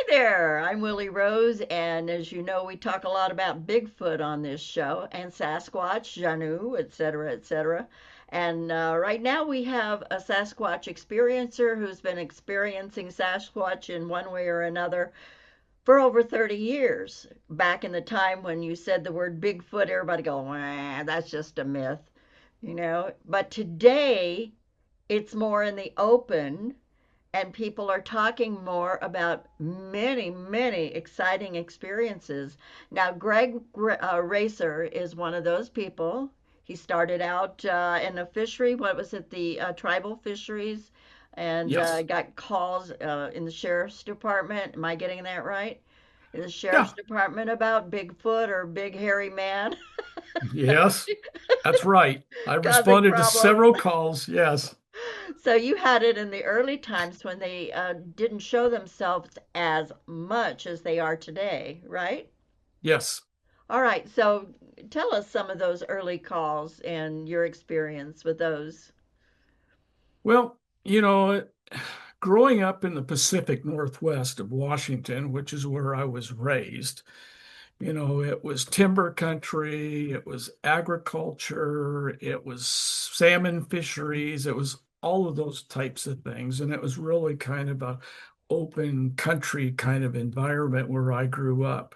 there. I'm Willi Rose, and as you know, we talk a lot about Bigfoot on this show, and Sasquatch, Janu, etc., etc. And right now we have a Sasquatch experiencer who's been experiencing Sasquatch in one way or another for over 30 years. Back in the time when you said the word Bigfoot, everybody go, "Wah, that's just a myth," you know. But today, it's more in the open and people are talking more about many, many exciting experiences. Now, Greg Racer is one of those people. He started out in a fishery. What was it? The tribal fisheries, and Yes. got calls in the sheriff's department. Am I getting that right? In the sheriff's Yeah. department about Bigfoot or big hairy man Yes. That's right. I causing responded to problems. several calls. Yes. So you had it in the early times when they didn't show themselves as much as they are today, right? Yes. All right, so tell us some of those early calls and your experience with those. Well, growing up in the Pacific Northwest of Washington, which is where I was raised, it was timber country, it was agriculture, it was salmon fisheries, it was all of those types of things. And it was really kind of a open country kind of environment where I grew up.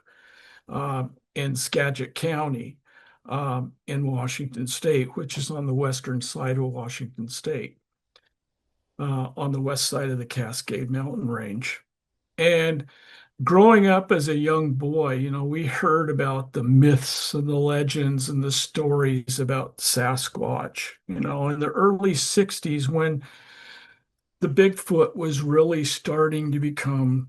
In Skagit County in Washington State, which is on the western side of Washington State, on the west side of the Cascade Mountain Range. And growing up as a young boy, we heard about the myths and the legends and the stories about Sasquatch, in the early 60s when the Bigfoot was really starting to become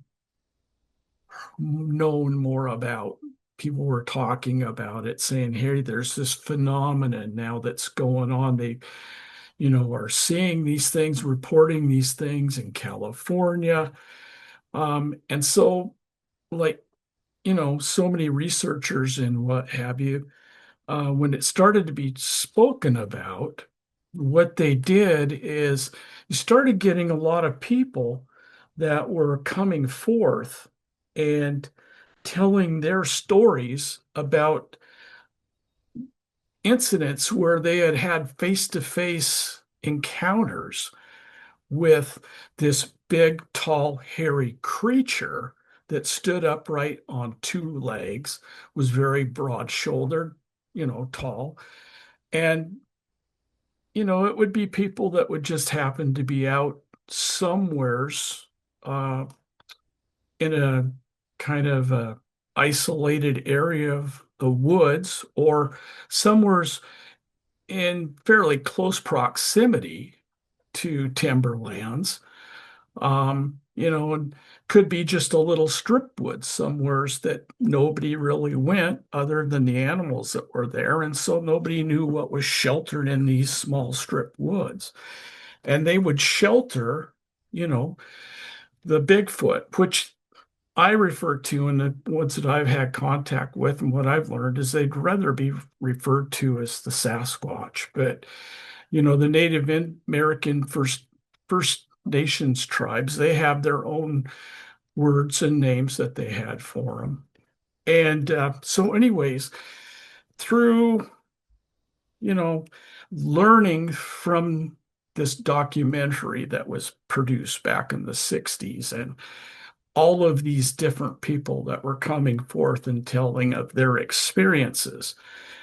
known more about. People were talking about it, saying, "Hey, there's this phenomenon now that's going on. They, are seeing these things, reporting these things in California." And so, like, so many researchers and what have you, when it started to be spoken about, what they did is you started getting a lot of people that were coming forth and telling their stories about incidents where they had had face-to-face encounters with this big, tall, hairy creature that stood upright on two legs, was very broad-shouldered, tall. And, it would be people that would just happen to be out somewheres uh, in a kind of a isolated area of the woods or somewheres in fairly close proximity to timberlands. And could be just a little strip wood somewheres that nobody really went other than the animals that were there. And so nobody knew what was sheltered in these small strip woods. And they would shelter, you know, the Bigfoot, which I refer to in the ones that I've had contact with, and what I've learned is they'd rather be referred to as the Sasquatch. But the Native American First Nations tribes, they have their own words and names that they had for them. And so, anyways, through you know learning from this documentary that was produced back in the 60s and all of these different people that were coming forth and telling of their experiences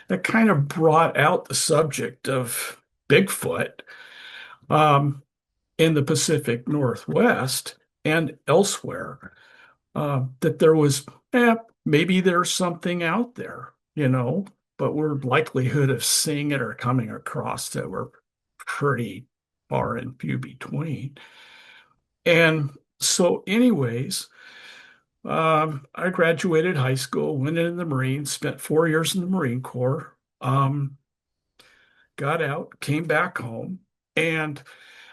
that kind of brought out the subject of Bigfoot um, in the Pacific Northwest and elsewhere, that there was, maybe there's something out there, but we're likelihood of seeing it or coming across it were pretty far and few between. And so, anyways, I graduated high school, went into the Marines, spent 4 years in the Marine Corps, got out, came back home, and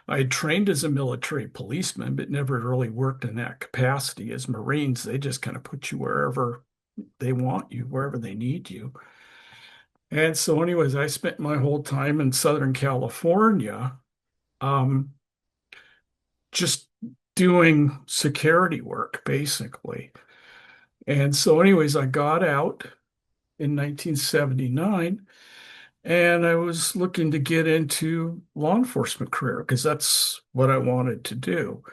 I had trained as a military policeman, but never really worked in that capacity. As Marines, they just kind of put you wherever they want you, wherever they need you. And so, anyways, I spent my whole time in Southern California, um, just doing security work, basically. And so, anyways, I got out in 1979 and I was looking to get into law enforcement career because that's what I wanted to do.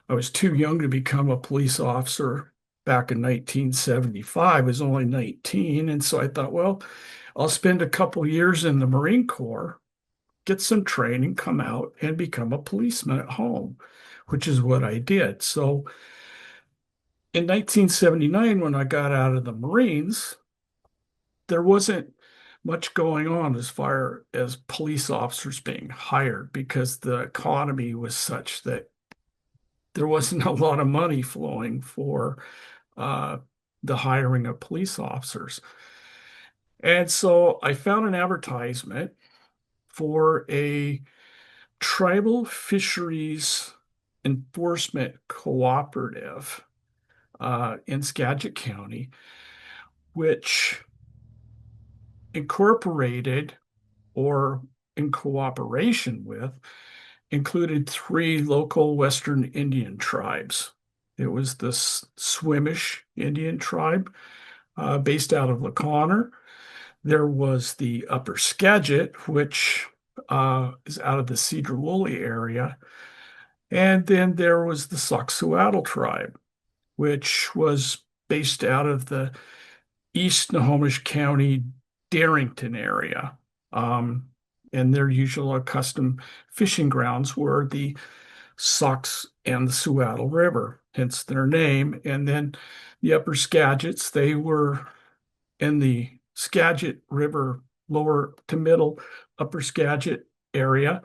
I was too young to become a police officer back in 1975. I was only 19. And so I thought, well, I'll spend a couple years in the Marine Corps, get some training, come out and become a policeman at home, which is what I did. So in 1979, when I got out of the Marines, there wasn't much going on as far as police officers being hired because the economy was such that there wasn't a lot of money flowing for uh, the hiring of police officers. And so I found an advertisement for a tribal fisheries enforcement cooperative in Skagit County, which incorporated or in cooperation with included three local Western Indian tribes. It was the Swimish Indian tribe based out of LaConner. There was the Upper Skagit, which is out of the Cedar Woolley area. And then there was the Saxuatl tribe, which was based out of the East Snohomish County, Darrington area. Um, and their usual custom fishing grounds were the Saux and the Suattle River, hence their name. And then the Upper Skagits, they were in the Skagit River, lower to middle Upper Skagit area.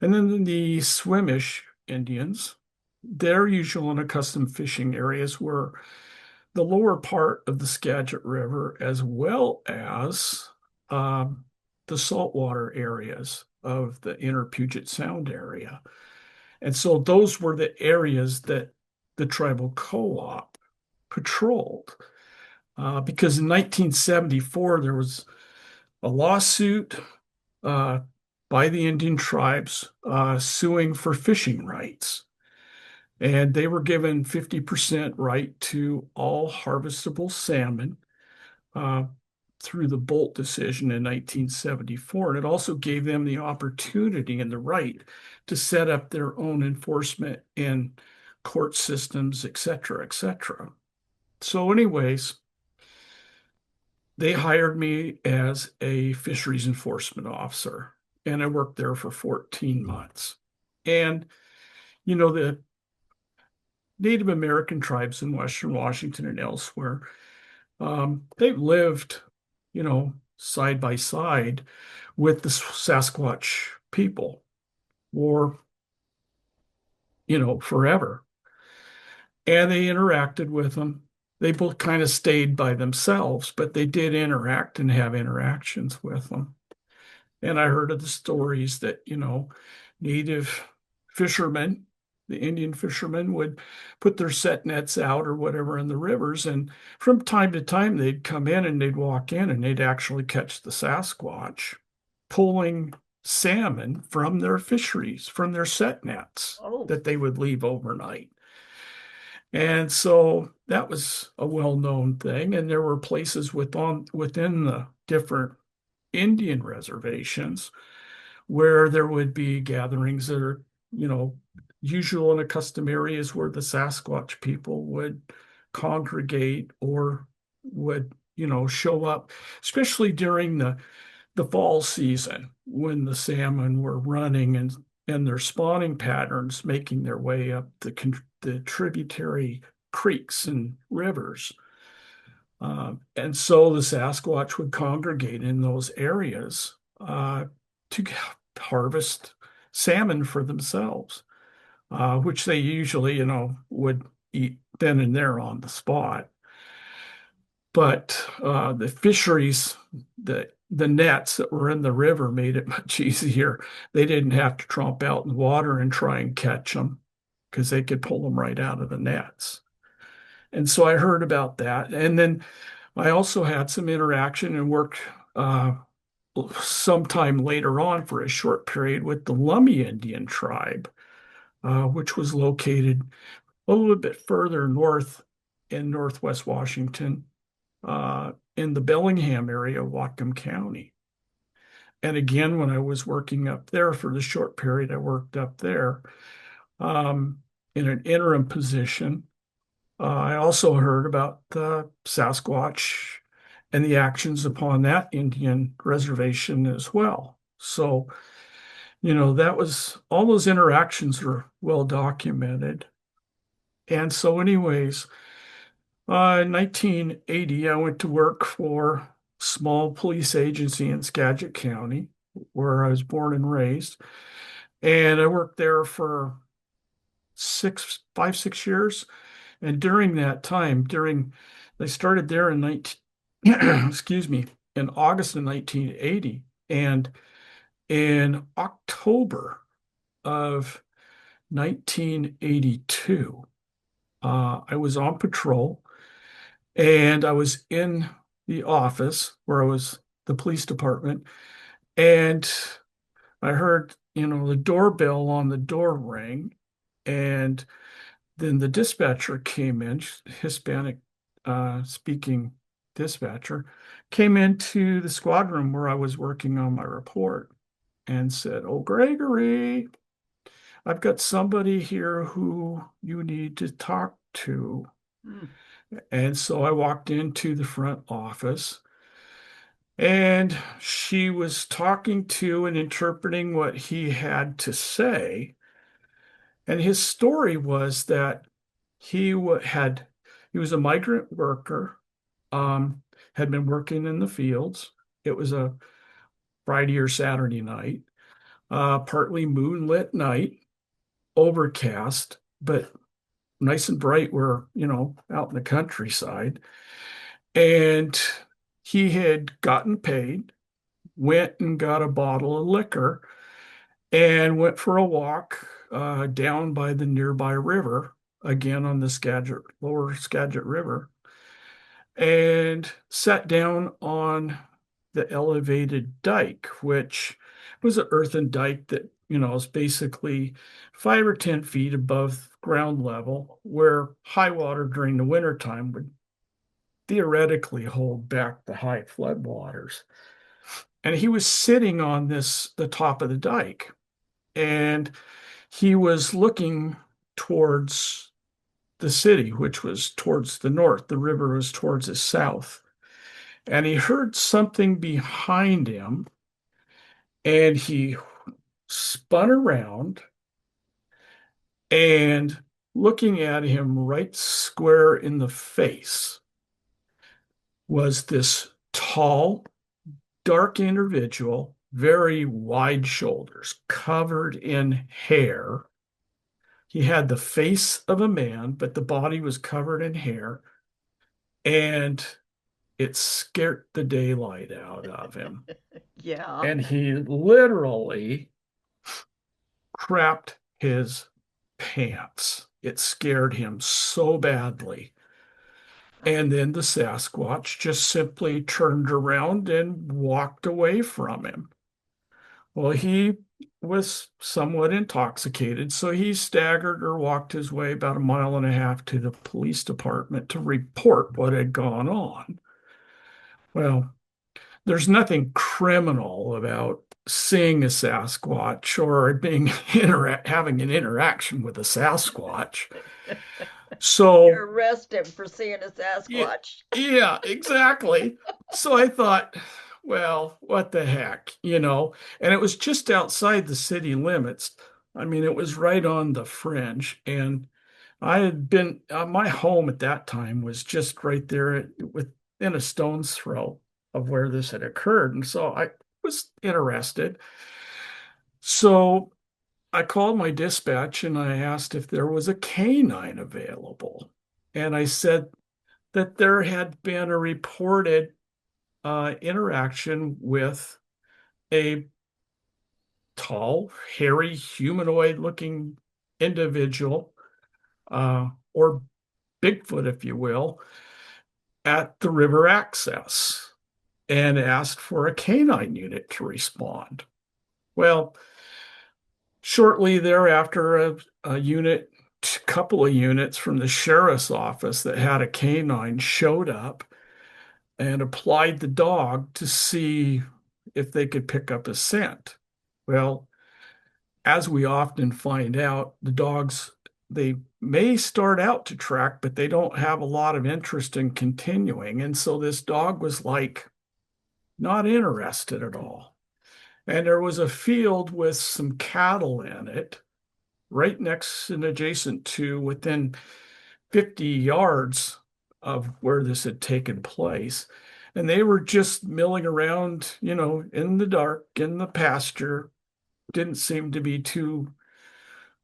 And then the Swimish Indians, their usual and accustomed fishing areas were the lower part of the Skagit River, as well as um, the saltwater areas of the inner Puget Sound area. And so those were the areas that the tribal co-op patrolled. Because in 1974, there was a lawsuit uh, by the Indian tribes suing for fishing rights. And they were given 50% right to all harvestable salmon uh, through the Bolt decision in 1974. And it also gave them the opportunity and the right to set up their own enforcement and court systems, et cetera, et cetera. So, anyways, they hired me as a fisheries enforcement officer, and I worked there for 14 months. And, the Native American tribes in Western Washington and elsewhere, they've lived, side by side with the Sasquatch people or, forever. And they interacted with them. They both kind of stayed by themselves, but they did interact and have interactions with them. And I heard of the stories that, native fishermen, the Indian fishermen would put their set nets out or whatever in the rivers. And from time to time, they'd come in and they'd walk in and they'd actually catch the Sasquatch pulling salmon from their fisheries, from their set nets Oh, that they would leave overnight. And so that was a well-known thing. And there were places within the different Indian reservations where there would be gatherings that are, usual and accustomed areas where the Sasquatch people would congregate or would, show up, especially during the fall season when the salmon were running and their spawning patterns making their way up the tributary creeks and rivers. And so the Sasquatch would congregate in those areas to harvest salmon for themselves, which they usually, would eat then and there on the spot. But the fisheries, the nets that were in the river made it much easier. They didn't have to tromp out in the water and try and catch them because they could pull them right out of the nets. And so I heard about that. And then I also had some interaction and worked sometime later on for a short period with the Lummi Indian tribe which was located a little bit further north in northwest Washington, in the Bellingham area of Whatcom County. And again, when I was working up there for the short period I worked up there, um, in an interim position, I also heard about the Sasquatch and the actions upon that Indian reservation as well. So, that was all those interactions were well documented. And so, anyways, in 1980, I went to work for a small police agency in Skagit County, where I was born and raised. And I worked there for 6 years. And during that time, they started there in 19, excuse me, in August of 1980. And in October of 1982, I was on patrol and I was in the office where I was the police department. And I heard, the doorbell on the door ring. And then the dispatcher came in, Hispanic speaking dispatcher, came into the squad room where I was working on my report and said, "Oh, Gregory, I've got somebody here who you need to talk to." Hmm. And so I walked into the front office and she was talking to and interpreting what he had to say. And his story was that he was a migrant worker, um, had been working in the fields. It was a Friday or Saturday night, partly moonlit night, overcast, but nice and bright. We're, out in the countryside. And he had gotten paid, went and got a bottle of liquor, and went for a walk down by the nearby river, again on the lower Skagit River, and sat down on the elevated dike, which was an earthen dike that, is basically 5 or 10 feet above ground level, where high water during the wintertime would theoretically hold back the high flood waters. And he was sitting on the top of the dike, and he was looking towards the city, which was towards the north. The river was towards the south. And he heard something behind him, and he spun around, and looking at him right square in the face was this tall, dark individual, very wide shoulders, covered in hair. He had the face of a man, but the body was covered in hair, and it scared the daylight out of him. Yeah. And he literally crapped his pants. It scared him so badly. And then the Sasquatch just simply turned around and walked away from him. Well, he was somewhat intoxicated, so he staggered or walked his way about a mile and a half to the police department to report what had gone on. Well, there's nothing criminal about seeing a Sasquatch or having an interaction with a Sasquatch. You So, arrest him for seeing a yeah, Sasquatch. yeah, exactly. So I thought, well, what the heck, And it was just outside the city limits. I mean, it was right on the fringe. And I had been, my home at that time was just right there within a stone's throw of where this had occurred. And so I was interested. So I called my dispatch and I asked if there was a canine available. And I said that there had been a reported interaction with a tall, hairy, humanoid looking individual, or Bigfoot, if you will, at the river access, and asked for a canine unit to respond. Well, Shortly thereafter, couple of units from the sheriff's office that had a canine showed up and applied the dog to see if they could pick up a scent. Well, as we often find out, the dogs, they may start out to track, but they don't have a lot of interest in continuing. And so this dog was like not interested at all. And there was a field with some cattle in it, right next and adjacent to within 50 yards of where this had taken place. And they were just milling around, in the dark, in the pasture, didn't seem to be too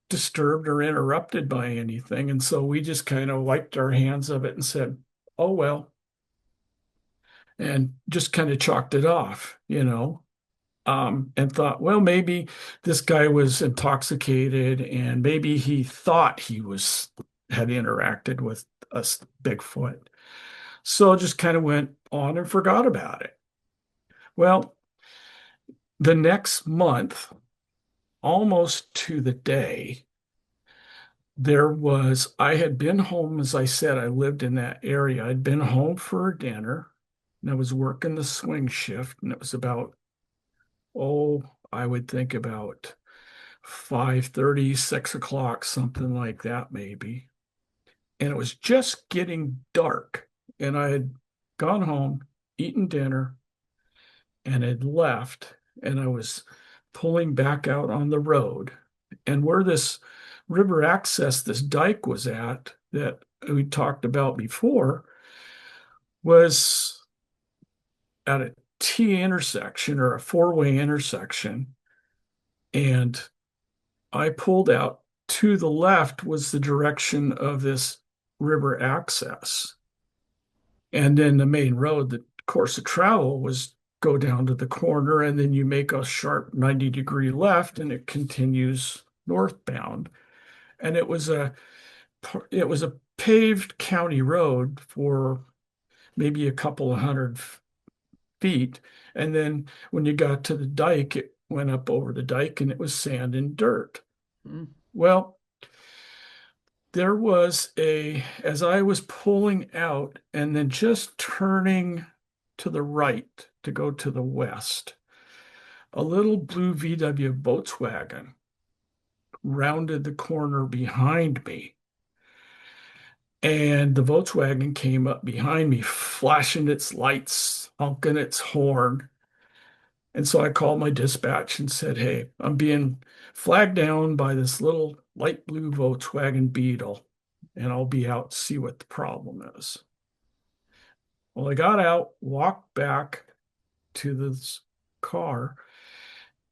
disturbed or interrupted by anything. And so we just kind of wiped our hands of it and said, oh, well, and just kind of chalked it off, and thought, well, maybe this guy was intoxicated and maybe he thought had interacted with a Bigfoot. So just kind of went on and forgot about it. Well, the next month, almost to the day, I had been home, as I said, I lived in that area. I'd been home for dinner and I was working the swing shift, and it was about, oh, I would think about 5:30, 6 o'clock, something like that, maybe. And it was just getting dark. And I had gone home, eaten dinner, and had left. And I was pulling back out on the road. And where this river access, this dike was at, that we talked about before, was at a T intersection or a four-way intersection. And I pulled out to the left was the direction of this river access. And then the main road, the course of travel was go down to the corner and then you make a sharp 90-degree left and it continues northbound. And it was a paved county road for maybe a couple of hundred feet. And then when you got to the dike, it went up over the dike and it was sand and dirt. Mm. Well, as I was pulling out and then just turning to the right to go to the west, a little blue VW Volkswagen rounded the corner behind me. And the Volkswagen came up behind me, flashing its lights, honking its horn. And so I called my dispatch and said, hey, I'm being flagged down by this little light blue Volkswagen Beetle, and I'll be out to see what the problem is. Well, I got out, walked back to this car,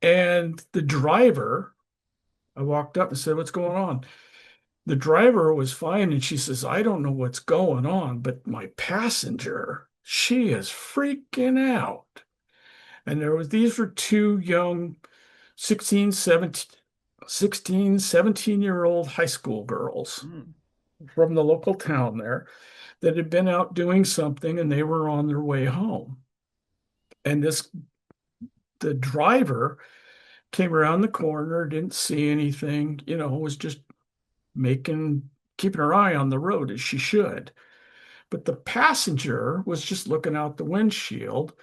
and the driver, I walked up and said, what's going on? The driver was fine, and she says, I don't know what's going on, but my passenger, she is freaking out. And these were two young 16, 17-year-old high school girls Mm. from the local town there that had been out doing something and they were on their way home. And the driver came around the corner, didn't see anything, was just keeping her eye on the road as she should. But the passenger was just looking out the windshield.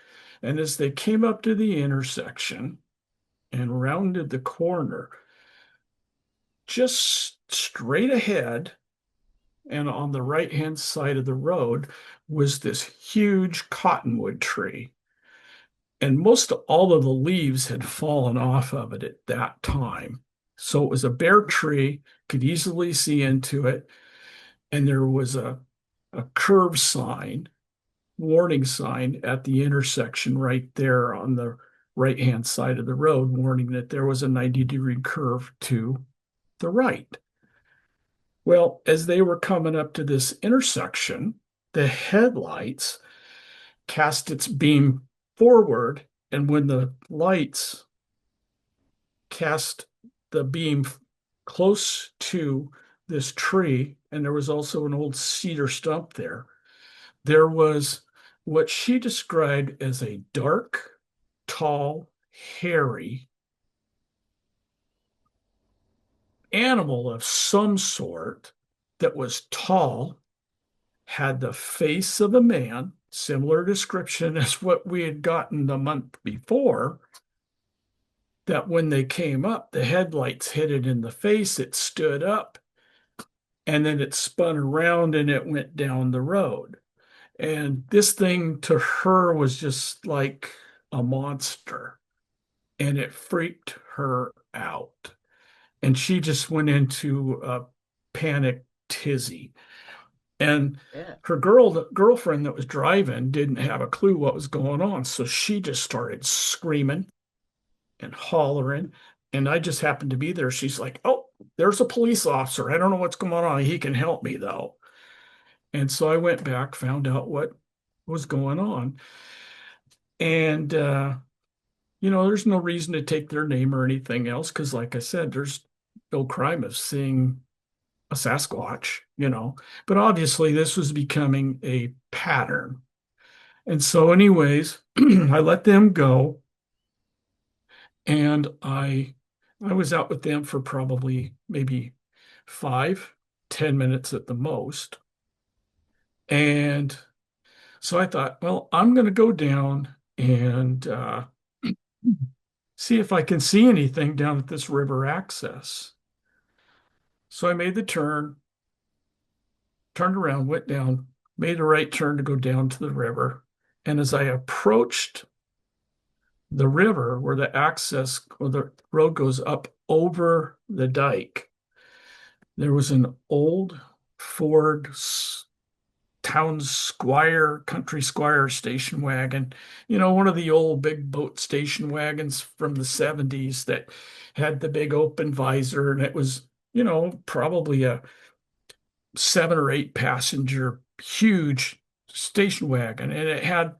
And as they came up to the intersection and rounded the corner, just straight ahead and on the right-hand side of the road was this huge cottonwood tree. And most all of the leaves had fallen off of it at that time. So it was a bare tree, could easily see into it. And there was a curve sign, warning sign at the intersection right there on the right-hand side of the road, warning that there was a 90-degree curve to the right. Well, as they were coming up to this intersection, the headlights cast its beam forward, and when the lights cast the beam close to this tree, and there was also an old cedar stump there was what she described as a dark, tall, hairy animal of some sort that was tall, had the face of a man, similar description as what we had gotten the month before, that when they came up, the headlights hit it in the face, it stood up, and then it spun around and it went down the road. And this thing to her was just like a monster, and it freaked her out. And she just went into a panic tizzy. And Yeah. her girlfriend that was driving didn't have a clue what was going on. So she just started screaming and hollering. And I just happened to be there. She's like, "Oh, there's a police officer. I don't know what's going on. He can help me, though." And so I went back, found out what was going on. And, there's no reason to take their name or anything else because, like I said, there's no crime of seeing a Sasquatch. But obviously, this was becoming a pattern. And so, anyways, I let them go, and I was out with them for probably maybe 5, 10 minutes at the most. And so I thought, well, I'm going to go down and see if I can see anything down at this river access. So I made the turn, turned around, went down, made a right turn to go down to the river. And as I approached the river where the access or the road goes up over the dike, there was an old Ford town squire, country squire station wagon, one of the old big boat station wagons from the 70s that had the big open visor. And it was, probably a 7 or 8 passenger, huge station wagon. And it had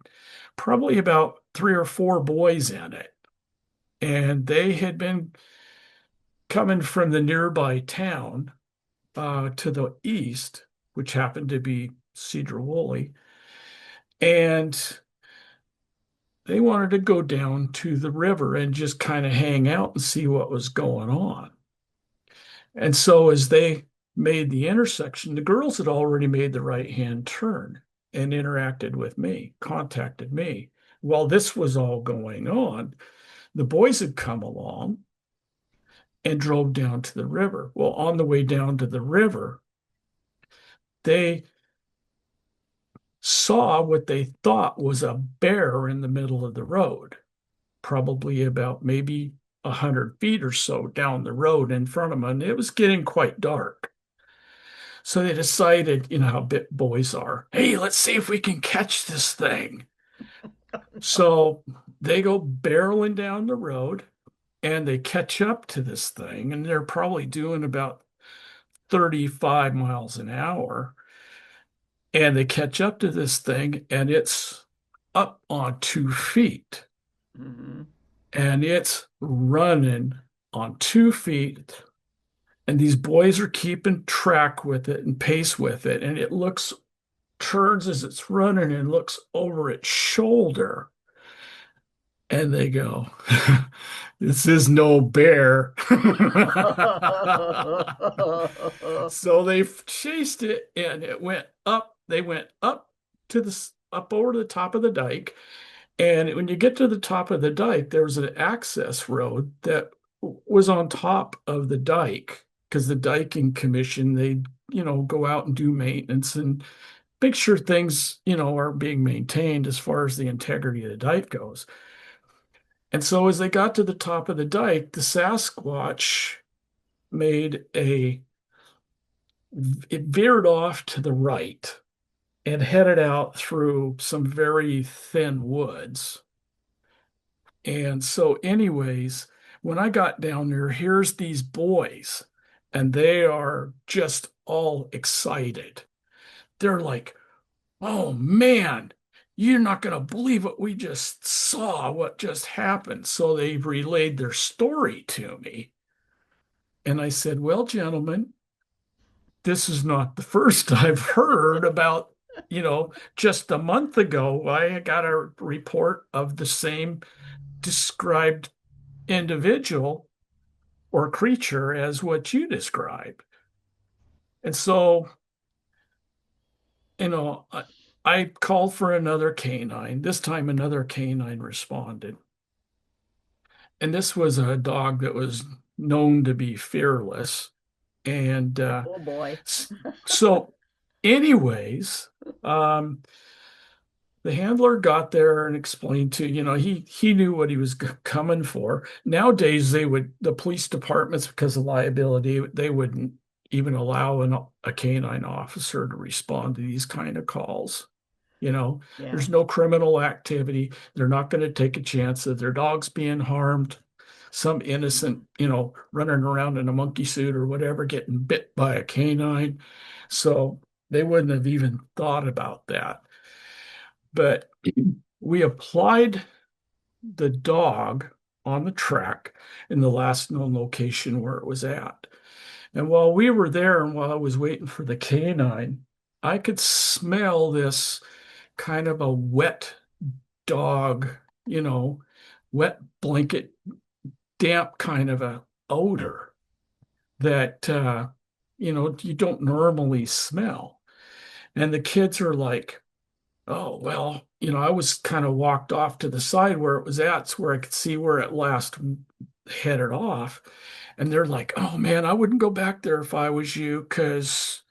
probably about 3 or 4 boys in it. And they had been coming from the nearby town to the east, which happened to be Cedar-Woolley. And they wanted to go down to the river and just kind of hang out and see what was going on. And so as they made the intersection, the girls had already made the right-hand turn and interacted with me, contacted me. While this was all going on, the boys had come along and drove down to the river. Well, on the way down to the river, they saw what they thought was a bear in the middle of the road, probably about maybe 100 feet or so down the road in front of them. And it was getting quite dark. So they decided, how bit boys are. Hey, let's see if we can catch this thing. So they go barreling down the road and they catch up to this thing. And they're probably doing about 35 miles an hour. And they catch up to this thing and it's up on 2 feet. Mm-hmm. And it's running on 2 feet. And these boys are keeping track with it and pace with it. And it turns as it's running and looks over its shoulder. And they go, "This is no bear." So they chased it and it went up. They went up over the top of the dike. And when you get to the top of the dike, there was an access road that was on top of the dike because the diking commission, they, go out and do maintenance and make sure things, are being maintained as far as the integrity of the dike goes. And so as they got to the top of the dike, the Sasquatch it veered off to the right and headed out through some very thin woods. And so, anyways, when I got down there, here's these boys, and they are just all excited. They're like, "Oh man, you're not going to believe what we just saw, what just happened." So they relayed their story to me. And I said, "Well, gentlemen, this is not the first I've heard about, just a month ago, I got a report of the same described individual or creature as what you described. And so, you know, I called for another canine. This time, another canine responded. And this was a dog that was known to be fearless. And Oh boy. so, anyways, um, the handler got there and explained to, he knew what he was coming for. Nowadays, the police departments, because of liability, they wouldn't even allow a canine officer to respond to these kind of calls. You know, Yeah. there's no criminal activity. They're not going to take a chance that their dog's being harmed. Some innocent, running around in a monkey suit or whatever, getting bit by a canine. So they wouldn't have even thought about that. But we applied the dog on the track in the last known location where it was at. And while we were there and while I was waiting for the canine, I could smell this kind of a wet dog, you know, wet blanket, damp kind of a odor that, you don't normally smell. And the kids are like, oh, well, I was kind of walked off to the side where it was at, so where I could see where it last headed off. And they're like, oh man, I wouldn't go back there if I was you, because,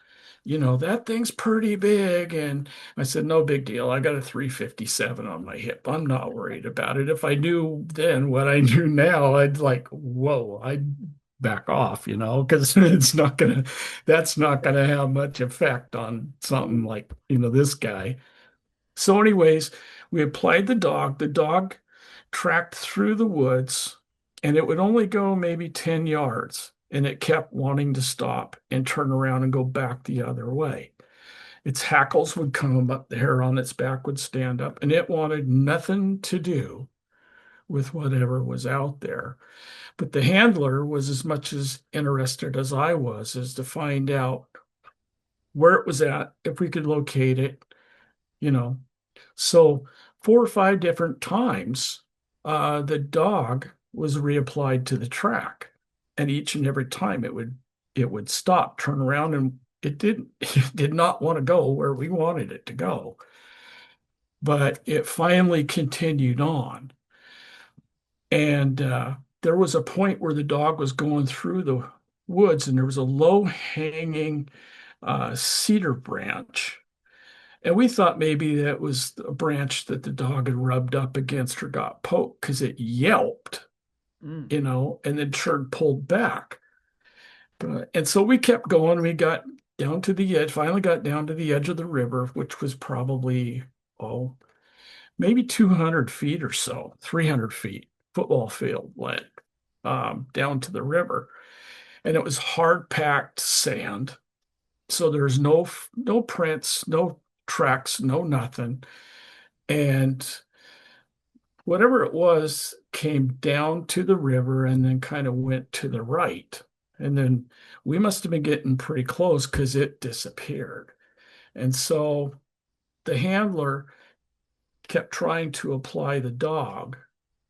that thing's pretty big. And I said, no big deal. I got a 357 on my hip. I'm not worried about it. If I knew then what I knew now, I'd like, whoa, I'd back off, because that's not gonna have much effect on something like, this guy. So, anyways, we applied the dog. The dog tracked through the woods and it would only go maybe 10 yards. And it kept wanting to stop and turn around and go back the other way. Its hackles would come up, the hair on its back would stand up, and it wanted nothing to do with whatever was out there. But the handler was as much as interested as I was, as to find out where it was at, if we could locate it, you know. So 4 or 5 different times, the dog was reapplied to the track, and each and every time it would stop, turn around, and it didn't it did not want to go where we wanted it to go. But it finally continued on, and there was a point where the dog was going through the woods, and there was a low hanging cedar branch. And we thought maybe that was a branch that the dog had rubbed up against or got poked, because it yelped, Mm. and then turned pulled back. And so we kept going. We got down to the edge, finally got down to the edge of the river, which was probably, maybe 200 feet or so, 300 feet, football field length, down to the river. And it was hard packed sand. So there's no prints, no tracks, no nothing. And whatever it was came down to the river and then kind of went to the right. And then we must have been getting pretty close because it disappeared. And so the handler kept trying to apply the dog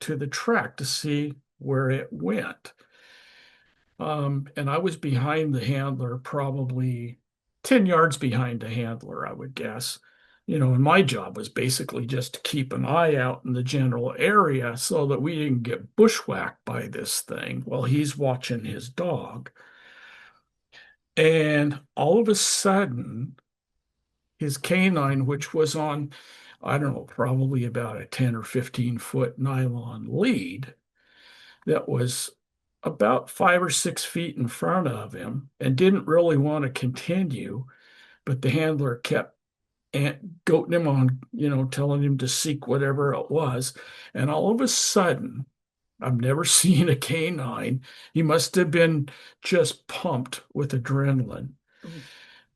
to the track to see where it went. And I was behind the handler, probably 10 yards behind the handler, I would guess. And my job was basically just to keep an eye out in the general area so that we didn't get bushwhacked by this thing while he's watching his dog. And all of a sudden, his canine, which was on, I don't know, probably about a 10 or 15-foot nylon lead that was about 5 or 6 feet in front of him and didn't really want to continue, but the handler kept goating him on, telling him to seek whatever it was. And all of a sudden, I've never seen a canine. He must have been just pumped with adrenaline, Ooh.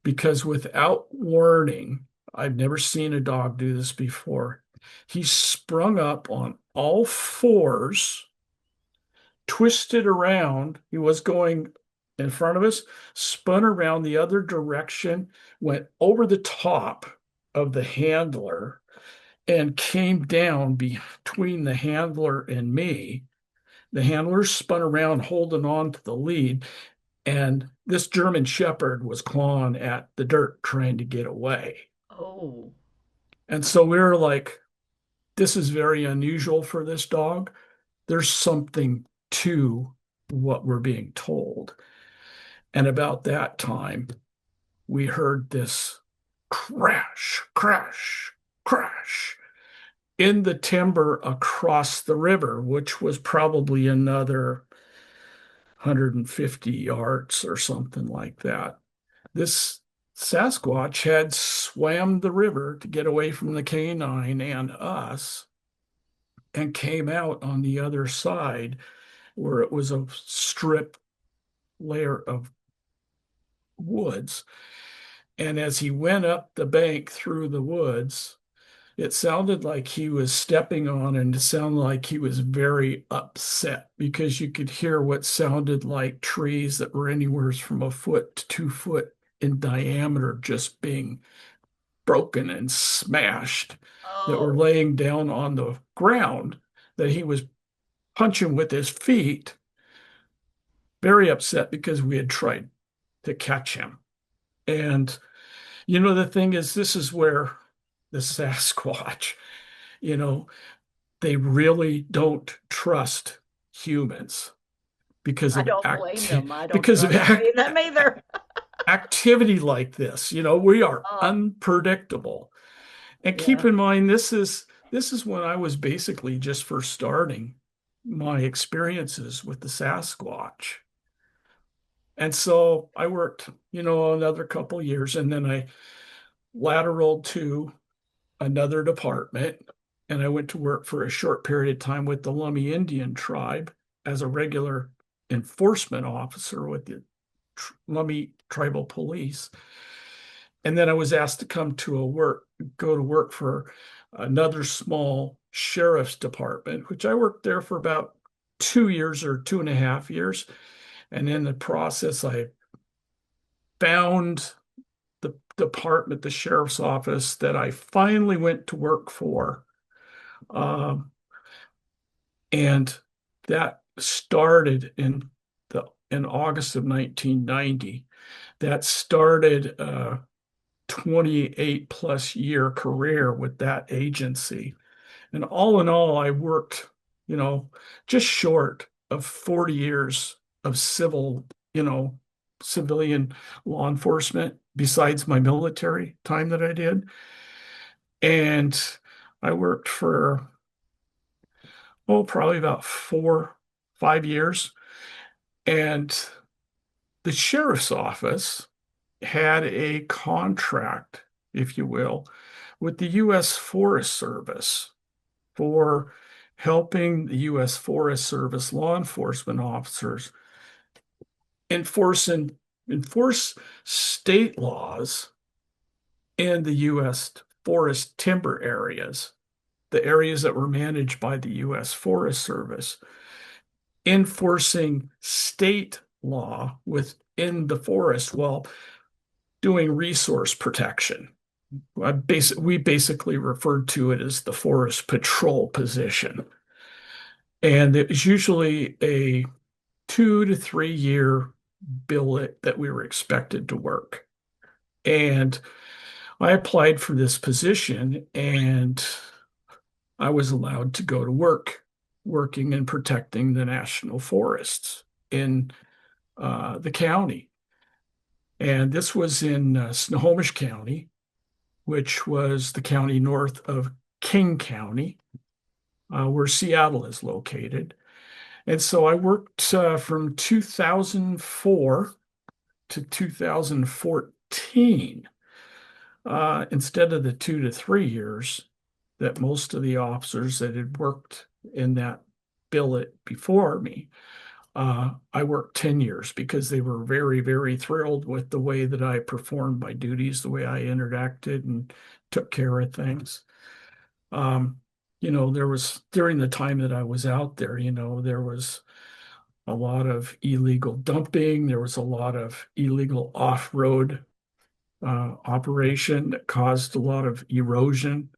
because without warning, I've never seen a dog do this before. He sprung up on all fours, twisted around. He was going in front of us, spun around the other direction, went over the top of the handler, and came down between the handler and me, The handlers spun around holding on to the lead, and this German Shepherd was clawing at the dirt trying to get away. Oh, And so we were like, this is very unusual for this dog. There's something to what we're being told. And about that time, we heard this crash, crash, crash in the timber across the river, which was probably another 150 yards or something like that. This Sasquatch had swam the river to get away from the canine and us and came out on the other side where it was a strip layer of woods. And as he went up the bank through the woods, it sounded like he was stepping on, and it sounded like he was very upset because you could hear what sounded like trees that were anywhere from a foot to 2 foot in diameter just being broken and smashed, that were oh, laying down on the ground that he was punching with his feet, very upset because we had tried to catch him. And the thing is, this is where the Sasquatch, you know, they really don't trust humans because I of don't blame them. I don't blame them either. activity like this. We are Oh, unpredictable. And keep yeah. in mind, this is when I was basically just first starting my experiences with the Sasquatch. And so I worked, another couple of years, and then I lateraled to another department, and I went to work for a short period of time with the Lummi Indian tribe as a regular enforcement officer with the Lummi Tribal Police. And then I was asked to go to work for another small sheriff's department, which I worked there for about 2 years or 2.5 years. And in the process, I found the department, the sheriff's office that I finally went to work for. Um, and that started in August of 1990. That started a 28 plus year career with that agency. And all in all, I worked, you know, just short of 40 years of civilian law enforcement besides my military time that I did. And I worked for, probably about 5 years. And the sheriff's office had a contract, if you will, with the U.S. Forest Service for helping the U.S. Forest Service law enforcement officers enforce state laws in the U.S. forest timber areas, the areas that were managed by the U.S. Forest Service, enforcing state law within the forest while doing resource protection. We basically referred to it as the forest patrol position. And it was usually a 2 to 3 year billet that we were expected to work. And I applied for this position, and I was allowed to go to work, working and protecting the national forests in the county. And this was in Snohomish County, which was the county north of King County, where Seattle is located. And so I worked from 2004 to 2014, instead of the 2 to 3 years that most of the officers that had worked in that billet before me. I worked 10 years because they were very, very thrilled with the way that I performed my duties, the way I interacted and took care of things. Um, there was during the time that I was out there, there was a lot of illegal dumping. There was a lot of illegal off-road operation that caused a lot of erosion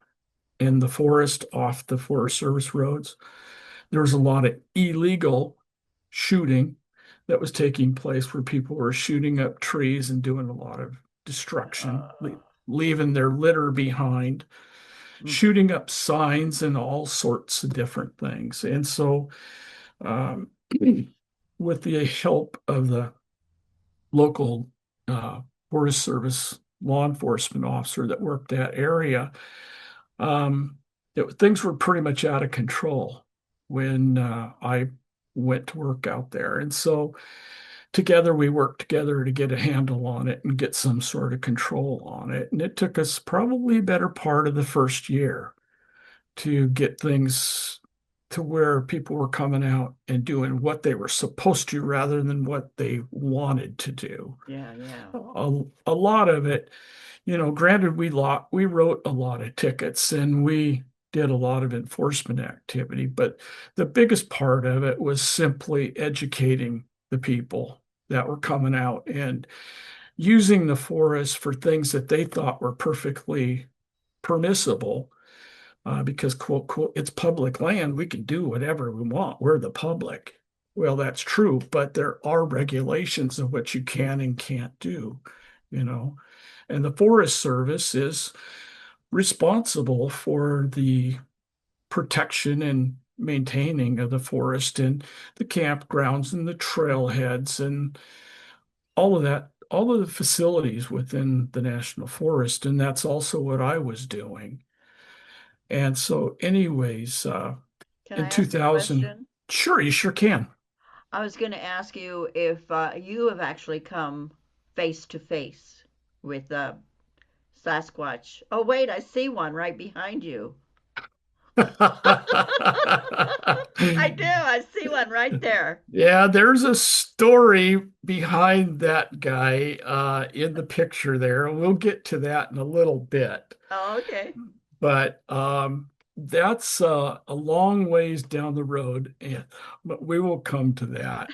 in the forest off the Forest Service roads. There was a lot of illegal shooting that was taking place where people were shooting up trees and doing a lot of destruction, Uh, leaving their litter behind, mm, shooting up signs and all sorts of different things. And so, um, with the help of the local Forest Service law enforcement officer that worked that area, um, things were pretty much out of control when I went to work out there. And so together we worked together to get a handle on it and get some sort of control on it. And it took us probably a better part of the first year to get things to where people were coming out and doing what they were supposed to rather than what they wanted to do. yeah, yeah. A lot of it, granted, we wrote a lot of tickets and we did a lot of enforcement activity, but the biggest part of it was simply educating the people that were coming out and using the forest for things that they thought were perfectly permissible, because quote, quote, it's public land. We can do whatever we want. We're the public. Well, that's true, but there are regulations of what you can and can't do, you know. And the Forest Service is responsible for the protection and maintaining of the forest and the campgrounds and the trailheads and all of that, all of the facilities within the national forest. And that's also what I was doing. And so, anyways, Can I in ask a 2000, question? sure, you sure can. I was going to ask you if you have actually come face to face with Sasquatch. Oh, wait, I see one right behind you. I do. I see one right there. Yeah, there's a story behind that guy in the picture there. We'll get to that in a little bit. Oh, okay. But that's a long ways down the road, but we will come to that.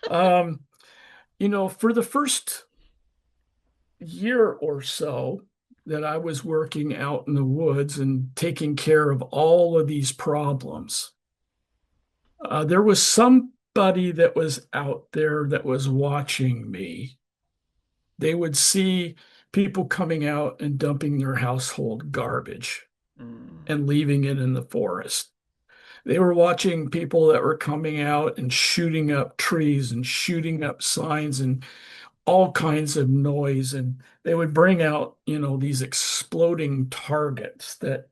Um, for the first year or so that I was working out in the woods and taking care of all of these problems, there was somebody that was out there that was watching me. They would see people coming out and dumping their household garbage Mm. and leaving it in the forest. They were watching people that were coming out and shooting up trees and shooting up signs and all kinds of noise. And they would bring out, these exploding targets that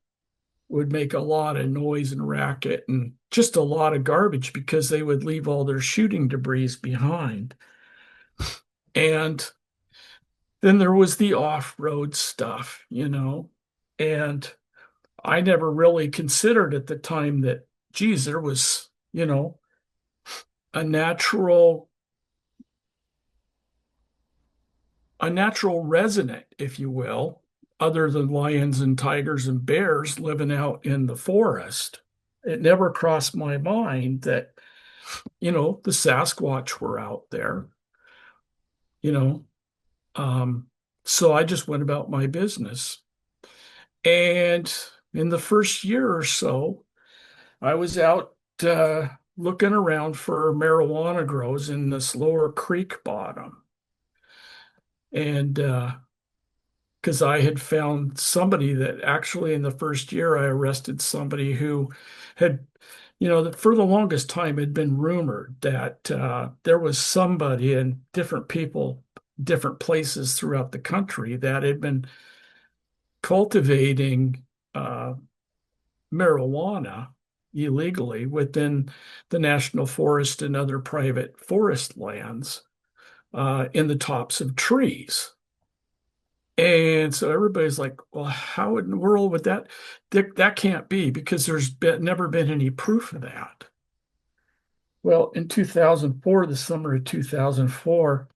would make a lot of noise and racket and just a lot of garbage because they would leave all their shooting debris behind. And then there was the off-road stuff, and I never really considered at the time that, geez, there was, a natural a natural resident, if you will, other than lions and tigers and bears living out in the forest. It never crossed my mind that, the Sasquatch were out there, you know. Um, so I just went about my business. And in the first year or so, I was out looking around for marijuana grows in this lower creek bottom. And because I had found somebody that actually in the first year I arrested somebody who had, that for the longest time had been rumored that there was somebody and different people, different places throughout the country that had been cultivating marijuana illegally within the national forest and other private forest lands in the tops of trees. And so everybody's like, well, how in the world would that can't be because never been any proof of that. Well, in 2004, the summer of 2004,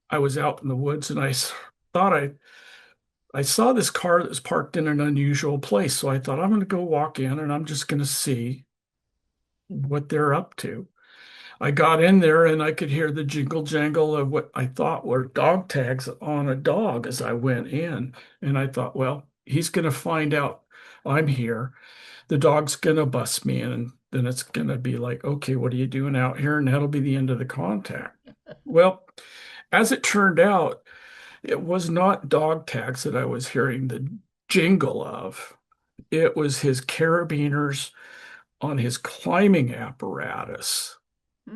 I was out in the woods and thought I saw this car that was parked in an unusual place. So I thought I'm going to go walk in and I'm just going to see what they're up to. I got in there and I could hear the jingle jangle of what I thought were dog tags on a dog as I went in. And I thought, well, he's going to find out I'm here. The dog's going to bust me, and then it's going to be like, okay, what are you doing out here? And that'll be the end of the contact. Well, as it turned out, it was not dog tags that I was hearing the jingle of. It was his carabiners on his climbing apparatus.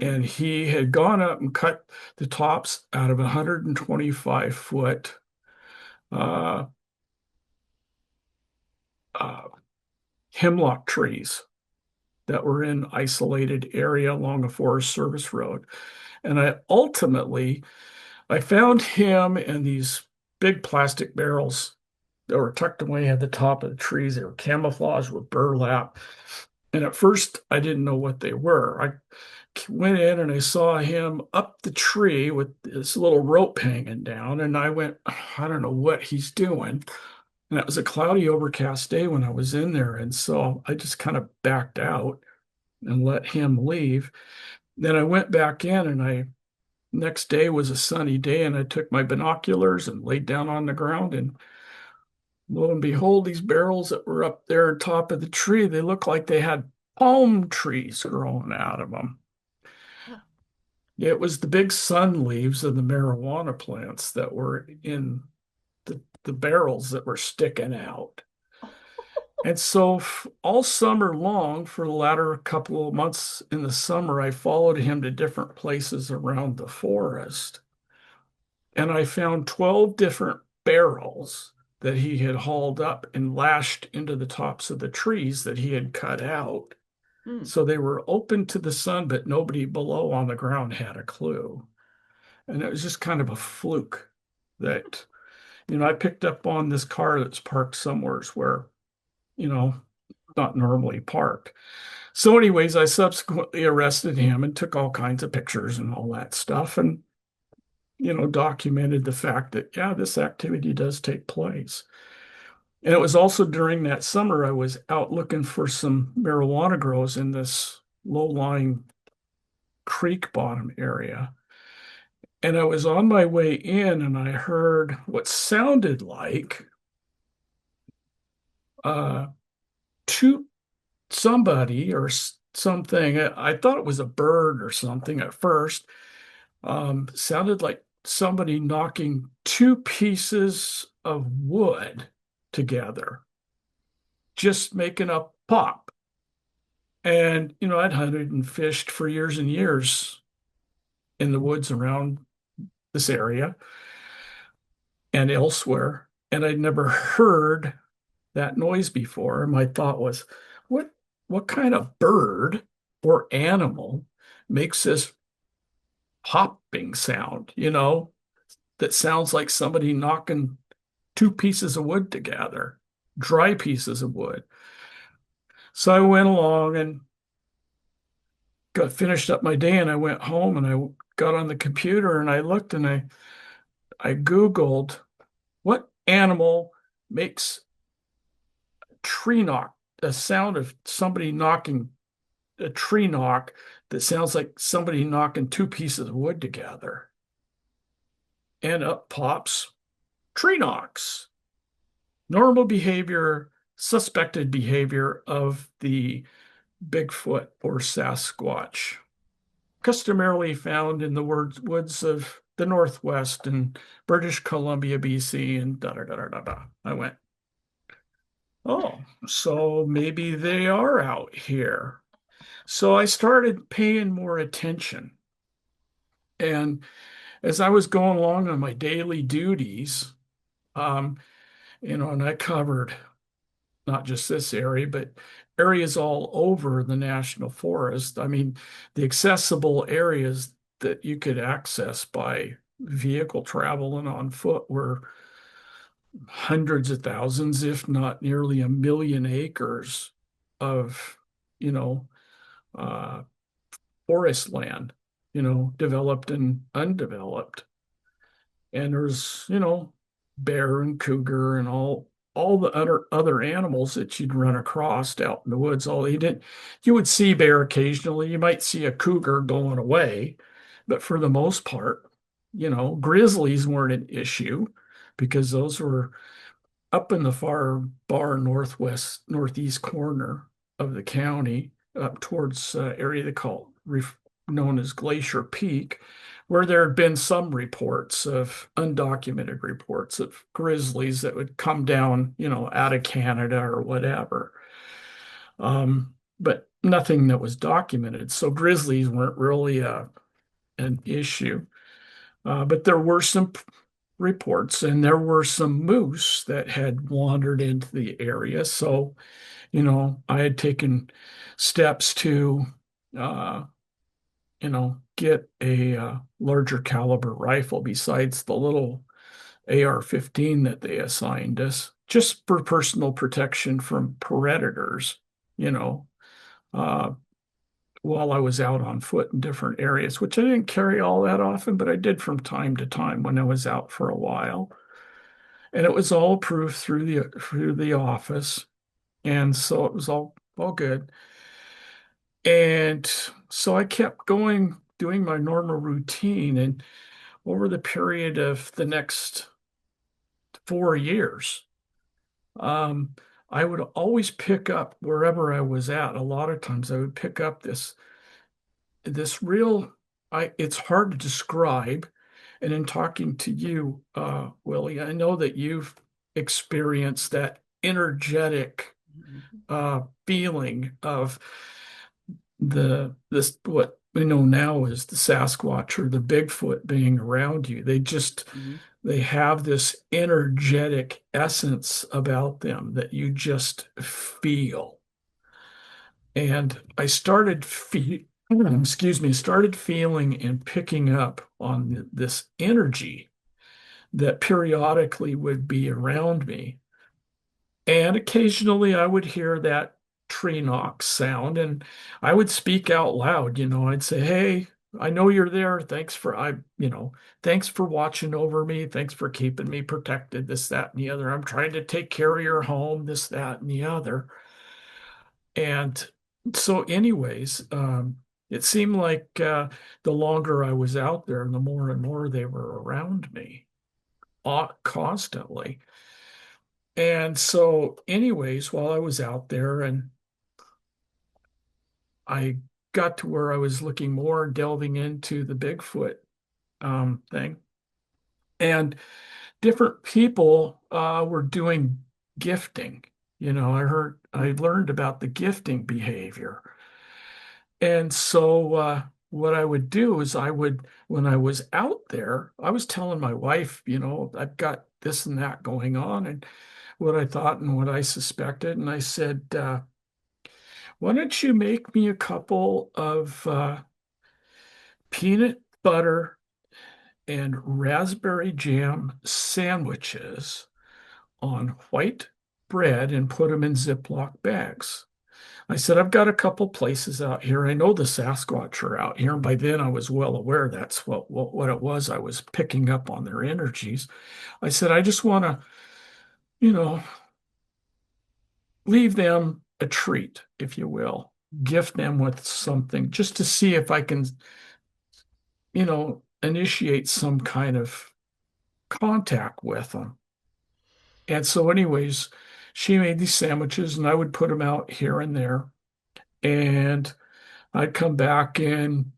And Hmm. he had gone up and cut the tops out of 125-foot uh, uh, hemlock trees that were in isolated area along a Forest Service road. And I found him in these big plastic barrels that were tucked away at the top of the trees. They were camouflaged with burlap. And at first, I didn't know what they were. I went in and I saw him up the tree with this little rope hanging down. And I went, I don't know what he's doing. And it was a cloudy, overcast day when I was in there. And so I just kind of backed out and let him leave. Then I went back in and next day was a sunny day and I took my binoculars and laid down on the ground and lo and behold, these barrels that were up there on top of the tree, they looked like they had palm trees growing out of them. It was the big sun leaves of the marijuana plants that were in the barrels that were sticking out. And so all summer long, for the latter couple of months in the summer, I followed him to different places around the forest. And I found 12 different barrels that he had hauled up and lashed into the tops of the trees that he had cut out. Hmm. So they were open to the sun, but nobody below on the ground had a clue. And it was just kind of a fluke that, I picked up on this car that's parked somewheres where, you know, not normally parked. So, anyways, I subsequently arrested him and took all kinds of pictures and all that stuff and, documented the fact that, yeah, this activity does take place. And it was also during that summer I was out looking for some marijuana grows in this low-lying creek bottom area. And I was on my way in and I heard what sounded like uh, two somebody or something. I thought it was a bird or something at first. Sounded like somebody knocking two pieces of wood together, just making a pop. And, I'd hunted and fished for years and years in the woods around this area and elsewhere. And I'd never heard that noise before. My thought was, what what kind of bird or animal makes this popping sound, that sounds like somebody knocking two pieces of wood together, dry pieces of wood. So I went along and got finished up my day and I went home and I got on the computer and I looked and I Googled what animal makes tree knock, a sound of somebody knocking a tree knock that sounds like somebody knocking two pieces of wood together. And up pops tree knocks. Normal behavior, suspected behavior of the Bigfoot or Sasquatch, customarily found in the woods of the Northwest and British Columbia, BC, and da da da da da da. I went, oh, so maybe they are out here. So I started paying more attention. And as I was going along on my daily duties, um, and I covered not just this area, but areas all over the national forest. I mean, the accessible areas that you could access by vehicle travel and on foot were hundreds of thousands, if not nearly a million acres of, you know, uh, forest land, developed and undeveloped. And there's, bear and cougar and all the other animals that you'd run across out in the woods. All you would see bear occasionally. You might see a cougar going away, but for the most part, grizzlies weren't an issue because those were up in the far northwest, northeast corner of the county, up towards area they call known as Glacier Peak, where there had been some reports of undocumented reports of grizzlies that would come down, out of Canada or whatever. But nothing that was documented. So grizzlies weren't really an issue. But there were some reports, and there were some moose that had wandered into the area. So, I had taken steps to, uh, get a larger caliber rifle besides the little AR-15 that they assigned us, just for personal protection from predators, you know, uh, while I was out on foot in different areas, which I didn't carry all that often, but I did from time to time when I was out for a while. And it was all approved through the office, and so it was all good. And so I kept going, doing my normal routine, and over the period of the next 4 years, um, I would always pick up wherever I was at. A lot of times I would pick up this real, it's hard to describe. And in talking to you, Willie, I know that you've experienced that energetic Mhm. feeling of this what we know now is the Sasquatch or the Bigfoot being around you. Mhm. They have this energetic essence about them that you just feel. And I started excuse me, started feeling and picking up on this energy that periodically would be around me. And occasionally I would hear that tree knock sound, and I would speak out loud. I'd say, "Hey, I know you're there. Thanks for watching over me. Thanks for keeping me protected, this, that, and the other. I'm trying to take care of your home, this, that, and the other." And so, anyways, it seemed like the longer I was out there, the more and more they were around me, constantly. And so, anyways, while I was out there and I got to where I was looking more, delving into the Bigfoot thing, and different people were doing gifting. I learned about the gifting behavior. And so, what I would do is when I was out there, I was telling my wife, I've got this and that going on, and what I thought and what I suspected. And I said, why don't you make me a couple of peanut butter and raspberry jam sandwiches on white bread and put them in Ziploc bags? I said, I've got a couple places out here. I know the Sasquatch are out here. And by then I was well aware that's what it was. I was picking up on their energies. I said, I just want to, you know, leave them a treat, if you will, gift them with something just to see if I can, initiate some kind of contact with them. And so, anyways, she made these sandwiches and I would put them out here and there. And I'd come back in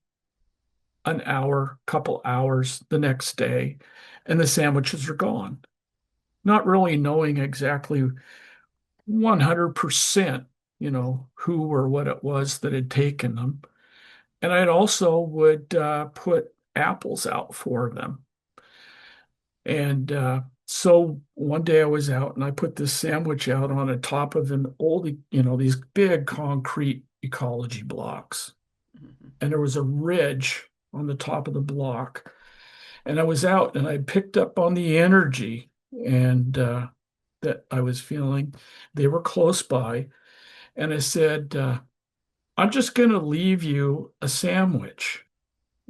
an hour, couple hours the next day, and the sandwiches are gone. Not really knowing exactly 100%, who or what it was that had taken them. And I'd also would put apples out for them. And so one day I was out and I put this sandwich out on the top of an old, these big concrete ecology blocks. Mhm. And there was a ridge on the top of the block. And I was out and I picked up on the energy and that I was feeling. They were close by. And I said, I'm just going to leave you a sandwich.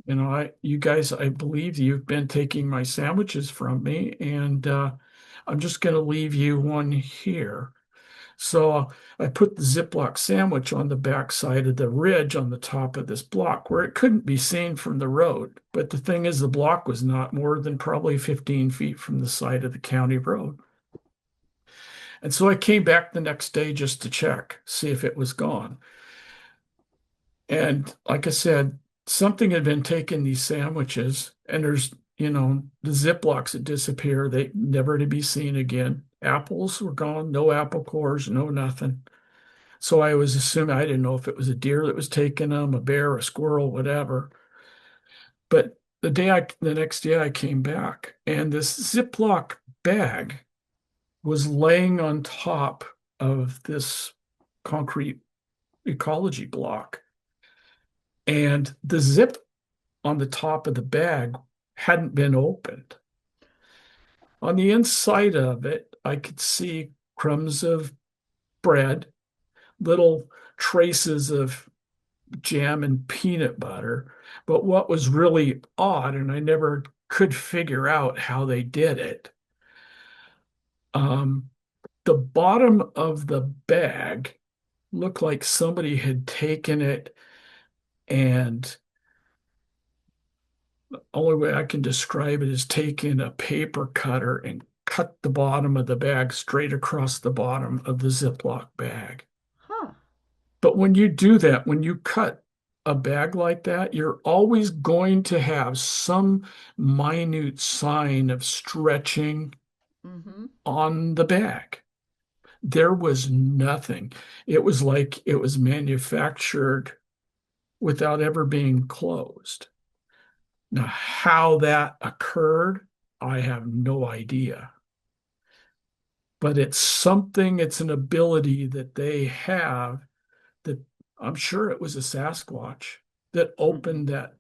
You guys, I believe you've been taking my sandwiches from me, and I'm just going to leave you one here. So I put the Ziploc sandwich on the back side of the ridge on the top of this block where it couldn't be seen from the road. But the thing is, the block was not more than probably 15 feet from the side of the county road. And so I came back the next day just to check, see if it was gone. And like I said, something had been taking these sandwiches, and the Ziplocs that disappear, they never to be seen again. Apples were gone, no apple cores, no nothing. So I was assuming, I didn't know if it was a deer that was taking them, a bear, a squirrel, whatever. But the next day I came back, and this Ziploc bag was laying on top of this concrete ecology block. And the zip on the top of the bag hadn't been opened. On the inside of it, I could see crumbs of bread, little traces of jam and peanut butter. But what was really odd, and I never could figure out how they did it, um, the bottom of the bag looked like somebody had taken it, and the only way I can describe it is taking a paper cutter and cut the bottom of the bag straight across the bottom of the Ziploc bag. Huh. But when you do that, when you cut a bag like that, you're always going to have some minute sign of stretching Mm-hmm. on the bag. There was nothing. It was like it was manufactured without ever being closed. Now, how that occurred, I have no idea. But it's something, it's an ability that they have that I'm sure it was a Sasquatch that Mm-hmm. opened that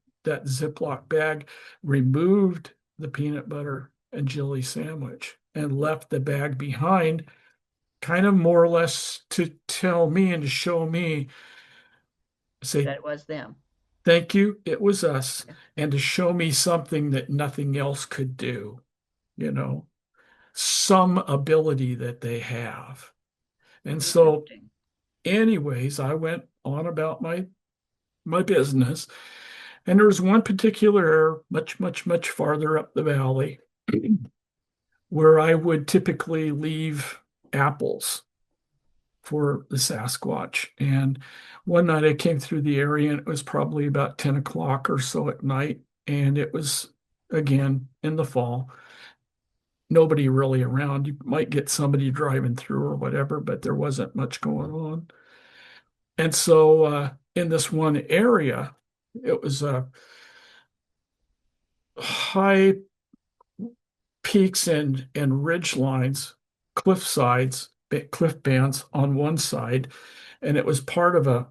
Ziploc bag, removed the peanut butter and jelly sandwich, and left the bag behind, kind of more or less to tell me and to show me, say, That was them. thank you, it was us, Yeah. and to show me something that nothing else could do, you know, some ability that they have. And so, Interesting. anyways, I went on about my business. And there was one particular, much, much, much farther up the valley, where I would typically leave apples for the Sasquatch. And one night I came through the area, and it was probably about 10 o'clock or so at night. And it was, again, in the fall, nobody really around. You might get somebody driving through or whatever, but there wasn't much going on. And so in this one area, it was a high peaks and ridge lines, cliff sides, cliff bands on one side, and it was part of a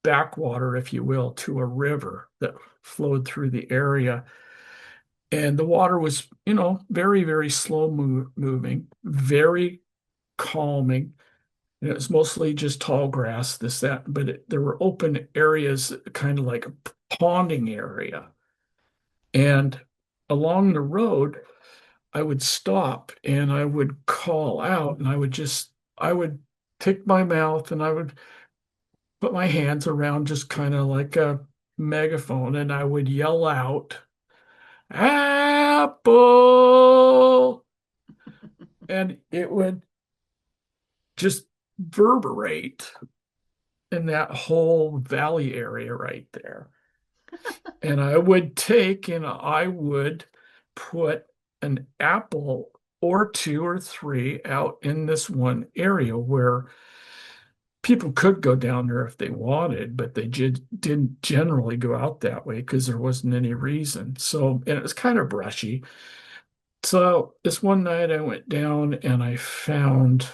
backwater, if you will, to a river that flowed through the area. And the water was, very, very slow moving, very calming. And it was mostly just tall grass, this, that, but there were open areas, kind of like a ponding area. And along the road, I would stop and I would call out, and I would take my mouth and I would put my hands around just kind of like a megaphone, and I would yell out, Apple! And it would just reverberate in that whole valley area right there. And I would put an apple or two or three out in this one area where people could go down there if they wanted, but they didn't generally go out that way because there wasn't any reason. So, and it was kind of brushy. So this one night I went down and I found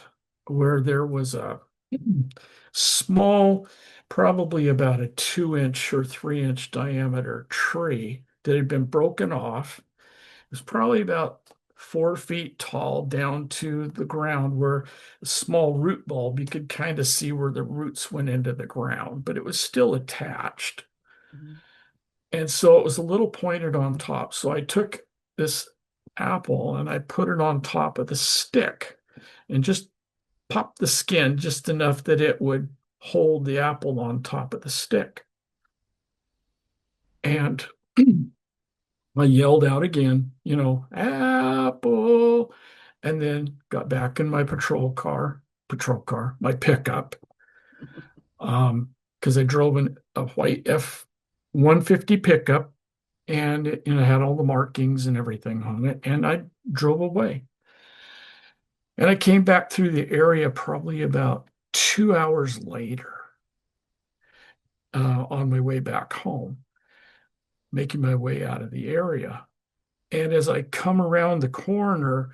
where there was a small, probably about a 2 inch or 3 inch diameter tree that had been broken off. It was probably about 4 feet tall down to the ground, where a small root bulb, you could kind of see where the roots went into the ground, but it was still attached. Mhm. And so it was a little pointed on top. So I took this apple and I put it on top of the stick and just popped the skin just enough that it would hold the apple on top of the stick. And I yelled out again, apple, and then got back in my patrol car patrol car, my pickup, because I drove a white F-150 pickup, and it had all the markings and everything on it. And I drove away. And I came back through the area probably about 2 hours later, on my way back home, making my way out of the area. And as I come around the corner,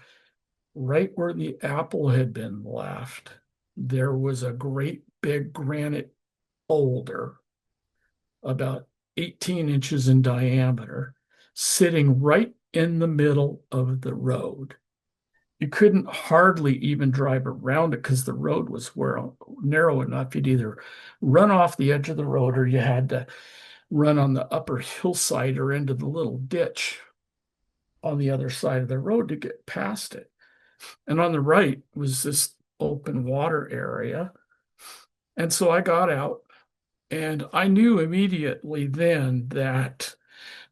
right where the apple had been left, there was a great big granite boulder about 18 inches in diameter, sitting right in the middle of the road. You couldn't hardly even drive around it because the road was narrow enough. You'd either run off the edge of the road or you had to run on the upper hillside or into the little ditch on the other side of the road to get past it. And on the right was this open water area. And so I got out, and I knew immediately then that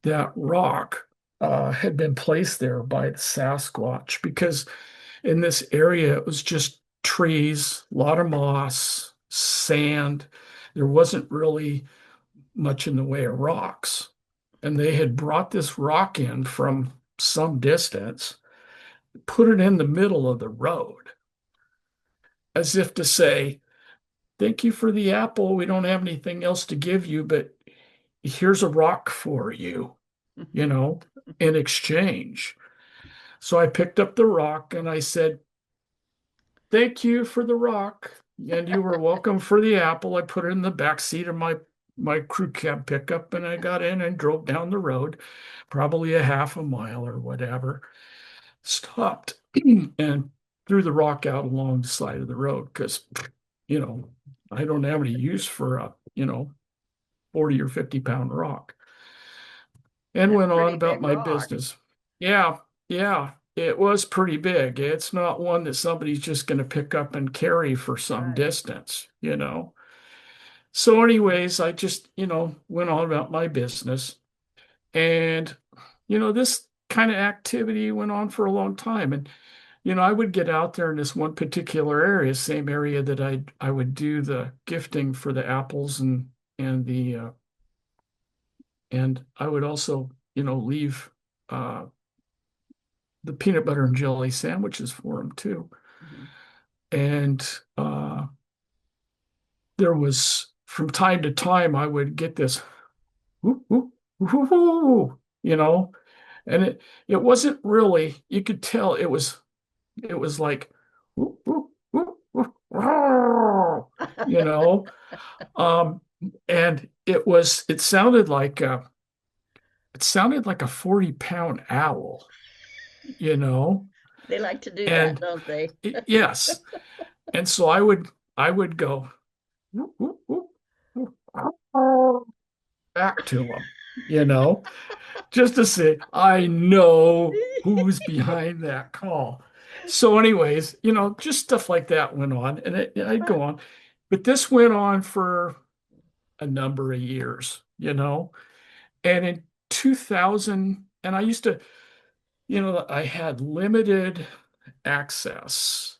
that rock had been placed there by the Sasquatch, because in this area it was just trees, a lot of moss, sand. There wasn't really much in the way of rocks. And they had brought this rock in from some distance, put it in the middle of the road, as if to say, thank you for the apple. We don't have anything else to give you, but here's a rock for you, you know, in exchange. So I picked up the rock and I said, thank you for the rock. And you were welcome for the apple. I put it in the back seat of my crew cab pickup, and I got in and drove down the road, probably a half a mile or whatever, stopped and threw the rock out along the side of the road because, you know, I don't have any use for a, 40 or 50 pound rock, and That's a went on pretty about big my rock. business. Yeah, yeah, it was pretty big. It's not one that somebody's just going to pick up and carry for some Right. distance. So, anyways, I just, went on about my business. And, this kind of activity went on for a long time. And, I would get out there in this one particular area, same area that I would do the gifting for the apples and the and I would also, leave uh, the peanut butter and jelly sandwiches for them too. Mhm. And there was, from time to time, I would get this, whoo, whoo, whoo, whoo, and it wasn't really, you could tell it was like, whoo, whoo, whoo, whoo, whoo, you know, um, and it sounded like a 40-pound owl, you know, They like to do that, and don't they? yes, and so I would go whoo, whoo, whoo, whoo, back to him, you know, just to say, I know who's behind that call. So, anyways, just stuff like that went on, and I'd go on. But this went on for a number of years, And in 2000, and I used to, I had limited access.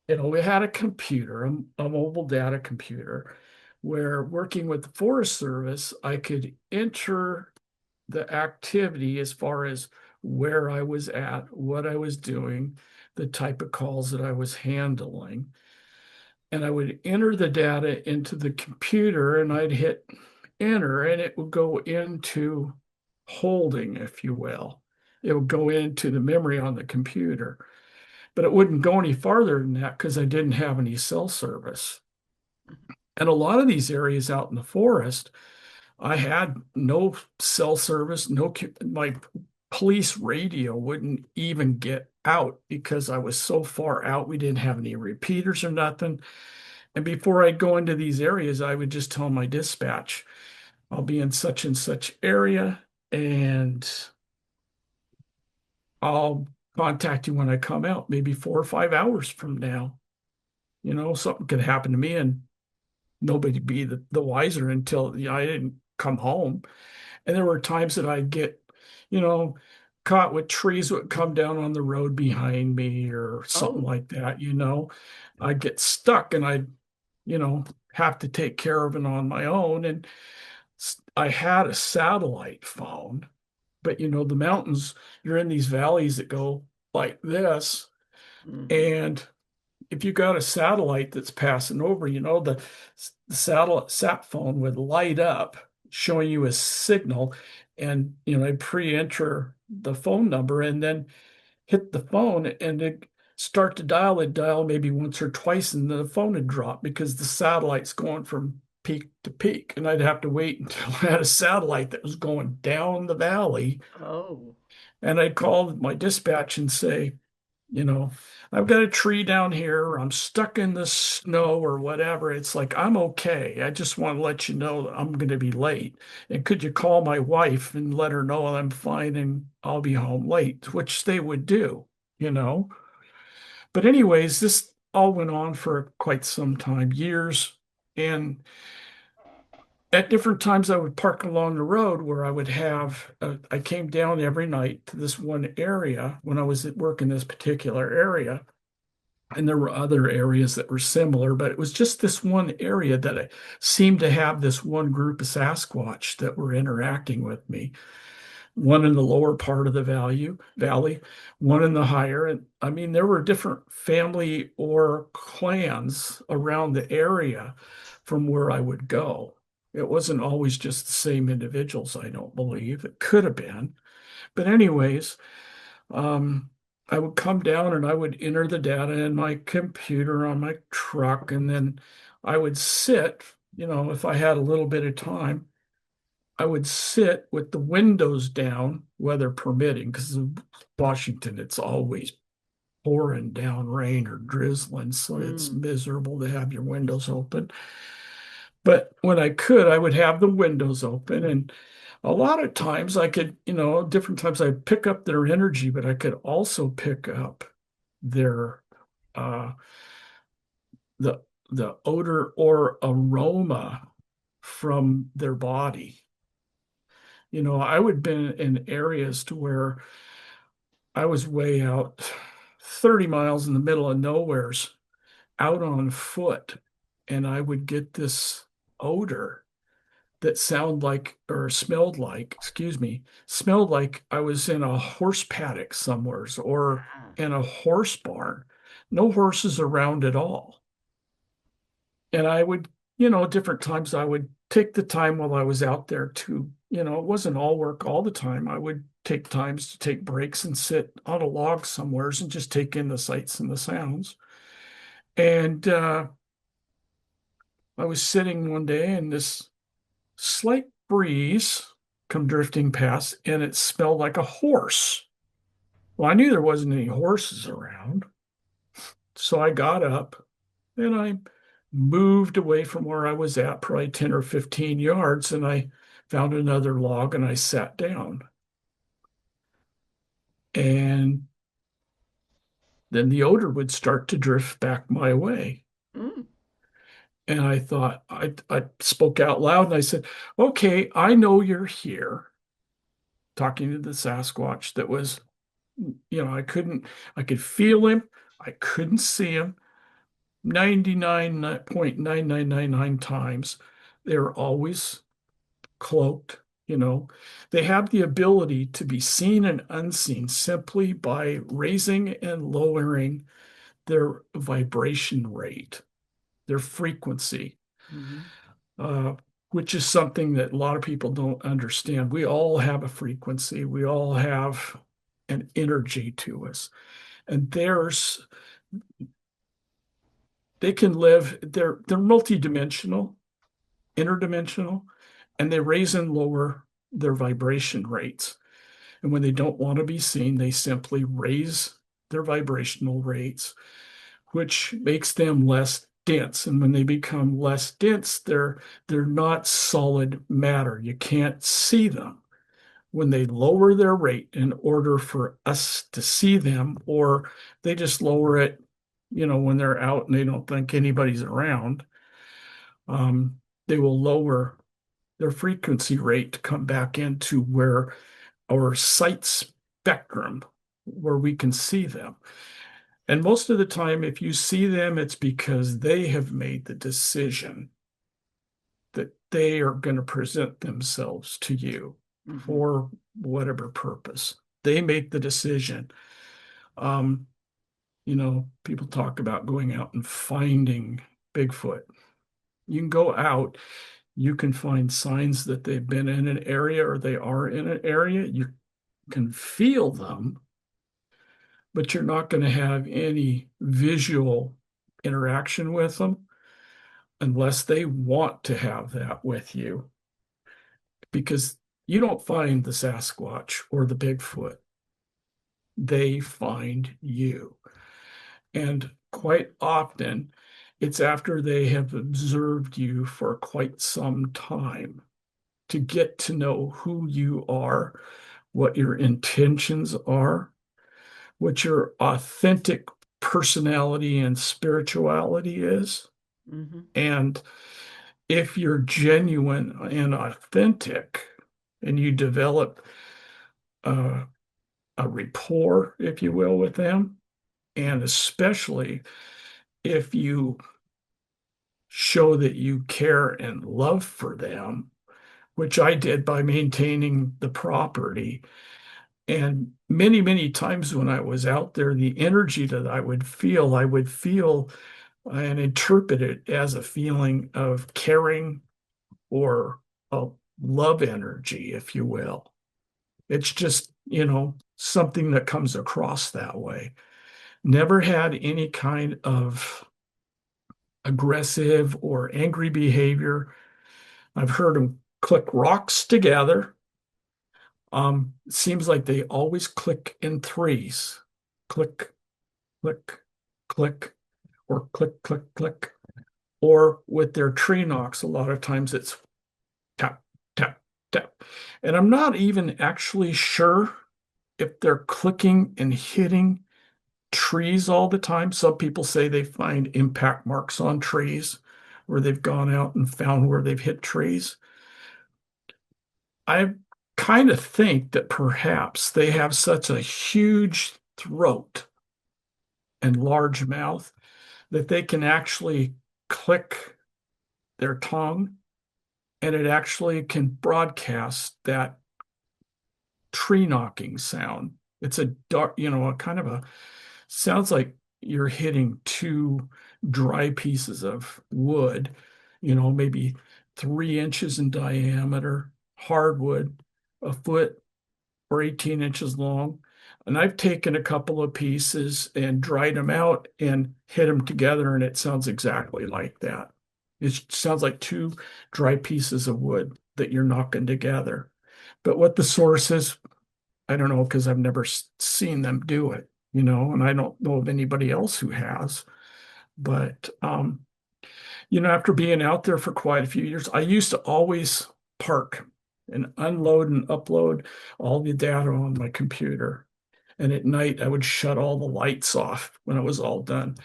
We had a computer, a mobile data computer, where, working with the Forest Service, I could enter the activity as far as where I was at, what I was doing, the type of calls that I was handling. And I would enter the data into the computer, and I'd hit enter, and it would go into holding, if you will. It would go into the memory on the computer, but it wouldn't go any farther than that because I didn't have any cell service. And a lot of these areas out in the forest, I had no cell service, my police radio wouldn't even get out because I was so far out. We didn't have any repeaters or nothing. And before I'd go into these areas, I would just tell my dispatch, I'll be in such and such area, and I'll contact you when I come out, maybe 4 or 5 hours from now. Something could happen to me and nobody be the wiser until I didn't come home. And there were times that I'd get, you know, caught with trees would come down on the road behind me or something Oh. like that, I'd get stuck and I'd, you know, have to take care of it on my own. And I had a satellite phone, but the mountains, you're in these valleys that go like this. Mm-hmm. And if you got a satellite that's passing over, the satellite sat phone would light up showing you a signal, and I'd pre-enter the phone number and then hit the phone and it start to dial. It'd dial maybe once or twice and the phone would drop because the satellite's going from peak to peak. And I'd have to wait until I had a satellite that was going down the valley. Oh. And I'd call my dispatch and say, you know, I've got a tree down here, or I'm stuck in the snow or whatever. It's like, I'm okay. I just want to let you know that I'm going to be late. And could you call my wife and let her know I'm fine and I'll be home late, which they would do, you know. But anyways, this all went on for quite some time, years. And at different times, I would park along the road where I came down every night to this one area when I was at work in this particular area. And there were other areas that were similar, but it was just this one area that I seemed to have this one group of Sasquatch that were interacting with me. One in the lower part of the valley, one in the higher. And I mean, there were different family or clans around the area from where I would go. It wasn't always just the same individuals, I don't believe. It could have been. But anyways, um, I would come down and I would enter the data in my computer on my truck, and then I would sit, if I had a little bit of time, I would sit with the windows down, weather permitting, because in Washington, it's always pouring down rain or drizzling, so it's Mm. miserable to have your windows open. But when I could, I would have the windows open. And a lot of times I could, different times I'd pick up their energy, but I could also pick up their uh the the odor or aroma from their body. I would been in areas to where I was way out 30 miles in the middle of nowheres out on foot, and I would get this odor that sounded like, or smelled like, excuse me, smelled like I was in a horse paddock somewheres or Ah. in a horse barn. No horses around at all. And I would, different times I would take the time while I was out there to, it wasn't all work all the time. I would take times to take breaks and sit on a log somewheres and just take in the sights and the sounds. And I was sitting one day and this slight breeze come drifting past and it smelled like a horse. Well, I knew there wasn't any horses around. So I got up and I moved away from where I was at, probably 10 or 15 yards, and I found another log and I sat down. And then the odor would start to drift back my way. Mm. And I thought, I spoke out loud and I said, okay, I know you're here, talking to the Sasquatch that was, I could feel him. I couldn't see him. 99.9999 times. They're always cloaked, you know. They have the ability to be seen and unseen simply by raising and lowering their vibration rate, their frequency, Mm-hmm. uh, which is something that a lot of people don't understand. We all have a frequency, we all have an energy to us. And they can live, they're multidimensional, interdimensional, and they raise and lower their vibration rates. And when they don't want to be seen, they simply raise their vibrational rates, which makes them less dense. And when they become less dense, they're not solid matter. You can't see them. When they lower their rate in order for us to see them, or they just lower it, when they're out and they don't think anybody's around, um, they will lower their frequency rate to come back into where our sights spectrum where we can see them. And most of the time, if you see them, it's because they have made the decision that they are going to present themselves to you Mm-hmm. for whatever purpose. They make the decision. Um, People talk about going out and finding Bigfoot. You can go out, you can find signs that they've been in an area or they are in an area. You can feel them, but you're not going to have any visual interaction with them unless they want to have that with you, because you don't find the Sasquatch or the Bigfoot. They find you. And quite often, it's after they have observed you for quite some time to get to know who you are, what your intentions are, what your authentic personality and spirituality is. Mm-hmm. And if you're genuine and authentic and you develop a, a rapport, if you will, with them, and especially if you show that you care and love for them, which I did by maintaining the property. And many, many times when I was out there, the energy that I would feel and interpret it as a feeling of caring or a love energy, if you will. It's just, something that comes across that way. Never had any kind of aggressive or angry behavior. I've heard them click rocks together. It seems like they always click in threes. Click, click, click, or click, click, click. Or with their tree knocks, a lot of times it's tap, tap, tap. And I'm not even actually sure if they're clicking and hitting trees all the time. Some people say they find impact marks on trees where they've gone out and found where they've hit trees. I kind of think that perhaps they have such a huge throat and large mouth that they can actually click their tongue and it actually can broadcast that tree knocking sound. It's a dark, a kind of a sounds like you're hitting two dry pieces of wood, maybe 3 inches in diameter, hardwood, a foot or 18 inches long. And I've taken a couple of pieces and dried them out and hit them together, and it sounds exactly like that. It sounds like two dry pieces of wood that you're knocking together. But what the source is, I don't know because I've never seen them do it, and I don't know of anybody else who has. But after being out there for quite a few years, I used to always park and unload and upload all the data on my computer. And at night, I would shut all the lights off when it was all done.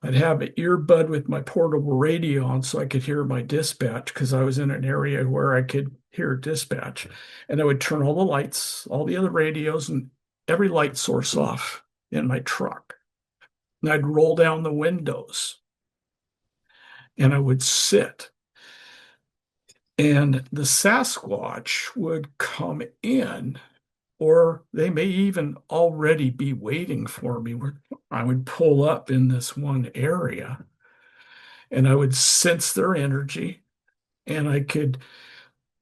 I'd have an earbud with my portable radio on so I could hear my dispatch because I was in an area where I could hear dispatch. And I would turn all the lights, all the other radios, and every light source off in my truck. And I'd roll down the windows and I would sit. And the Sasquatch would come in, or they may even already be waiting for me. Where I would pull up in this one area and I would sense their energy and I could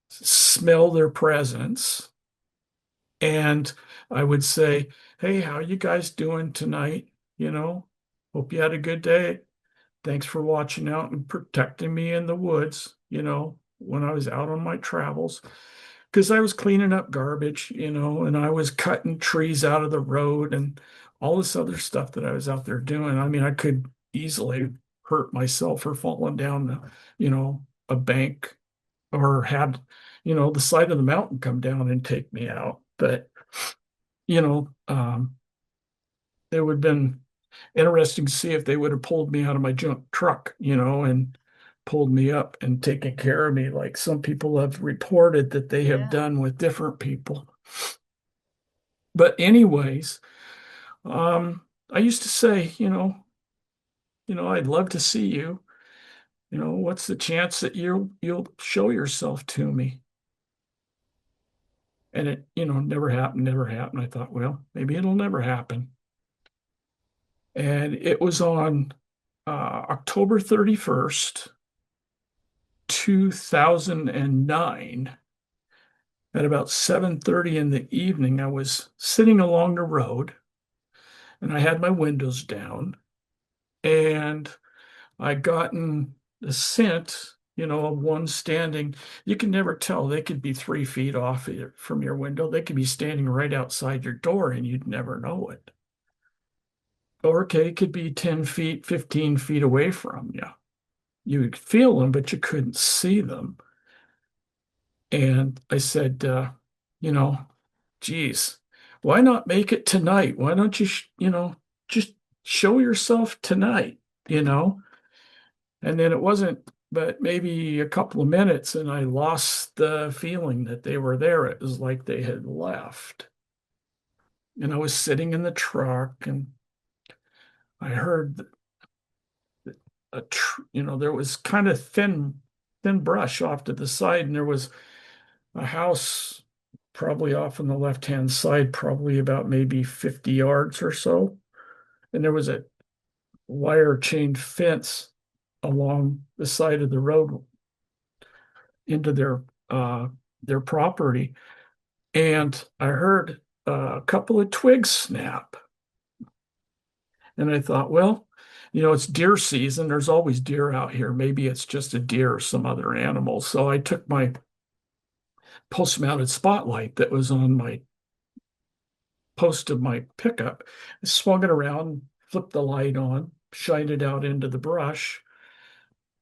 smell their presence. And I would say, "Hey, how you guys doing tonight? Hope you had a good day. Thanks for watching out and protecting me in the woods, when I was out on my travels." Because I was cleaning up garbage, and I was cutting trees out of the road and all this other stuff that I was out there doing. I mean, I could easily hurt myself or falling down, a bank or had, the side of the mountain come down and take me out. But, you know, um, it would have been interesting to see if they would have pulled me out of my junk truck, and pulled me up and taken care of me, like some people have reported that they have Yeah. done with different people. But anyways, I used to say, I'd love to see you. What's the chance that you'll show yourself to me? And it, never happened, never happened. I thought, well, maybe it'll never happen. And it was on October 31st, 2009, at about 7:30 in the evening. I was sitting along the road and I had my windows down and I gotten the scent, of one standing. You can never tell. They could be 3 feet off from your window. They could be standing right outside your door and you'd never know it. Or okay, it could be 10 feet, 15 feet away from you. You would feel them, but you couldn't see them. And I said, you know, geez, why not make it tonight? Why don't you, just show yourself tonight, you know? And then it wasn't, but maybe a couple of minutes, and I lost the feeling that they were there. It was like they had left. And I was sitting in the truck, and I heard there was kind of thin brush off to the side, and there was a house probably off on the left-hand side, probably about maybe 50 yards or so. And there was a wire chain fence along the side of the road into their property. And I heard a couple of twigs snap. And I thought, well, it's deer season. There's always deer out here. Maybe it's just a deer or some other animal. So I took my post-mounted spotlight that was on my post of my pickup, swung it around, flipped the light on, shined it out into the brush.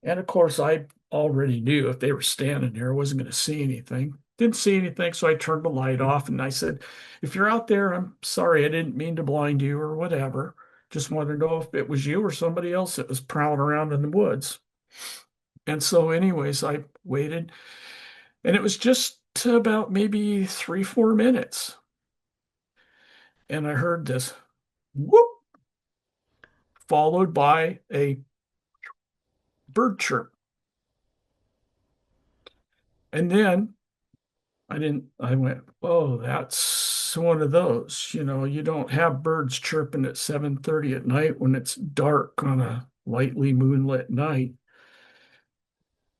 And of course, I already knew if they were standing there, I wasn't going to see anything. Didn't see anything, so I turned the light off and I said, if you're out there, I'm sorry, I didn't mean to blind you or whatever. Just wanted to know if it was you or somebody else that was prowling around in the woods. And so, anyways, I waited, and it was just about maybe 3, 4 minutes. And I heard this whoop, followed by a bird chirp. And then I went, oh, that's one of those. You don't have birds chirping at 7:30 at night when it's dark on a lightly moonlit night.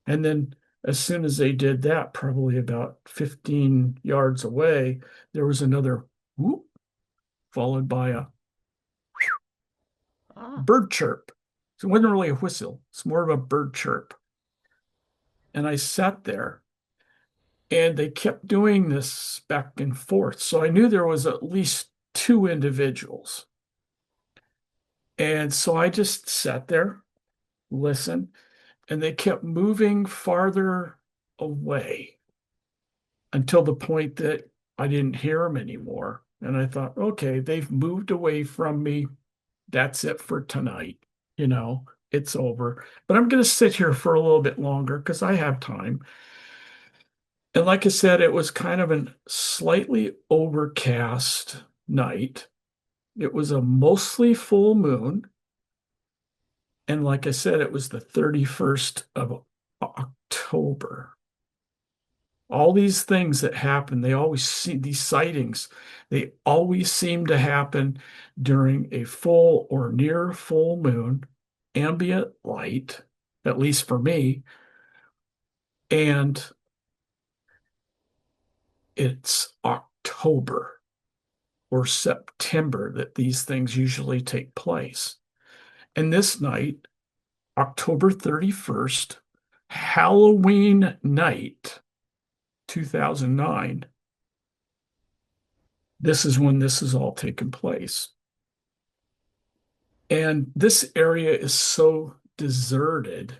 And then as soon as they did that, probably about 15 yards away, there was another whoop, followed by a Ah. bird chirp. So it wasn't really a whistle, it's more of a bird chirp. And I sat there and they kept doing this back and forth. So I knew there was at least two individuals. And so I just sat there, listened, and they kept moving farther away until the point that I didn't hear them anymore. And I thought, okay, they've moved away from me. That's it for tonight. It's over. But I'm going to sit here for a little bit longer because I have time. And like I said, it was kind of a slightly overcast night. It was a mostly full moon. And like I said, it was the 31st of October. All these things that happen, they always see these sightings, they always seem to happen during a full or near full moon, ambient light, at least for me. And it's October or September that these things usually take place. And this night, October 31st, Halloween night, 2009, this is when this is all taking place. And this area is so deserted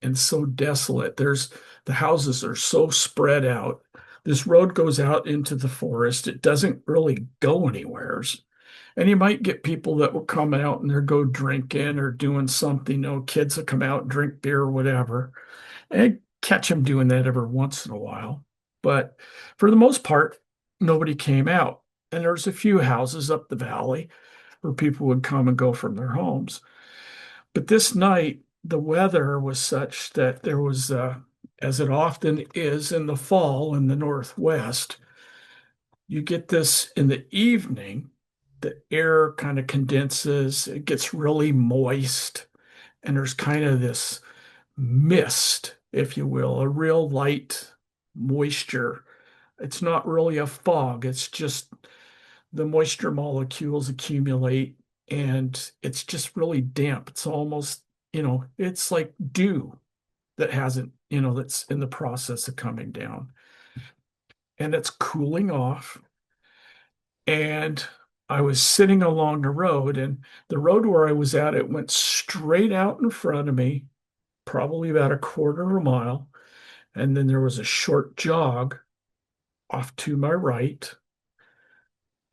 and so desolate. The houses are so spread out. This road goes out into the forest. It doesn't really go anywheres. And you might get people that will come out and they'll go drinking or doing something. Kids will come out and drink beer or whatever. And catch them doing that every once in a while. But for the most part, nobody came out. and there's a few houses up the valley where people would come and go from their homes. But this night, the weather was such that there was, as it often is in the fall in the Northwest, you get this in the evening. The air kind of condenses, it gets really moist, and there's kind of this mist, if you will, a real light moisture. It's not really a fog, it's just the moisture molecules accumulate and it's just really damp. It's almost, it's like dew that hasn't, that's in the process of coming down and it's cooling off. And I was sitting along the road, and the road where I was at, it went straight out in front of me, probably about a quarter of a mile. And then there was a short jog off to my right.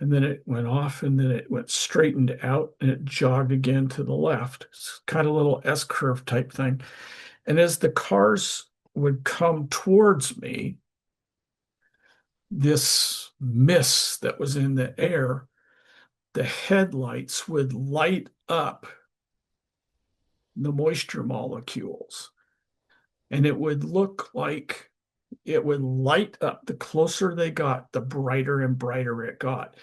And then it went off, and then it went straightened out and it jogged again to the left. It's kind of a little S curve type thing. And as the cars would come towards me, this mist that was in the air, the headlights would light up the moisture molecules. And it would look like it would light up. The closer they got, the brighter and brighter it got.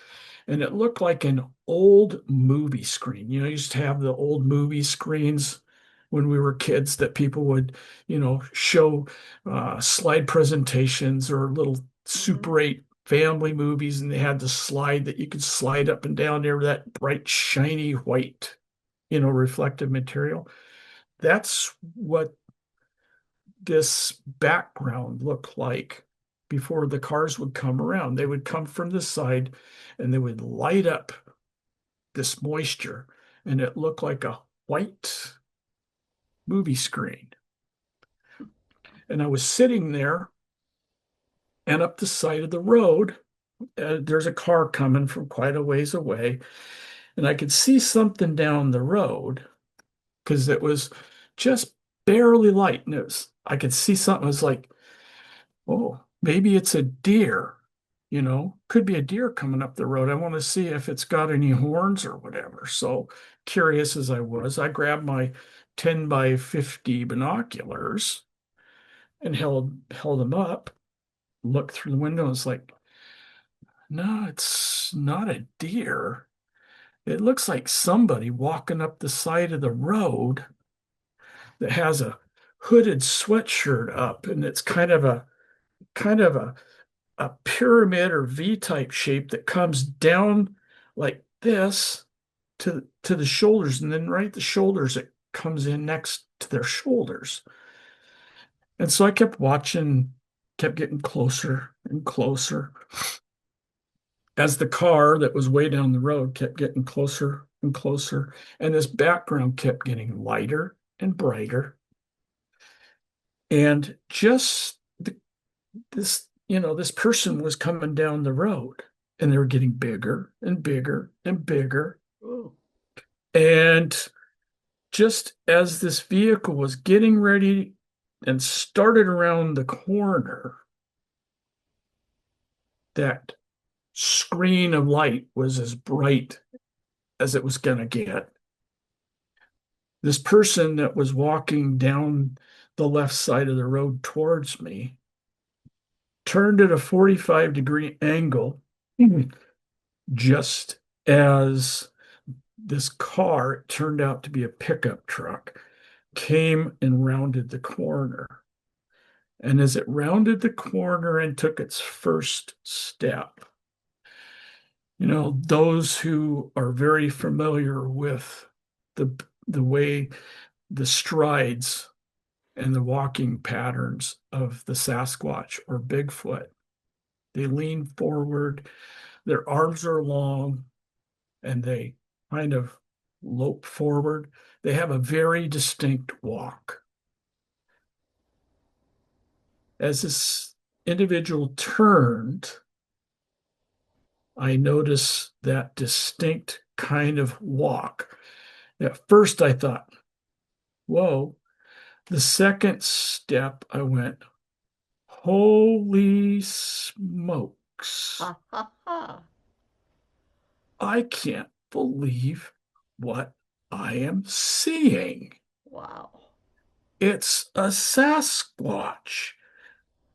And it looked like an old movie screen. You used to have the old movie screens when we were kids that people would, show slide presentations or little Hmm. Super 8 family movies, and they had the slide that you could slide up and down there, that bright, shiny white, reflective material. That's what this background looked like before the cars would come around. They would come from the side and they would light up this moisture, and it looked like a white movie screen. And I was sitting there, and up the side of the road, there's a car coming from quite a ways away, and I could see something down the road because it was just barely light. And I could see something. I was like, oh, maybe it's a deer, could be a deer coming up the road. I want to see if it's got any horns or whatever. So curious as I was, I grabbed my 10 by 50 binoculars and held them up, looked through the window, and it's like, no, it's not a deer. It looks like somebody walking up the side of the road that has a hooded sweatshirt up, and it's kind of a pyramid or V type shape that comes down like this to the shoulders, and then right at the shoulders it comes in next to their shoulders. And so I kept watching, kept getting closer and closer as the car that was way down the road kept getting closer and closer, and this background kept getting lighter and brighter. And just this person was coming down the road, and they were getting bigger and bigger and bigger. Ooh. And just as this vehicle was getting ready and started around the corner, that screen of light was as bright as it was going to get. This person that was walking down the left side of the road towards me turned at a 45-degree angle just as this car, it turned out to be a pickup truck, came and rounded the corner. And as it rounded the corner and took its first step, those who are very familiar with the way the strides and the walking patterns of the Sasquatch or Bigfoot, they lean forward, their arms are long, and they kind of lope forward. They have a very distinct walk. As this individual turned, I noticed that distinct kind of walk. At first, I thought, whoa. The second step, I went, holy smokes. Ha ha ha. I can't believe what I am seeing. Wow. It's a Sasquatch,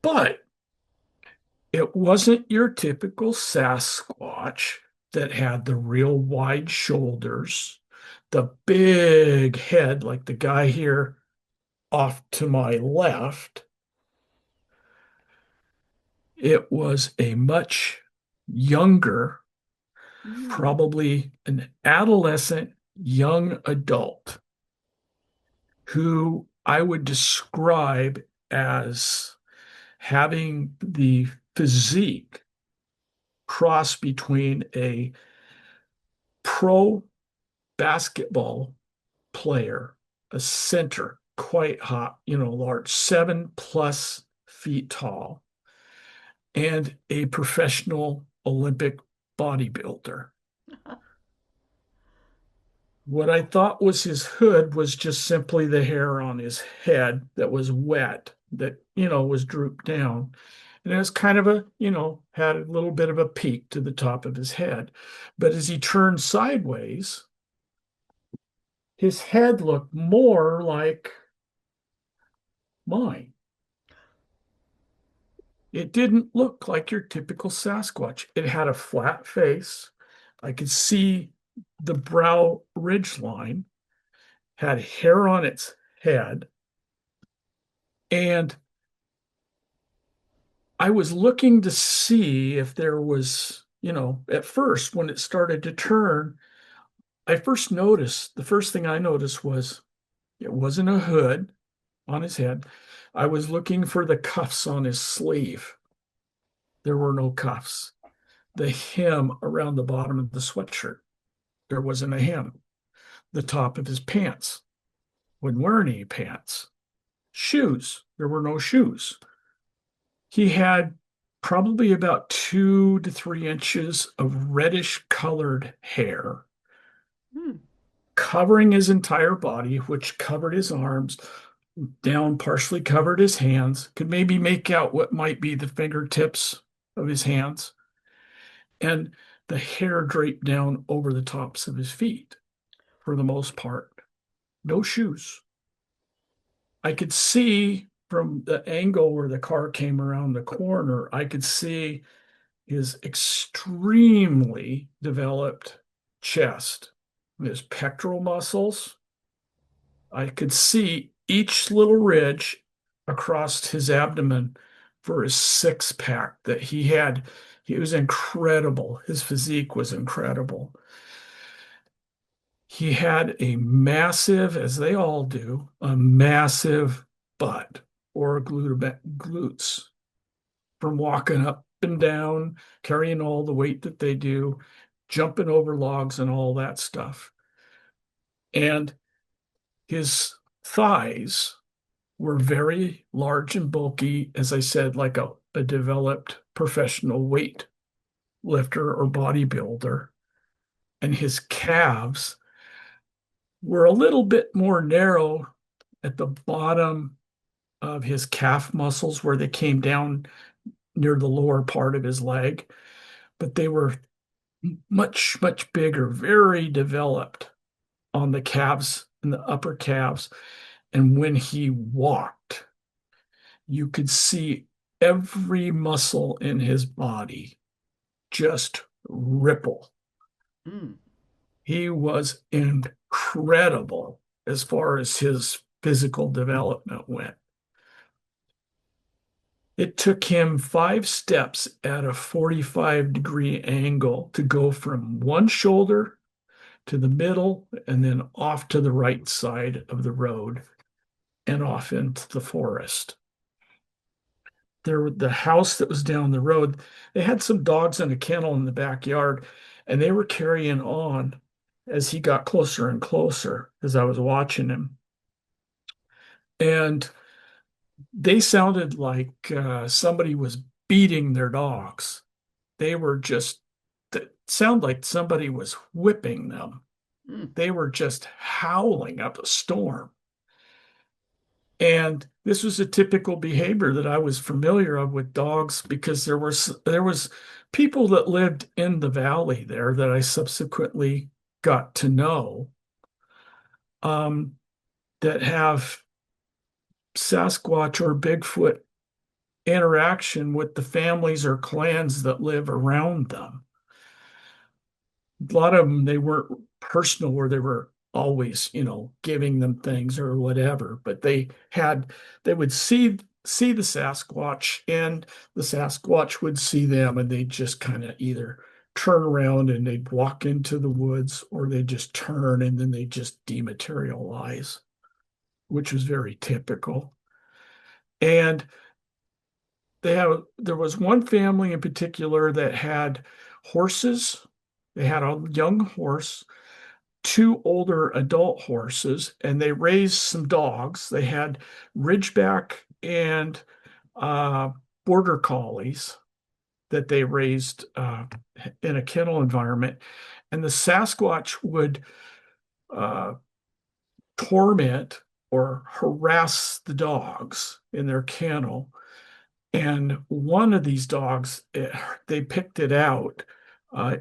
but it wasn't your typical Sasquatch that had the real wide shoulders, the big head like the guy here off to my left. It was a much younger, Mm. probably an adolescent young adult who I would describe as having the physique cross between a pro basketball player, a center, quite hot, large, 7+ feet tall, and a professional Olympic bodybuilder. What I thought was his hood was just simply the hair on his head that was wet, that, was drooped down. And it was kind of had a little bit of a peak to the top of his head. But as he turned sideways, his head looked more like mine. It didn't look like your typical Sasquatch. It had a flat face. I could see the brow ridge line, had hair on its head, and I was looking to see if there was, at first when it started to turn, the first thing I noticed was it wasn't a hood on his head. I was looking for the cuffs on his sleeve. There were no cuffs. The hem around the bottom of the sweatshirt, there wasn't a hem. The top of his pants, wouldn't wear any pants. Shoes, there were no shoes. He had probably about 2 to 3 inches of reddish colored hair Mm. covering his entire body, which covered his arms, down partially covered his hands, could maybe make out what might be the fingertips of his hands, and the hair draped down over the tops of his feet for the most part. No shoes. I could see from the angle where the car came around the corner, I could see his extremely developed chest, his pectoral muscles. I could see each little ridge across his abdomen for his six pack that he had. He was incredible. His physique was incredible. He had a massive, as they all do, a massive butt or glutes from walking up and down, carrying all the weight that they do, jumping over logs and all that stuff. And his thighs were very large and bulky, as I said, like a developed professional weight lifter or bodybuilder. And his calves were a little bit more narrow at the bottom of his calf muscles where they came down near the lower part of his leg, but they were much, much bigger, very developed on the calves and the upper calves. And when he walked, you could see every muscle in his body just ripple. Mm. He was incredible as far as his physical development went. It took him 5 steps at a 45-degree angle to go from one shoulder to the middle and then off to the right side of the road and off into the forest. The house that was down the road, they had some dogs in a kennel in the backyard, and they were carrying on as he got closer and closer as I was watching him. And they sounded like somebody was beating their dogs. They were just, it sounded like somebody was whipping them. Mm. They were just howling up a storm. And this was a typical behavior that I was familiar of with dogs because there was people that lived in the valley there that I subsequently got to know, um, that have Sasquatch or Bigfoot interaction with the families or clans that live around them. A lot of them, they weren't personal where they were always, giving them things or whatever, but they would see the Sasquatch, and the Sasquatch would see them, and they'd just kind of either turn around and they'd walk into the woods, or they'd just turn and then they just dematerialize, which was very typical. And there was one family in particular that had horses. They had a young horse, two older adult horses, and they raised some dogs. They had Ridgeback and uh, Border Collies that they raised in a kennel environment. And the Sasquatch would uh, torment or harass the dogs in their kennel. And one of these dogs, they picked it out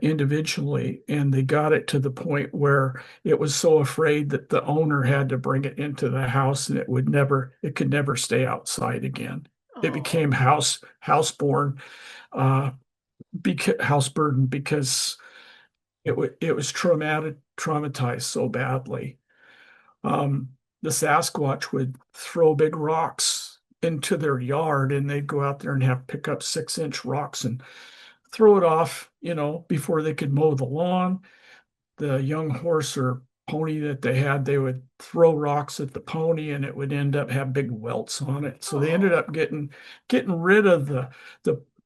individually, and they got it to the point where it was so afraid that the owner had to bring it into the house, and it could never stay outside again. It became Oh, houseborn, uh, house burden because it was traumatized so badly. Um, the Sasquatch would throw big rocks into their yard, and they'd go out there and have pick up 6-inch rocks and throw it off, before they could mow the lawn. The young horse or pony that they had, they would throw rocks at the pony, and it would end up have big welts on it. So they ended oh, up getting rid of the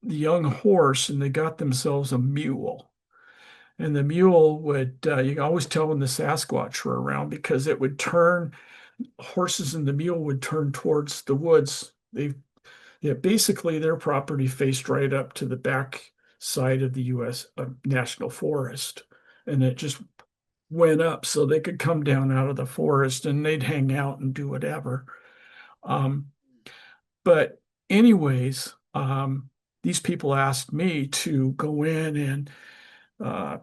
young horse, and they got themselves a mule. And the mule would, you can always tell when the Sasquatch were around because it would turn, horses and the mule would turn towards the woods. Yeah, basically their property faced right up to the back side of the U.S. National Forest, and it just went up so they could come down out of the forest and they'd hang out and do whatever. Um, but anyways, these people asked me to go in and uh,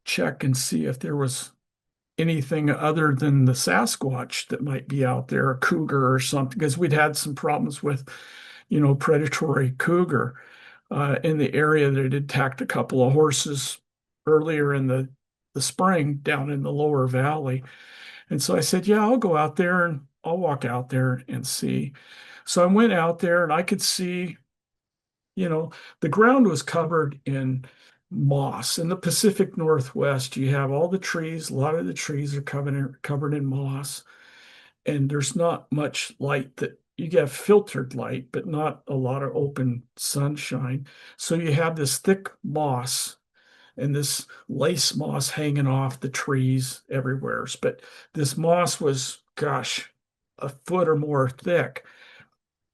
check and see if there was anything other than the Sasquatch that might be out there, a cougar or something, because we'd had some problems with, predatory cougar in the area that had attacked a couple of horses earlier in the spring down in the lower valley. And so I said, yeah, I'll go out there and I'll walk out there and see. So I went out there and I could see, you know, the ground was covered in moss. In the Pacific Northwest, you have all the trees, a lot of the trees are covered in moss, and there's not much light that you get filtered light, but not a lot of open sunshine. So you have this thick moss and this lace moss hanging off the trees everywhere. But this moss was, gosh, a foot or more thick.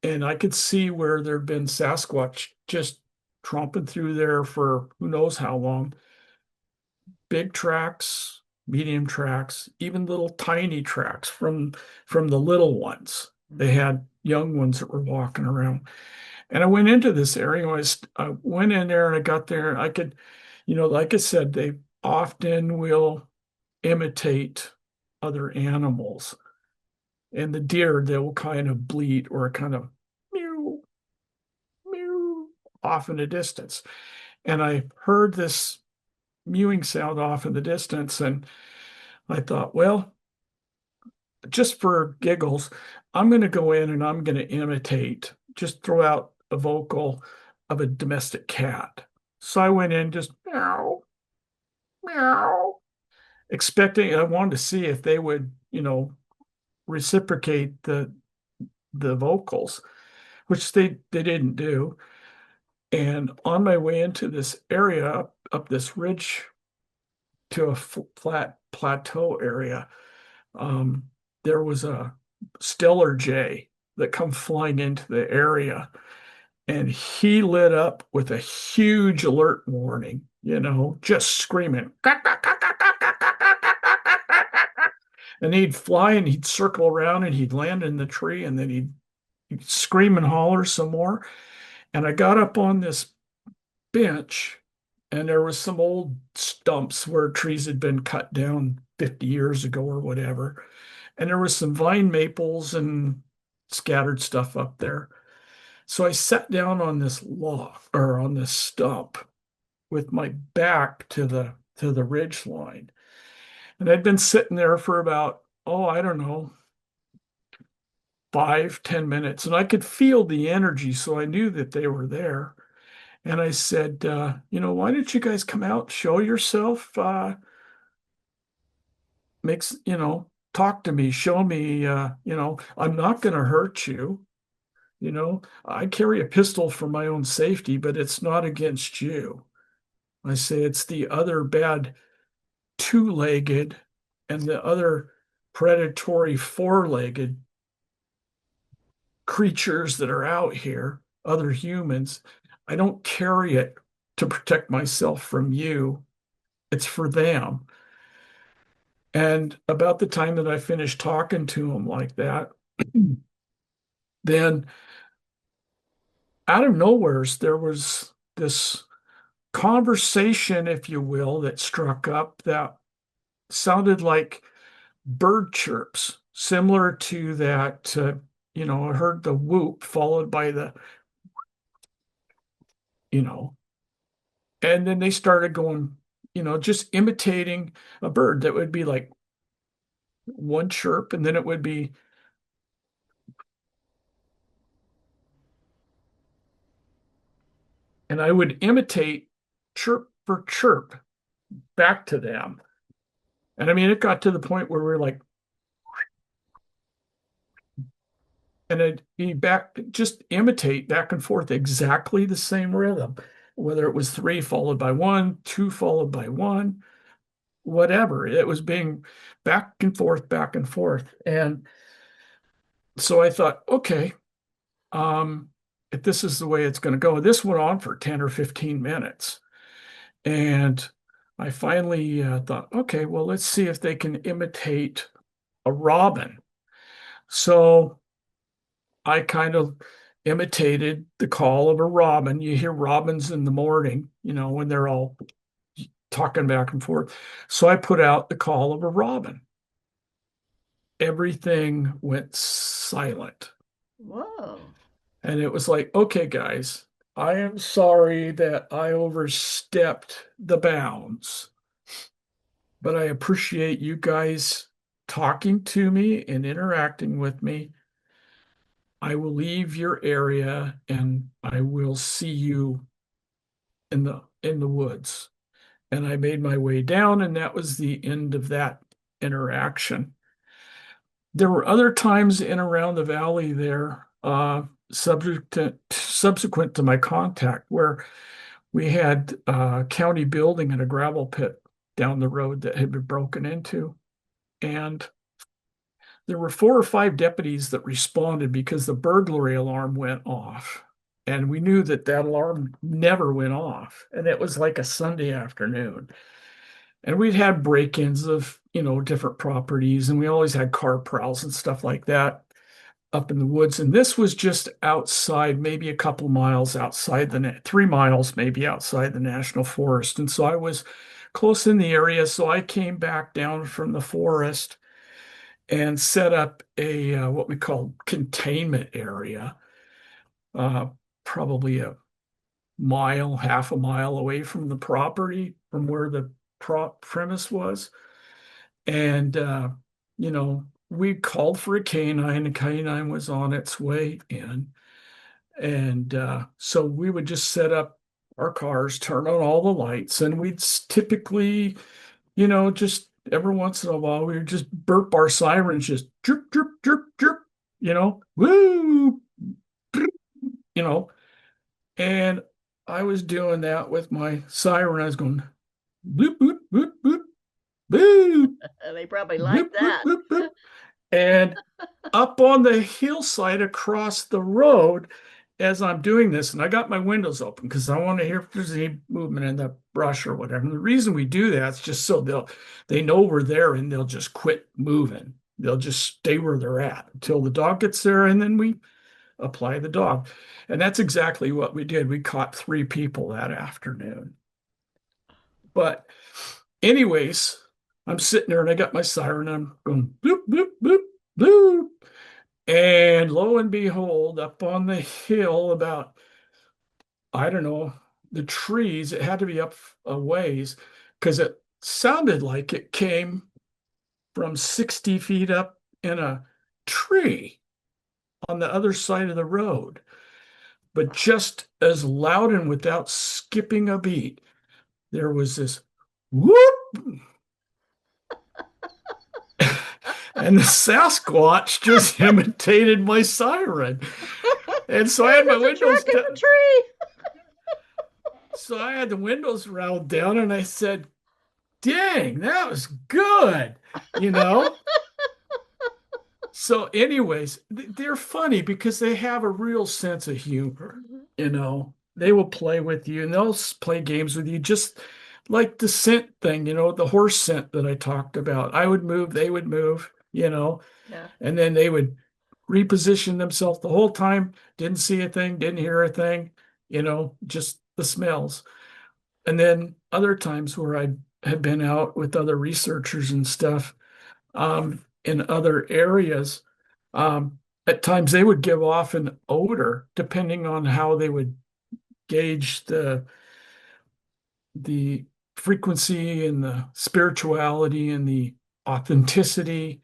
And I could see where there'd been Sasquatch just tromping through there for who knows how long. Big tracks, medium tracks, even little tiny tracks from the little ones. They had young ones that were walking around. And I went into this area. I went in there and I got there. I could, like I said, they often will imitate other animals. And the deer, they'll kind of bleat or kind of meow, meow off in the distance. And I heard this mewing sound off in the distance. And I thought, well, just for giggles, I'm going to go in and I'm going to imitate, just throw out a vocal of a domestic cat. So I went in just meow, meow, expecting, I wanted to see if they would, reciprocate the vocals, which they didn't do. And on my way into this area, up this ridge to a flat plateau area, um, there was a Stellar Jay that come flying into the area, and he lit up with a huge alert warning, just screaming. And he'd fly and he'd circle around and he'd land in the tree and then he'd scream and holler some more. And I got up on this bench and there was some old stumps where trees had been cut down 50 years ago or whatever. And there was some vine maples and scattered stuff up there. So I sat down on this log or on this stump with my back to the ridge line. And I'd been sitting there for about, oh, I don't know, 5, 10 minutes. And I could feel the energy, so I knew that they were there. And I said, why don't you guys come out, show yourself, talk to me, show me, I'm not going to hurt you. I carry a pistol for my own safety, but it's not against you. I say it's the other bad two-legged and the other predatory four-legged creatures that are out here, other humans. I don't carry it to protect myself from you. It's for them. And about the time that I finished talking to him like that, then out of nowheres, there was this conversation, if you will, that struck up that sounded like bird chirps, similar to that. I heard the whoop followed by the, you know, and then they started going, just imitating a bird that would be like one chirp, and then it would be, and I would imitate chirp for chirp back to them. And I mean, it got to the point where we are like, and it'd be back, just imitate back and forth exactly the same rhythm, whether it was three followed by one, two followed by one, whatever. It was being back and forth, back and forth. And so I thought, okay, if this is the way it's going to go, this went on for 10 or 15 minutes. And I finally thought, okay, well, let's see if they can imitate a robin. So I kind of imitated the call of a robin. You hear robins in the morning, when they're all talking back and forth. So I put out the call of a robin. Everything went silent. Whoa. And it was like, okay, guys, I am sorry that I overstepped the bounds, but I appreciate you guys talking to me and interacting with me. I will leave your area and I will see you in the woods. And I made my way down, and that was the end of that interaction. There were other times in around the valley there, subsequent to my contact, where we had a county building and a gravel pit down the road that had been broken into. And there were 4 or 5 deputies that responded because the burglary alarm went off. And we knew that that alarm never went off. And it was like a Sunday afternoon. And we'd had break-ins of, different properties, and we always had car prowls and stuff like that up in the woods. And this was just outside, maybe a couple miles outside 3 miles, maybe outside the national forest. And so I was close in the area. So I came back down from the forest and set up a what we call containment area, uh, probably a mile, half a mile away from the property, from where the premise was. And, we called for a canine. A canine was on its way in. And so we would just set up our cars, turn on all the lights, and we'd typically, just every once in a while, we would just burp our sirens, just drip, drip, drip, drip, woo, you know. And I was doing that with my siren. I was going bloop, bloop, bloop, bloop, bloop, They probably bloop, like bloop, that. bloop, bloop. And up on the hillside across the road, as I'm doing this, and I got my windows open because I want to hear if there's any movement in the brush or whatever. And the reason we do that is just so they know we're there and they'll just quit moving. They'll just stay where they're at until the dog gets there, and then we apply the dog. And that's exactly what we did. We caught 3 people that afternoon. But anyways, I'm sitting there and I got my siren. I'm going bloop, bloop, bloop, bloop. And lo and behold, up on the hill about, I don't know, the trees, it had to be up a ways because it sounded like it came from 60 feet up in a tree on the other side of the road. But just as loud and without skipping a beat, there was this whoop, and the Sasquatch just imitated my siren. And so I There had my was a windows truck in down. the tree. So I had the windows rolled down and I said, dang, that was good, you know? So, anyways, they're funny because they have a real sense of humor, Mhm. you know? They will play with you and they'll play games with you, just like the scent thing, the horse scent that I talked about. I would move, they would move, Yeah. and then they would reposition themselves the whole time, didn't see a thing, didn't hear a thing, just the smells. And then other times where I had been out with other researchers and stuff in other areas, at times they would give off an odor depending on how they would gauge the frequency and the spirituality and the authenticity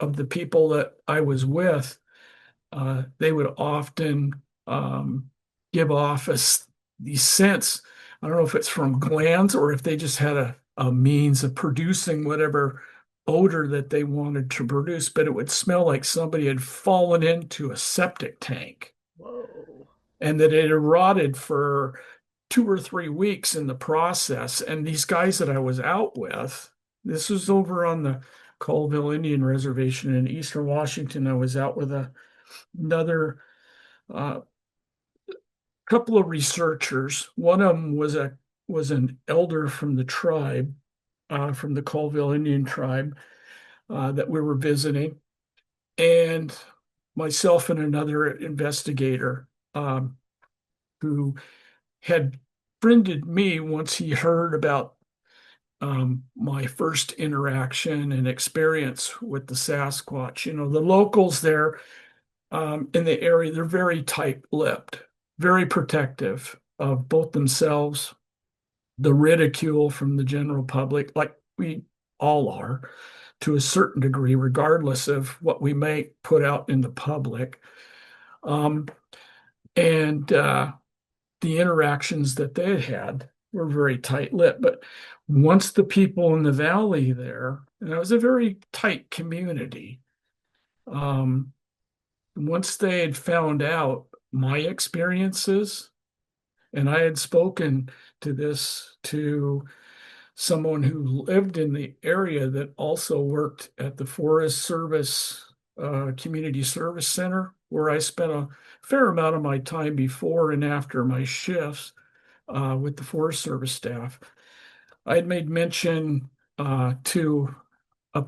of the people that I was with. They would often give off these scents. I don't know if it's from glands or if they just had a means of producing whatever odor that they wanted to produce, but it would smell like somebody had fallen into a septic tank Whoa. and that it had rotted for 2 or 3 weeks in the process. And these guys that I was out with, this was over on the Colville Indian Reservation in Eastern Washington. I was out with another uh, couple of researchers. One of them was an elder from the tribe, from the Colville Indian tribe that we were visiting, and myself and another investigator who had friended me once he heard about my first interaction and experience with the Sasquatch. The locals there in the area, they're very tight-lipped, very protective of both themselves, the ridicule from the general public, like we all are to a certain degree, regardless of what we may put out in the public. Um, and the interactions that they had were very tight-lipped. But once the people in the valley there, and it was a very tight community, um, once they had found out my experiences, and I had spoken to someone who lived in the area that also worked at the Forest Service Community Service Center, where I spent a fair amount of my time before and after my shifts with the Forest Service staff. I had made mention to a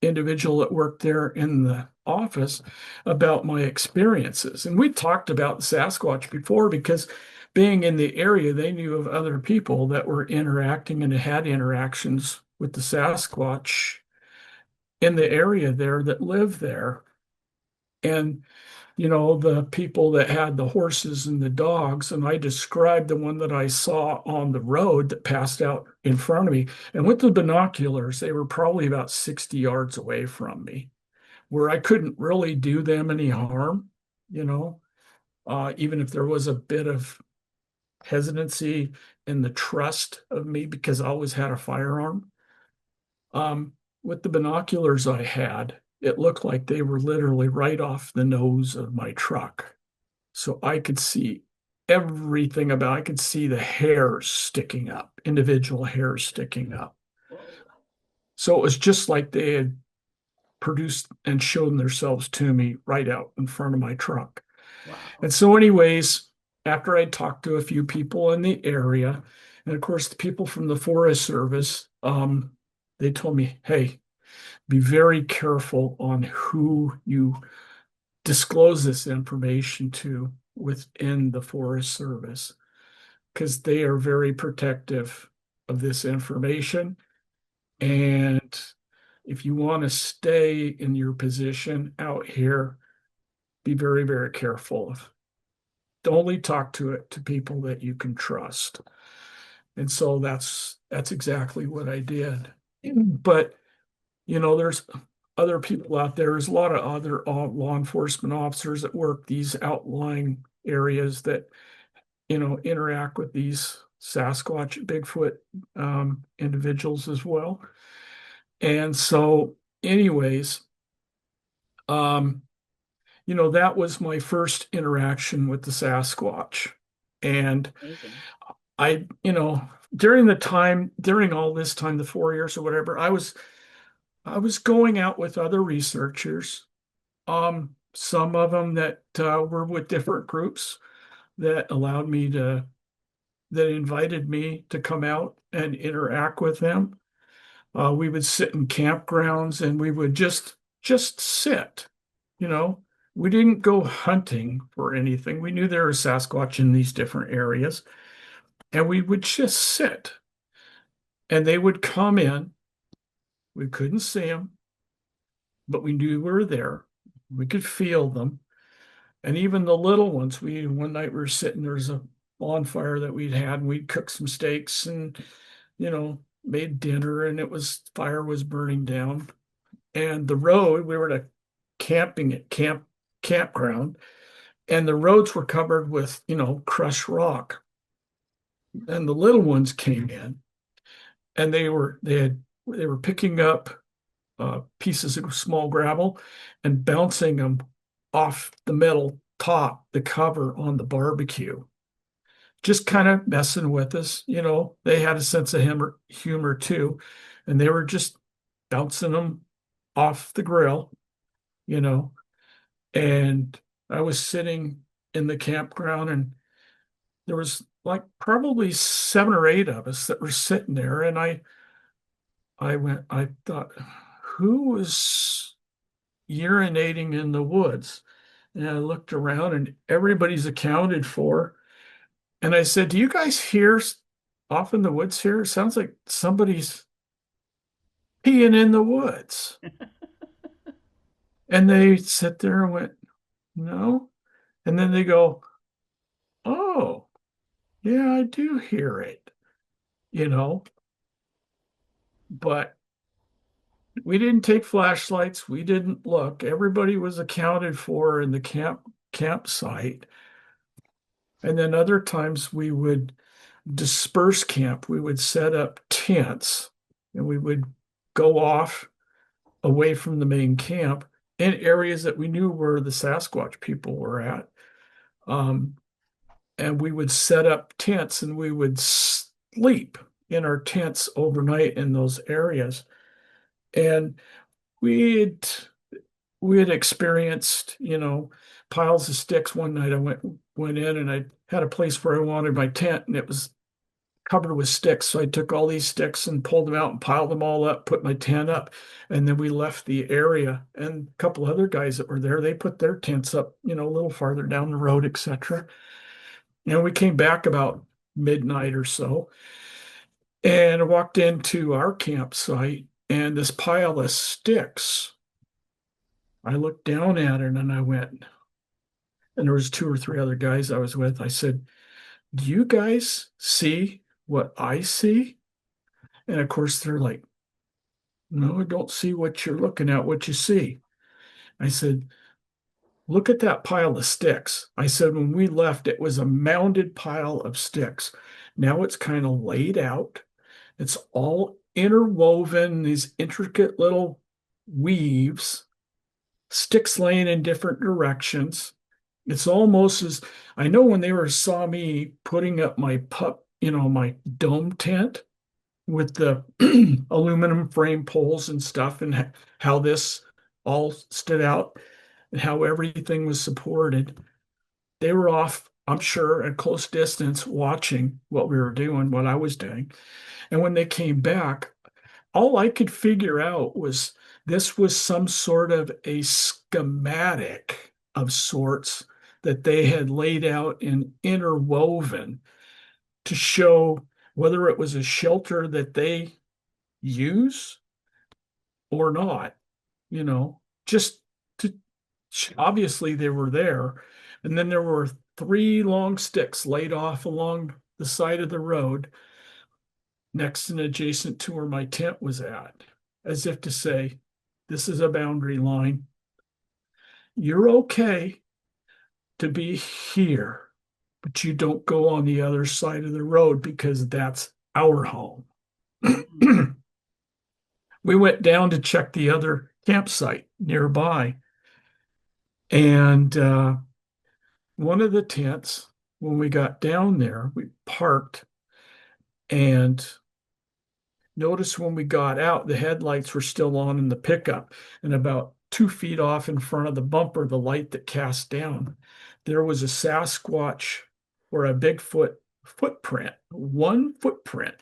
individual that worked there in the office about my experiences. And we talked about Sasquatch before because being in the area, they knew of other people that were interacting and had interactions with the Sasquatch in the area there that live there. And the people that had the horses and the dogs, and I described the one that I saw on the road that passed out in front of me. And with the binoculars, they were probably about 60 yards away from me, where I couldn't really do them any harm, even if there was a bit of hesitancy in the trust of me because I always had a firearm. With the binoculars I had, it looked like they were literally right off the nose of my truck. So I could see everything I could see the hairs sticking up, individual hairs sticking up. Whoa. So it was just like they had produced and shown themselves to me right out in front of my truck. Wow. And so, anyways, after I talked to a few people in the area, and of course, the people from the Forest Service, they told me, hey, be very careful on who you disclose this information to within the Forest Service, because they are very protective of this information. And if you want to stay in your position out here, be very, very careful. Only talk to it to people that you can trust. And so that's exactly what I did. But there's other people out there. There's a lot of other law enforcement officers that work these outlying areas that interact with these Sasquatch, Bigfoot individuals as well. And so, anyways, um, that was my first interaction with the Sasquatch. And Amazing. I, during all this time, the 4 years or whatever, I was going out with other researchers, some of them that were with different groups that allowed me to, that invited me to come out and interact with them. We would sit in campgrounds and we would just sit, you know. We didn't go hunting for anything. We knew there was Sasquatch in these different areas, and we would just sit. And they would come in. We couldn't see them, but we knew we were there. We could feel them. And even the little ones, one night we were sitting, there's a bonfire that we'd had, and we'd cooked some steaks and, made dinner, and fire was burning down. And the road, we were at a campground, and the roads were covered with, crushed rock. And the little ones came in, and they were picking up pieces of small gravel and bouncing them off the metal top, the cover on the barbecue, just kind of messing with us. They had a sense of humor too, and they were just bouncing them off the grill, you know. And I was sitting in the campground, and there was like probably 7 or 8 of us that were sitting there, and I thought, who was urinating in the woods? And I looked around, and everybody's accounted for. And I said, do you guys hear off in the woods here? It sounds like somebody's peeing in the woods. And they sit there and went, no. And then they go, oh, yeah, I do hear it, you know. But we didn't take flashlights. We didn't look. Everybody was accounted for in the campsite. And then other times we would disperse camp. We would set up tents, and we would go off away from the main camp in areas that we knew where the Sasquatch people were at. Um, and we would set up tents, and we would sleep in our tents overnight in those areas. And we'd we had experienced, piles of sticks. One night I went in, and I had a place where I wanted my tent, and it was covered with sticks. So I took all these sticks and pulled them out and piled them all up, put my tent up, and then we left the area. And a couple other guys that were there, they put their tents up, a little farther down the road, etc. And we came back about midnight or so, and I walked into our campsite, and this pile of sticks. I looked down at it, and I went, and there was 2 or 3 other guys I was with. I said, do you guys see what I see? And of course, they're like, no, I don't see what you're looking at, what you see. I said, look at that pile of sticks. I said, when we left, it was a mounded pile of sticks. Now it's kind of laid out. It's all interwoven, these intricate little weaves, sticks laying in different directions. It's almost as I know when saw me putting up my dome tent with the aluminum frame poles and stuff, and how this all stood out and how everything was supported. they were off, I'm sure, at close distance watching what we were doing, what I was doing. And when they came back, all I could figure out was this was some sort of a schematic of sorts that they had laid out and interwoven to show whether it was a shelter that they use or not, you know, just to obviously they were there. And then there were three long sticks laid off along the side of the road next and adjacent to where my tent was at, as if to say, this is a boundary line. You're okay to be here, but you don't go on the other side of the road because that's our home. Mm. We went down to check the other campsite nearby. And one of the tents, when we got down there, we parked and noticed when we got out, the headlights were still on in the pickup. And about 2 feet off in front of the bumper, the light that cast down, there was a Sasquatch or a Bigfoot footprint, one footprint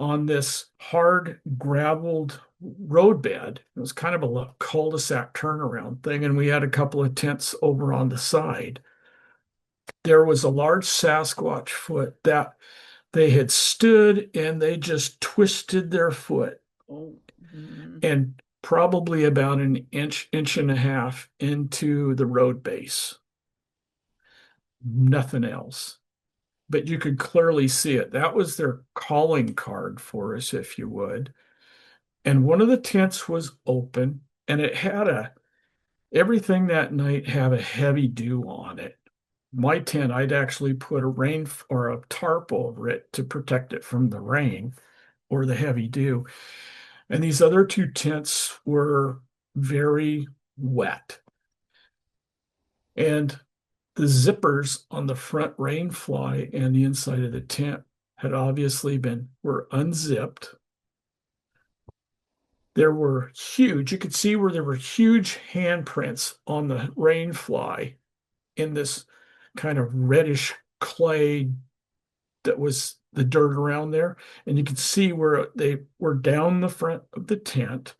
on this hard graveled roadbed. It was kind of a cul-de-sac turnaround thing, and we had a couple of tents over on the side. There was a large Sasquatch foot that they had stood and they just twisted their foot Oh. Mm. and probably about an inch, inch and a half into the road base. Nothing else. But you could clearly see it. That was their calling card for us, if you would. And one of the tents was open and it had everything that night had a heavy dew on it. My tent, I'd actually put a rain or a tarp over it to protect it from the rain or the heavy dew. And these other two tents were very wet. And the zippers on the front rain fly and the inside of the tent had obviously were unzipped. There were huge, you could see where there were huge handprints on the rain fly in this kind of reddish clay that was the dirt around there. And you could see where they were down the front of the tent.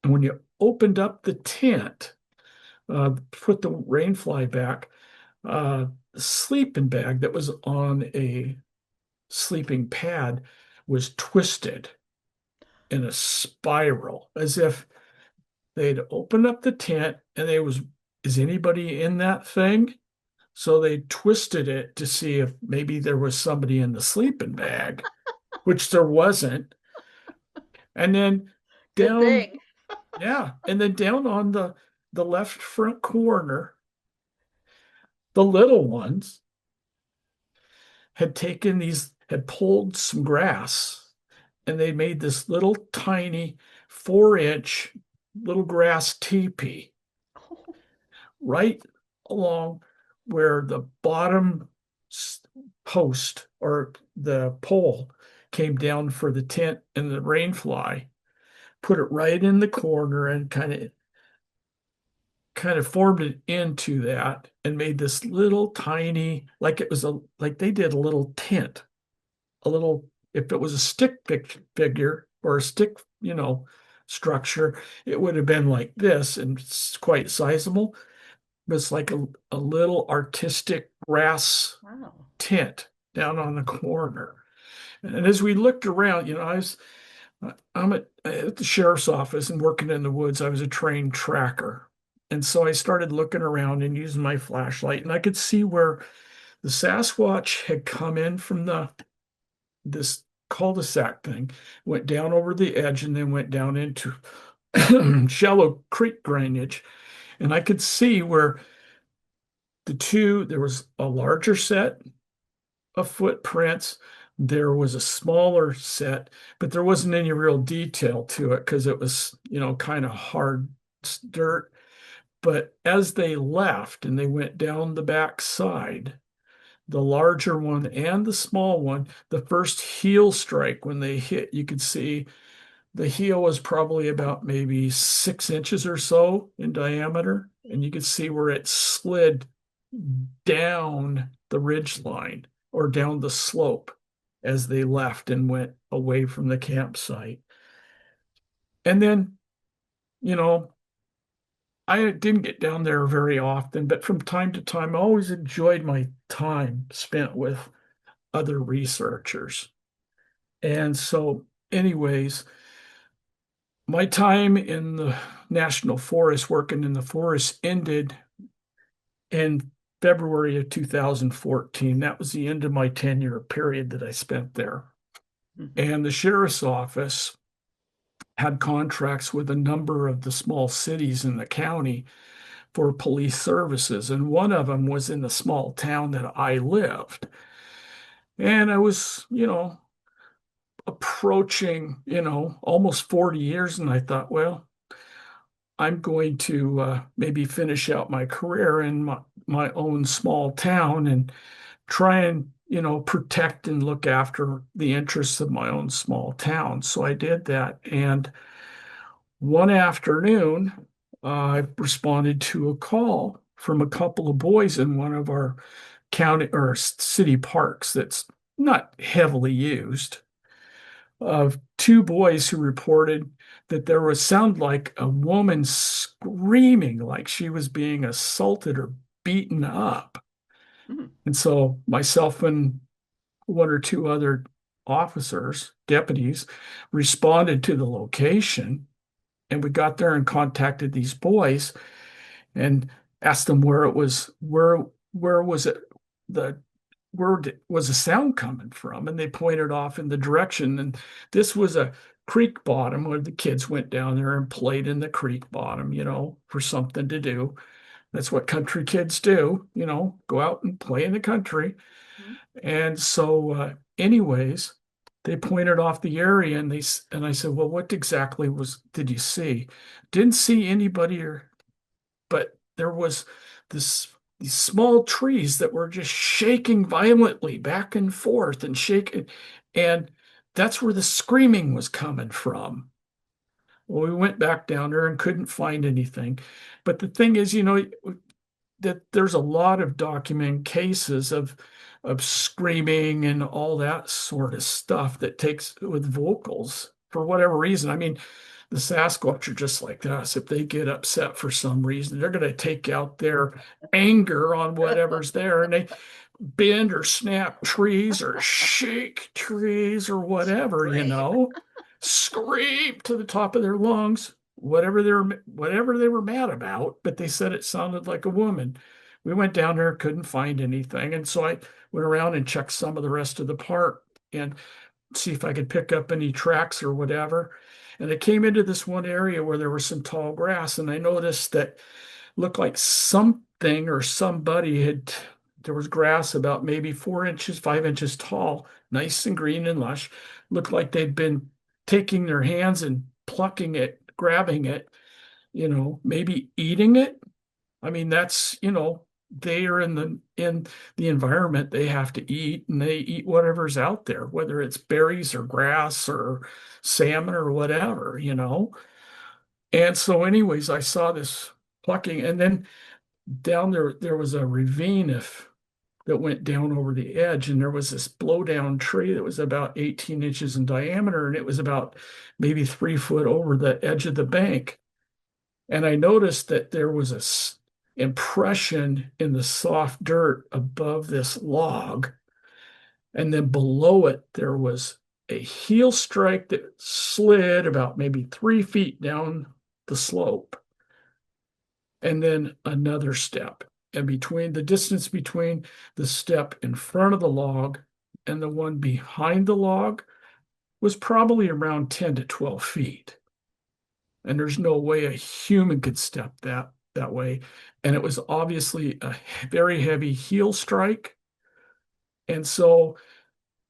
And when you opened up the tent, put the rain fly back, the sleeping bag that was on a sleeping pad was twisted in a spiral as if they'd opened up the tent and is anybody in that thing? So they twisted it to see if maybe there was somebody in the sleeping bag, which there wasn't. And then Good down, thing. yeah, and then down on the left front corner, the little ones had pulled some grass and they made this little tiny 4-inch little grass teepee right along where the bottom post or the pole came down for the tent and the rain fly, put it right in the corner and kind of formed it into that and made this little tiny, like it was like they did a little tent, a little, if it was a stick figure or a stick, structure, it would have been like this and it's quite sizable. It's like a little artistic brass Wow. tent down on the corner. And as we looked around, I'm at the sheriff's office and working in the woods. I was a trained tracker. And so I started looking around and using my flashlight, and I could see where the Sasquatch had come in from this cul-de-sac thing, went down over the edge, and then went down into shallow creek drainage. And I could see where there was a larger set of footprints. There was a smaller set, but there wasn't any real detail to it because it was, kind of hard dirt. But as they left and they went down the back side, the larger one and the small one, the first heel strike when they hit, you could see the heel was probably about maybe 6 inches or so in diameter. And you could see where it slid down the ridge line or down the slope as they left and went away from the campsite. And then, you know, I didn't get down there very often, but from time to time, I always enjoyed my time spent with other researchers. And so, anyways, my time in the national forest, working in the forest, ended in February of 2014. That was the end of my 10-year period that I spent there. Mhm. And the sheriff's office had contracts with a number of the small cities in the county for police services. And one of them was in the small town that I lived. And I was, approaching, almost 40 years. And I thought, well, I'm going to maybe finish out my career in my own small town and try and, protect and look after the interests of my own small town. So I did that. And one afternoon, I responded to a call from a couple of boys in one of our county or city parks that's not heavily used, of two boys who reported that there was sound like a woman screaming like she was being assaulted or beaten up. Mhm. And so myself and one or two other officers, deputies, responded to the location, and we got there and contacted these boys and asked them where it was, where was it, the was the sound coming from? And they pointed off in the direction. And this was a creek bottom where the kids went down there and played in the creek bottom, for something to do. That's what country kids do, go out and play in the country. Mhm. And so, anyways, they pointed off the area, and and I said, well, what exactly did you see? Didn't see anybody, but there was this these small trees that were just shaking violently back and forth and shaking, and that's where the screaming was coming from. Well, we went back down there and couldn't find anything. But the thing is, that there's a lot of documented cases of screaming and all that sort of stuff that takes with vocals for whatever reason. I mean, the Sasquatch are just like us. If they get upset for some reason, they're going to take out their anger on whatever's there, and they bend or snap trees or shake trees or whatever, Scream. scream to the top of their lungs, whatever they were mad about, but they said it sounded like a woman. We went down there, couldn't find anything, and so I went around and checked some of the rest of the park and see if I could pick up any tracks or whatever. And I came into this one area where there was some tall grass, and I noticed that looked like something or somebody there was grass about maybe 4 inches, 5 inches tall, nice and green and lush. Looked like they'd been taking their hands and plucking it, grabbing it, maybe eating it. I mean, that's, they are in the environment they have to eat, and they eat whatever's out there, whether it's berries or grass or salmon or whatever. And so anyways, I saw this plucking, and then down there was a ravine that went down over the edge, and there was this blowdown tree that was about 18 inches in diameter, and it was about maybe 3 foot over the edge of the bank. And I noticed that there was impression in the soft dirt above this log, and then below it there was a heel strike that slid about maybe 3 feet down the slope, and then another step. And between the distance between the step in front of the log and the one behind the log was probably around 10 to 12 feet. And there's no way a human could step that way. And it was obviously a very heavy heel strike. And so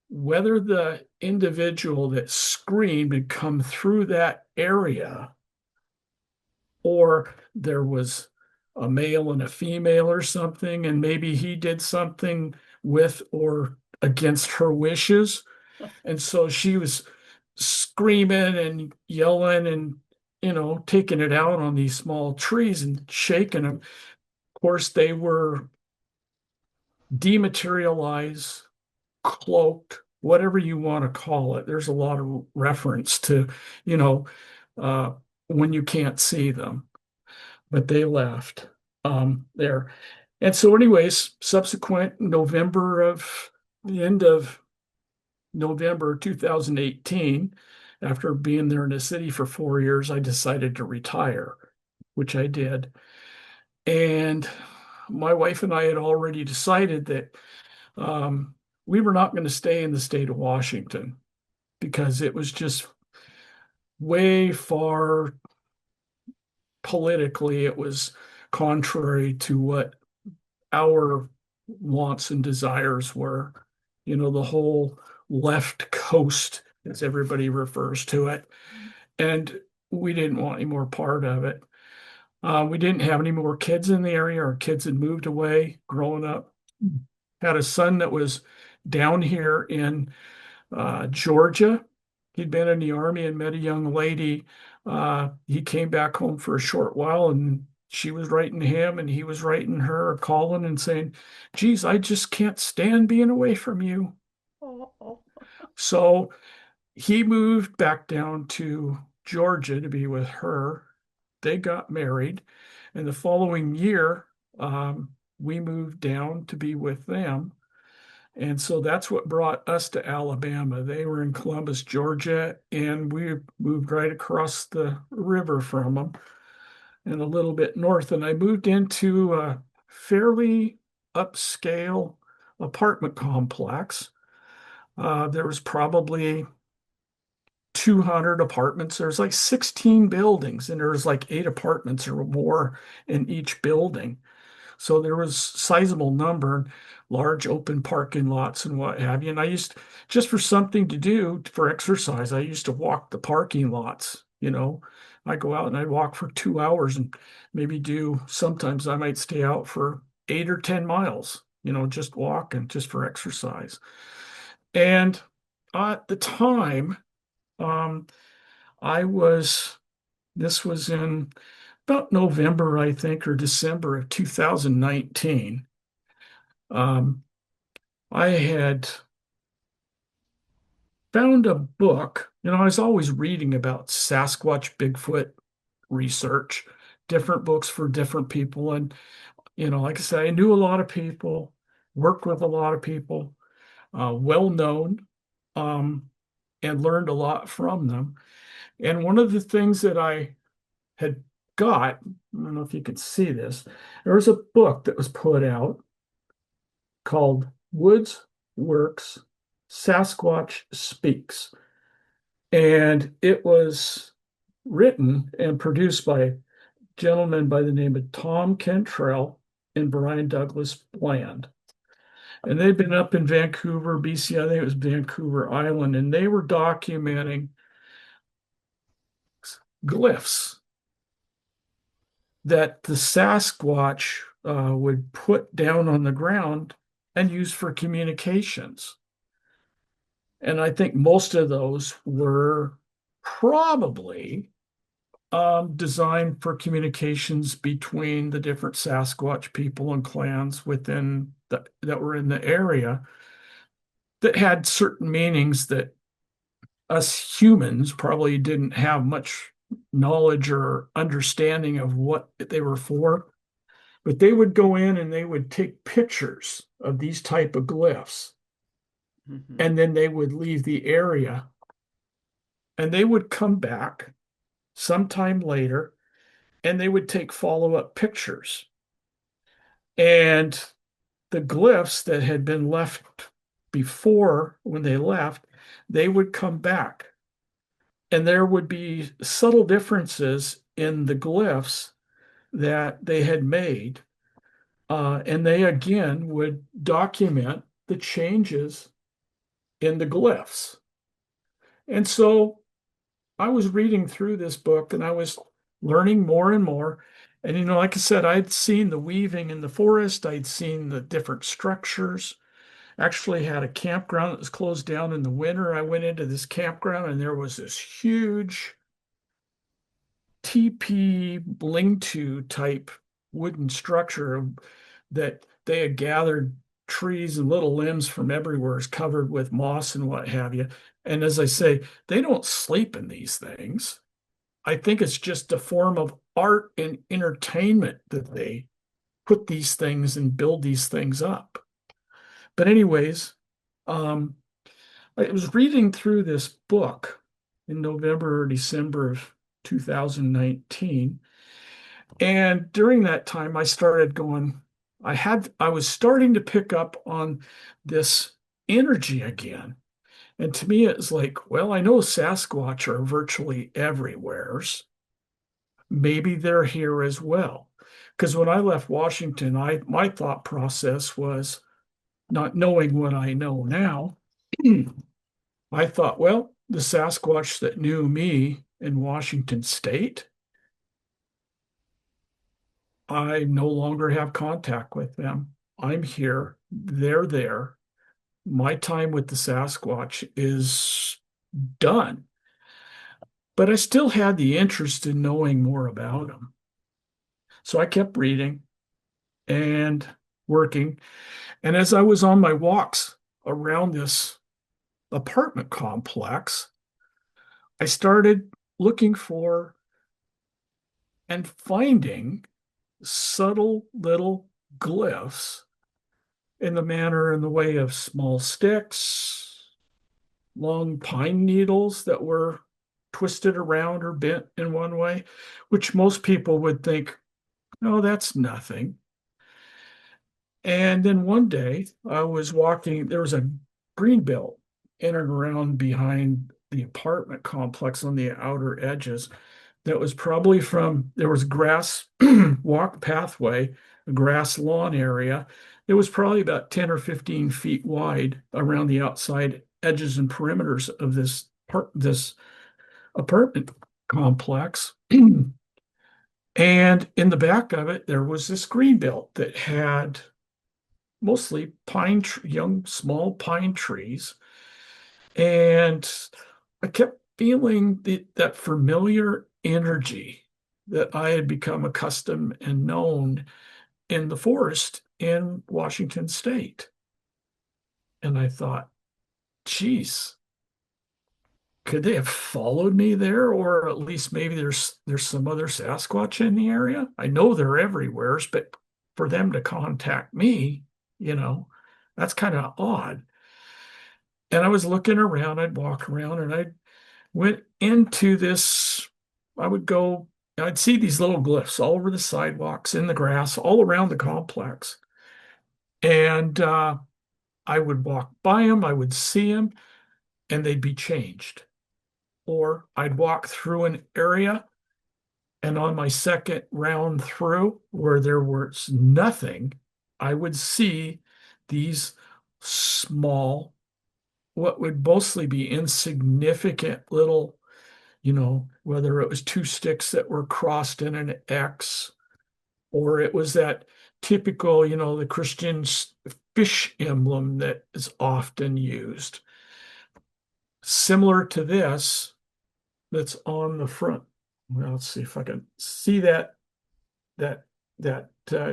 whether the individual that screamed had come through that area, or there was a male and a female or something, and maybe he did something with or against her wishes. And so she was screaming and yelling and, taking it out on these small trees and shaking them. Of course, they were dematerialize, cloaked, whatever you want to call it. There's a lot of reference to, you know, uh, when you can't see them, but they left there. And so, anyways, subsequent November of the end of November 2018, after being there in the city for 4 years, I decided to retire, which I did. And my wife and I had already decided that um, we were not going to stay in the state of Washington because it was just way far politically, it was contrary to what our wants and desires were. You know, the whole left coast, as everybody refers to it. And we didn't want any more part of it. We didn't have any more kids in the area. Our kids had moved away growing up. Had a son that was down here in Georgia. He'd been in the army and met a young lady. He came back home for a short while and she was writing him and he was writing her, calling and saying, geez, I just can't stand being away from you. Oh, So he moved back down to Georgia to be with her. They got married. And the following year, we moved down to be with them. And so that's what brought us to Alabama. They were in Columbus, Georgia, and we moved right across the river from them and a little bit north. And I moved into a fairly upscale apartment complex. There was probably 200 apartments. There's like 16 buildings, and there's like 8 apartments or more in each building. So there was sizable number, large open parking lots and what have you. And I used just for something to do for exercise, I used to walk the parking lots, you know. I go out and I walk for 2 hours and maybe do sometimes I might stay out for 8 or 10 miles, you know, just walking just for exercise. And at the time, um, I was this was in about November, I think, or December of 2019. Um, I had found a book. You know, I was always reading about Sasquatch, Bigfoot research, different books for different people. And, you know, like I said, I knew a lot of people, worked with a lot of people, well known, um, and learned a lot from them. And one of the things that I had got, I don't know if you could see this, there was a book that was put out called Woods Works Sasquatch Speaks. And it was written and produced by a gentleman by the name of Tom Cantrell and Brian Douglas Bland. And they'd been up in Vancouver, BC, I think it was Vancouver Island, and they were documenting glyphs that the Sasquatch would put down on the ground and use for communications. And I think most of those were probably designed for communications between the different Sasquatch people and clans that were in the area that had certain meanings that us humans probably didn't have much knowledge or understanding of what they were for. But they would go in and they would take pictures of these type of glyphs, mhm. and then they would leave the area and they would come back sometime later and they would take follow-up pictures. And the glyphs that had been left before when they left, they would come back. And there would be subtle differences in the glyphs that they had made. And they again would document the changes in the glyphs. And so I was reading through this book and I was learning more and more. And, you know, like I said, I'd seen the weaving in the forest, I'd seen the different structures. Actually, had a campground that was closed down in the winter. I went into this campground and there was this huge TP lean-to type wooden structure that they had gathered. trees and little limbs from everywhere is covered with moss and what have you. And as I say, they don't sleep in these things. I think it's just a form of art and entertainment that they put these things and build these things up. But anyways, um, I was reading through this book in November or December of 2019. And during that time, I started going, I was starting to pick up on this energy again. And to me, it's like, well, I know Sasquatch are virtually everywheres. Maybe they're here as well. Because when I left Washington, my thought process was not knowing what I know now. I thought, well, the Sasquatch that knew me in Washington State, I no longer have contact with them. I'm here, they're there. My time with the Sasquatch is done. But I still had the interest in knowing more about them. So I kept reading and working. And as I was on my walks around this apartment complex, I started looking for and finding subtle little glyphs in the manner in the way of small sticks, long pine needles that were twisted around or bent in one way, which most people would think, no, that's nothing. And then one day I was walking, there was a green belt in and around behind the apartment complex on the outer edges that was probably from, there was grass walk pathway, a grass lawn area. It was probably about 10 or 15 feet wide around the outside edges and perimeters of this apartment complex. And in the back of it, there was this green belt that had mostly young, small pine trees. And I kept feeling that familiar energy that I had become accustomed and known in the forest in Washington State. And I thought, geez, could they have followed me there? Or at least maybe there's some other Sasquatch in the area. I know they're everywhere, but for them to contact me, you know, that's kind of odd. And I was looking around, I'd walk around and I went into this. I would go, I'd see these little glyphs all over the sidewalks, in the grass, all around the complex. And I would walk by them, I would see them, and they'd be changed. Or I'd walk through an area, and on my second round through, where there was nothing, I would see these small, what would mostly be insignificant little, whether it was two sticks that were crossed in an X, or it was that typical, the Christian fish emblem that is often used. Similar to this, that's on the front. Well, let's see if I can see that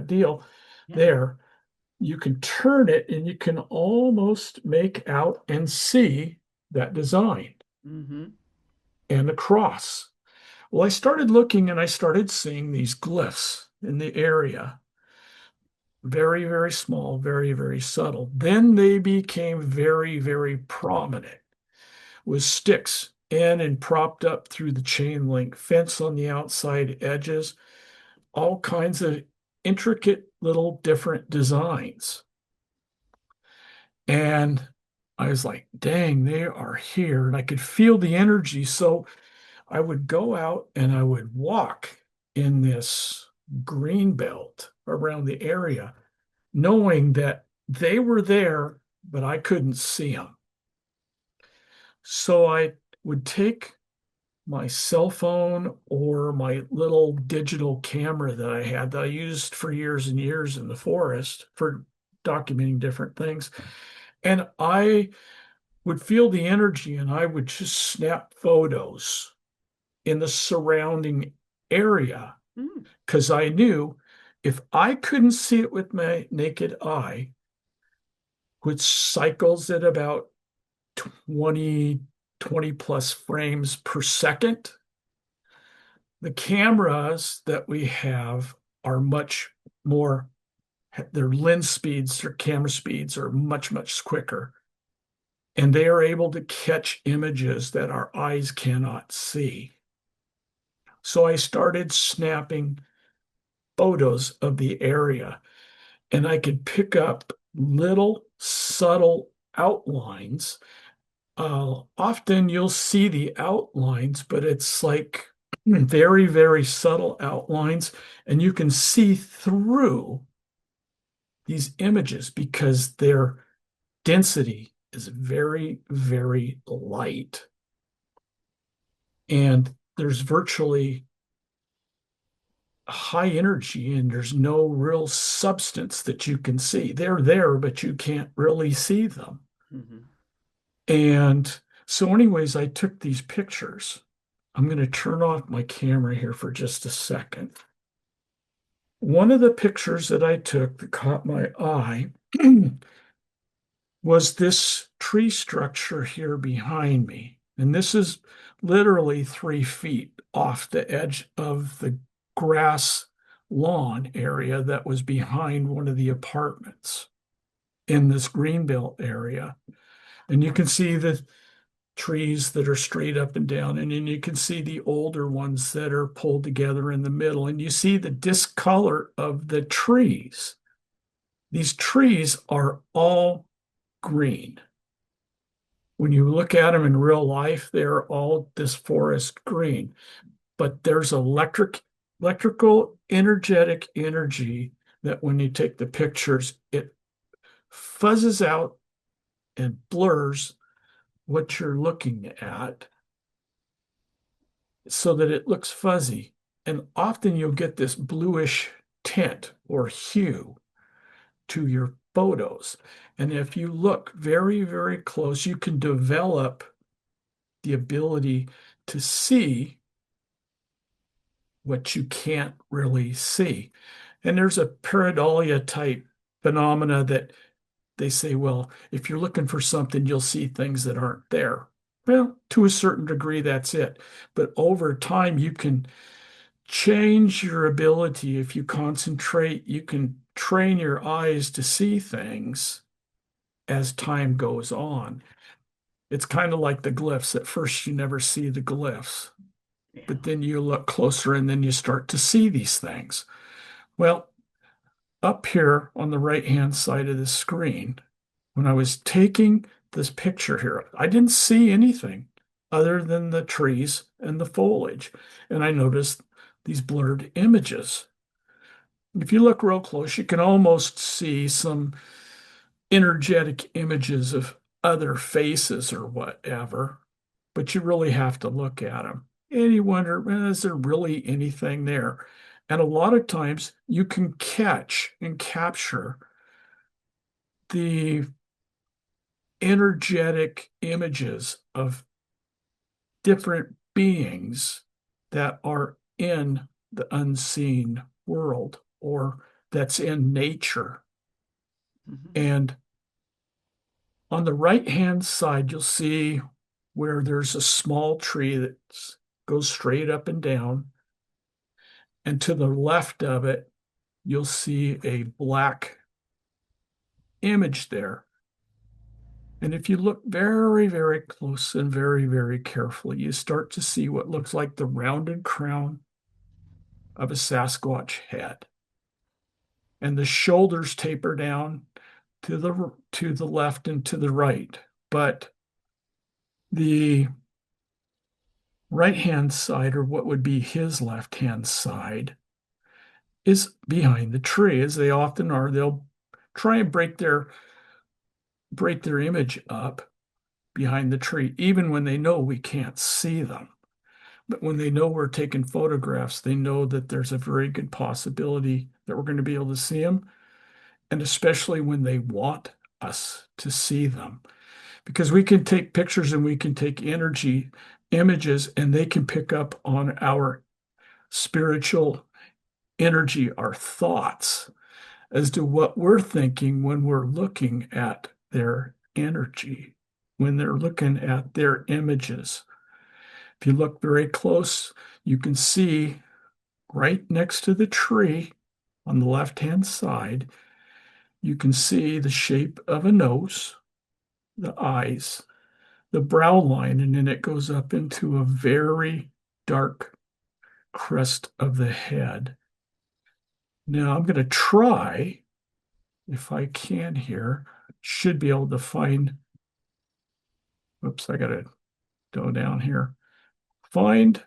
deal Yeah. there. You can turn it and you can almost make out and see that design Mm-hmm. and the cross. Well, I started looking and I started seeing these glyphs in the area. Very, very small, very, very subtle. Then they became very, very prominent with sticks in and propped up through the chain link fence on the outside edges, all kinds of intricate little different designs. And I was like, dang, they are here. And I could feel the energy. So I would go out and I would walk in this green belt around the area, knowing that they were there, but I couldn't see them. So I would take my cell phone or my little digital camera that I had that I used for years and years in the forest for documenting different things. And I would feel the energy and I would just snap photos in the surrounding area Mm. because I knew if I couldn't see it with my naked eye, which cycles at about 20, 20 plus frames per second. The cameras that we have are much more, their lens speeds, their camera speeds are much, much quicker. And they are able to catch images that our eyes cannot see. So I started snapping photos of the area, and I could pick up little subtle outlines. Often you'll see the outlines, but it's like very, very subtle outlines, and you can see through these images because their density is very, very light. And there's virtually high energy and there's no real substance that you can see. They're there, but you can't really see them. Mm-hmm. And so, anyways, I took these pictures. I'm going to turn off my camera here for just a second. One of the pictures that I took that caught my eye was this tree structure here behind me. And this is literally 3 feet off the edge of the grass lawn area that was behind one of the apartments in this greenbelt area. And you can see the trees that are straight up and down, and then you can see the older ones that are pulled together in the middle, and you see the discolor of the trees. These trees are all green. When you look at them in real life, they're all this forest green, but there's electrical energetic energy that when you take the pictures, it fuzzes out and blurs what you're looking at so that it looks fuzzy. And often you'll get this bluish tint or hue to your photos. And if you look very, very close, you can develop the ability to see what you can't really see. And there's a pareidolia type phenomena that they say, well, if you're looking for something, you'll see things that aren't there. Well, to a certain degree, that's it. But over time, you can change your ability. If you concentrate, you can train your eyes to see things as time goes on. It's kind of like the glyphs. At first, you never see the glyphs, Yeah. but then you look closer and then you start to see these things. Well, up here on the right-hand side of the screen, when I was taking this picture here, I didn't see anything other than the trees and the foliage. And I noticed these blurred images. If you look real close, you can almost see some energetic images of other faces or whatever, but you really have to look at them. And you wonder, well, is there really anything there? And a lot of times you can catch and capture the energetic images of different beings that are in the unseen world or that's in nature. Mm-hmm. And on the right-hand side, you'll see where there's a small tree that goes straight up and down. And to the left of it, you'll see a black image there. And if you look very, very close and very, very carefully, you start to see what looks like the rounded crown of a Sasquatch head. And the shoulders taper down to the left and to the right. But the right-hand side, or what would be his left-hand side, is behind the tree, as they often are. They'll try and break their image up behind the tree, even when they know we can't see them. But when they know we're taking photographs, they know that there's a very good possibility that we're going to be able to see them, and especially when they want us to see them. Because we can take pictures and we can take energy images, and they can pick up on our spiritual energy, our thoughts as to what we're thinking when we're looking at their energy when they're looking at their images. If you look very close, you can see right next to the tree on the left-hand side, you can see the shape of a nose, the eyes, the brow line, and then it goes up into a very dark crest of the head. Now I'm going to try, if I can here, should be able to find, oops, I got to go down here. Find,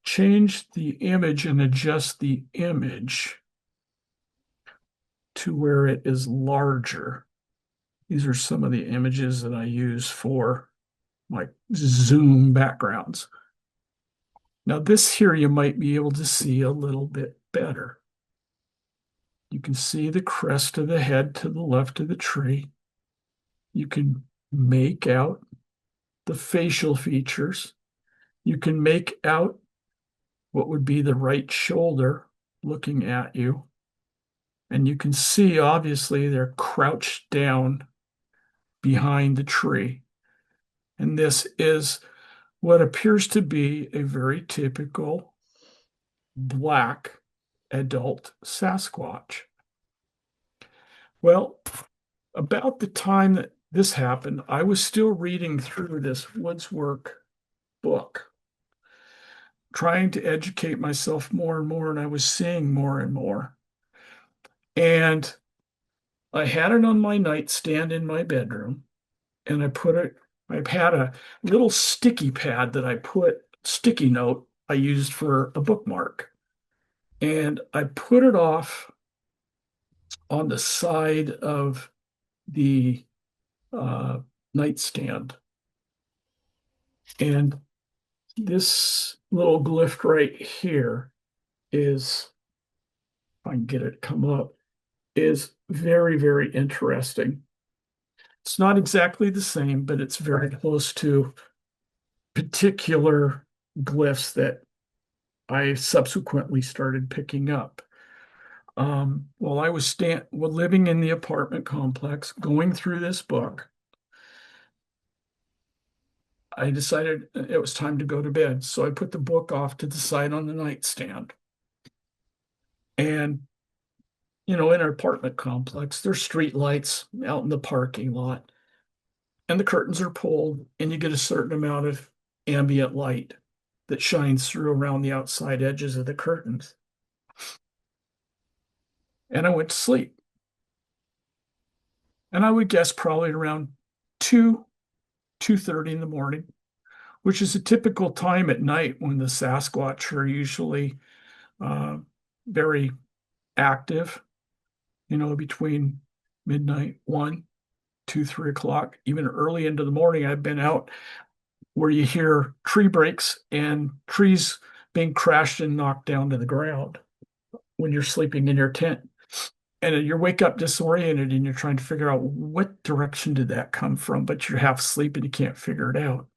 change the image and adjust the image to where it is larger. These are some of the images that I use for my Zoom backgrounds. Now this here you might be able to see a little bit better. You can see the crest of the head to the left of the tree. You can make out the facial features. You can make out what would be the right shoulder looking at you. And you can see, obviously, they're crouched down behind the tree. And this is what appears to be a very typical black adult Sasquatch. Well, about the time that this happened, I was still reading through this Woods Work book, trying to educate myself more and more, and I was seeing more and more. And I had it on my nightstand in my bedroom, and I had a little sticky pad that I put, sticky note I used for a bookmark. And I put it off on the side of the uh, nightstand. And this little glyph right here is, if I can get it to come up, is very, very interesting. It's not exactly the same, but it's very close to particular glyphs that I subsequently started picking up. While I was living in the apartment complex, going through this book, I decided it was time to go to bed. So I put the book off to the side on the nightstand. And, in our apartment complex, there's street lights out in the parking lot, and the curtains are pulled, and you get a certain amount of ambient light that shines through around the outside edges of the curtains. And I went to sleep. And I would guess probably around 2, 2:30 in the morning, which is a typical time at night when the Sasquatch are usually uh, very active, between midnight, 1, 2, 3 o'clock, even early into the morning. I've been out where you hear tree breaks and trees being crashed and knocked down to the ground when you're sleeping in your tent. And you wake up disoriented and you're trying to figure out what direction did that come from, but you're half asleep and you can't figure it out.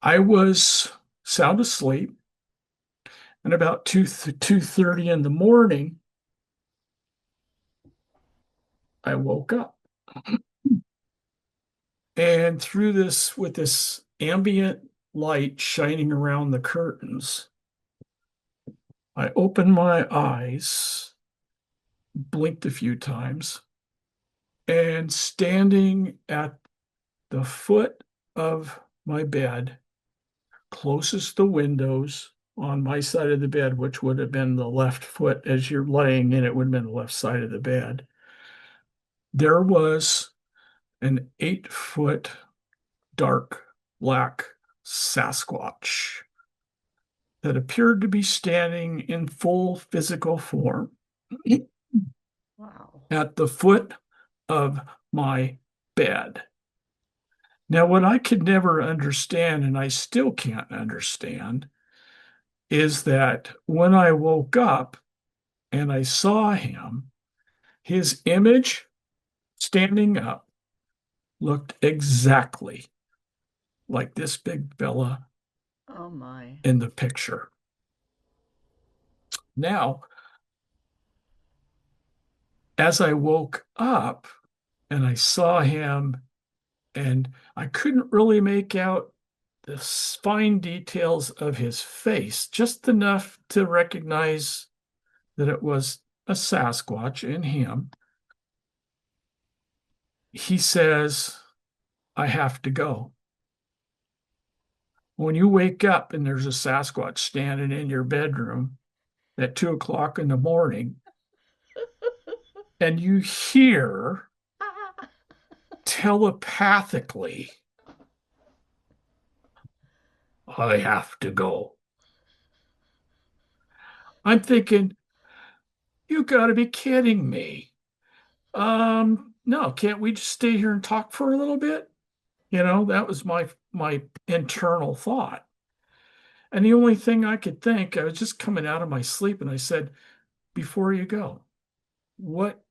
I was sound asleep, and about 2:30 in the morning, I woke up. And with this ambient light shining around the curtains, I opened my eyes, blinked a few times, and standing at the foot of my bed, closest to windows on my side of the bed, which would have been the left foot as you're laying in it, would have been the left side of the bed. There was an 8-foot dark black Sasquatch that appeared to be standing in full physical form Wow. at the foot of my bed. Now, what I could never understand, and I still can't understand, is that when I woke up and I saw him, his image standing up looked exactly like this big fella Oh my. in the picture. Now, as I woke up, and I saw him, and I couldn't really make out the fine details of his face, just enough to recognize that it was a Sasquatch in him. He says, I have to go. When you wake up and there's a Sasquatch standing in your bedroom at 2 o'clock in the morning, and you hear telepathically, I have to go. I'm thinking, you got to be kidding me. No, can't we just stay here and talk for a little bit? That was my internal thought. And the only thing I could think, I was just coming out of my sleep, and I said, before you go, what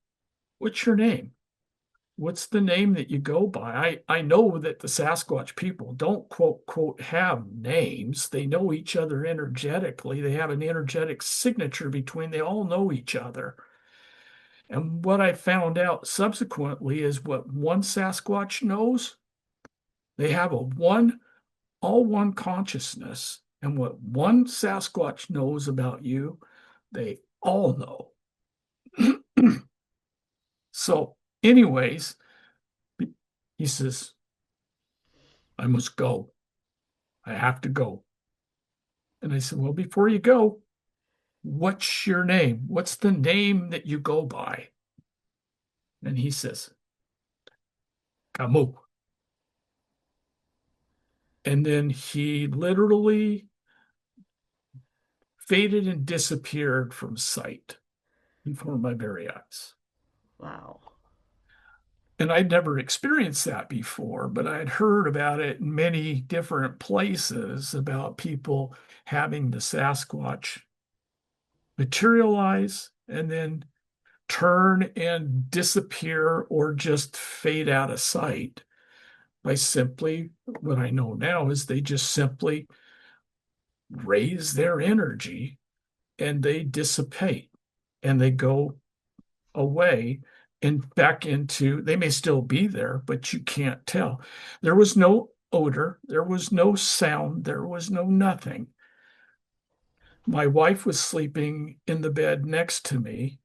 what's your name? What's the name that you go by? I know that the Sasquatch people don't quote have names. They know each other energetically. They have an energetic signature between, they all know each other. And what I found out subsequently is what one Sasquatch knows, they have all one consciousness. And what one Sasquatch knows about you, they all know. So, anyways, he says, I must go. I have to go. And I said, well, before you go, what's your name? What's the name that you go by? And he says, Camus. And then he literally faded and disappeared from sight before my very eyes. Wow. And I'd never experienced that before, but I'd heard about it in many different places about people having the Sasquatch materialize and then turn and disappear or just fade out of sight by simply, what I know now is they just simply raise their energy and they dissipate and they go away and back into, they may still be there, but you can't tell. There was no odor, there was no sound, there was no nothing. My wife was sleeping in the bed next to me,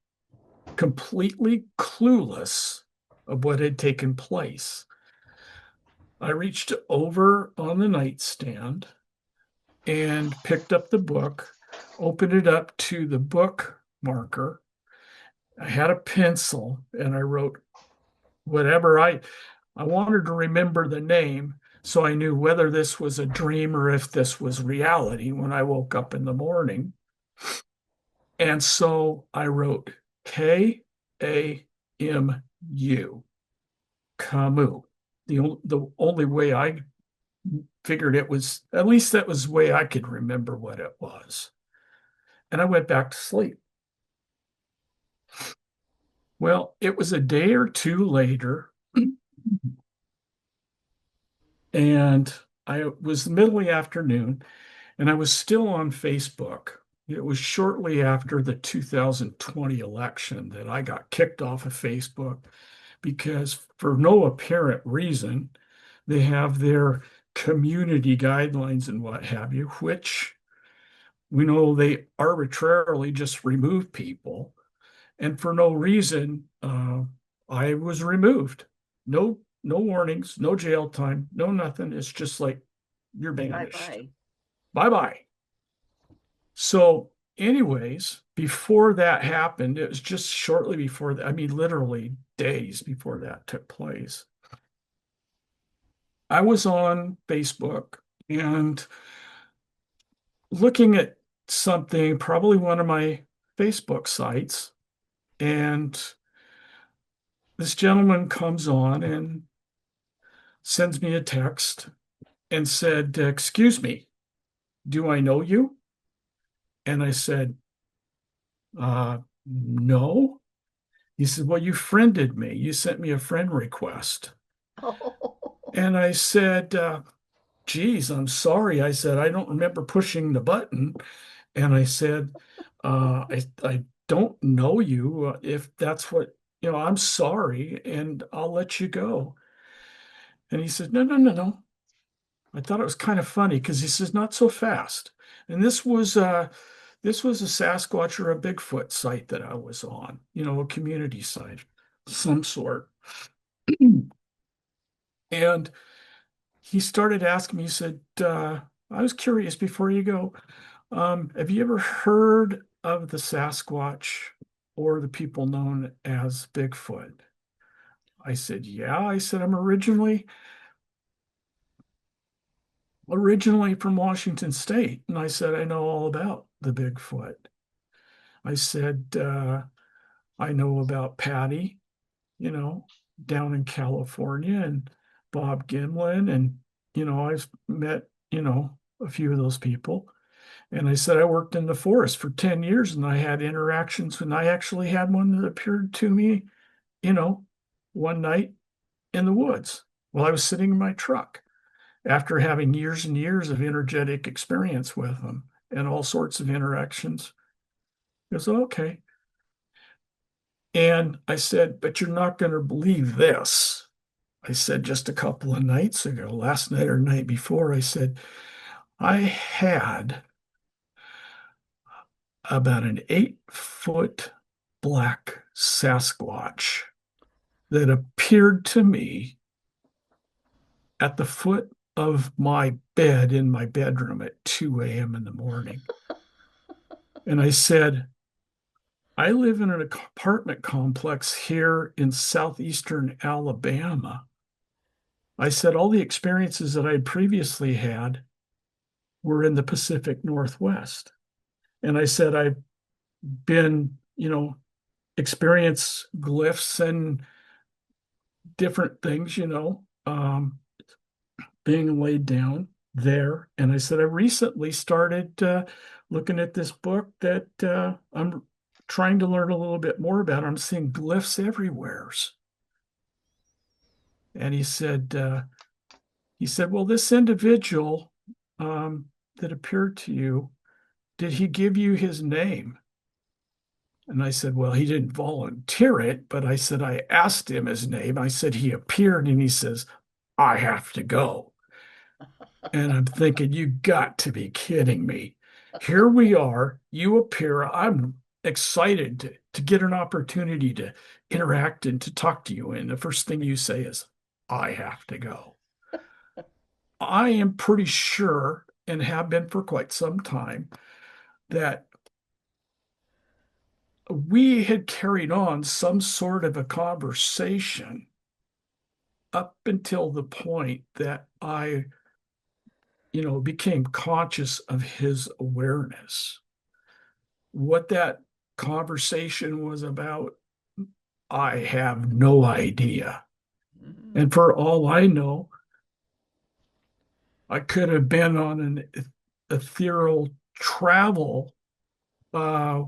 completely clueless of what had taken place. I reached over on the nightstand and picked up the book, opened it up to the book marker. I had a pencil and I wrote whatever I wanted to remember the name so I knew whether this was a dream or if this was reality when I woke up in the morning. And so I wrote Kamu, Camus. The only way I figured it was, at least that was the way I could remember what it was. And I went back to sleep. Well, it was a day or two later, and I was the middle of the afternoon, and I was still on Facebook. It was shortly after the 2020 election that I got kicked off of Facebook because, for no apparent reason, they have their community guidelines and what have you, which we know they arbitrarily just remove people. And for no reason, I was removed. No warnings, no jail time, no nothing. It's just like you're Bye banished. bye. Bye bye. So, anyways, before that happened, it was just shortly before that, I mean, literally days before that took place. I was on Facebook and looking at something, probably one of my Facebook sites, and this gentleman comes on and sends me a text and said, excuse me, do I know you? And I said, no. He said, well, you friended me. You sent me a friend request. Oh, And I said, geez, I'm sorry. I said, I don't remember pushing the button. And I said, I don't know you. If that's what I'm sorry and I'll let you go. And he said, no, no, no, no. I thought it was kind of funny because he says, not so fast. And this was a Sasquatch or a Bigfoot site that I was on, a community site, some sort. And he started asking me, he said, I was curious before you go, have you ever heard of the Sasquatch or the people known as Bigfoot? I said, yeah. I said, I'm originally from Washington State. And I said, I know all about the Bigfoot. I said, I know about Patty, you know, down in California and Bob Gimlin. And, I've met, a few of those people. And I said, I worked in the forest for 10 years and I had interactions and I actually had one that appeared to me, you know, one night in the woods while I was sitting in my truck after having years and years of energetic experience with them and all sorts of interactions. He goes, okay. And I said, but you're not going to believe this. I said just a couple of nights ago, last night or night before, I said, I had about an 8-foot black Sasquatch that appeared to me at the foot of my bed in my bedroom at 2 a.m. in the morning. And I said, I live in an apartment complex here in southeastern Alabama. I said, all the experiences that I had previously had were in the Pacific Northwest. And I said, I've been, experience glyphs and different things, being laid down there. And I said, I recently started looking at this book that I'm trying to learn a little bit more about. I'm seeing glyphs everywhere. And he said, well, this individual that appeared to you, did he give you his name? And I said, well, he didn't volunteer it, but I said, I asked him his name. I said, he appeared and he says, I have to go. And I'm thinking, you got to be kidding me. Here we are, you appear. I'm excited to get an opportunity to interact and to talk to you. And the first thing you say is, I have to go. I am pretty sure, and have been for quite some time, that we had carried on some sort of a conversation up until the point that I, became conscious of his awareness. What that conversation was about, I have no idea. Mhm. And for all I know, I could have been on an ethereal travel uh,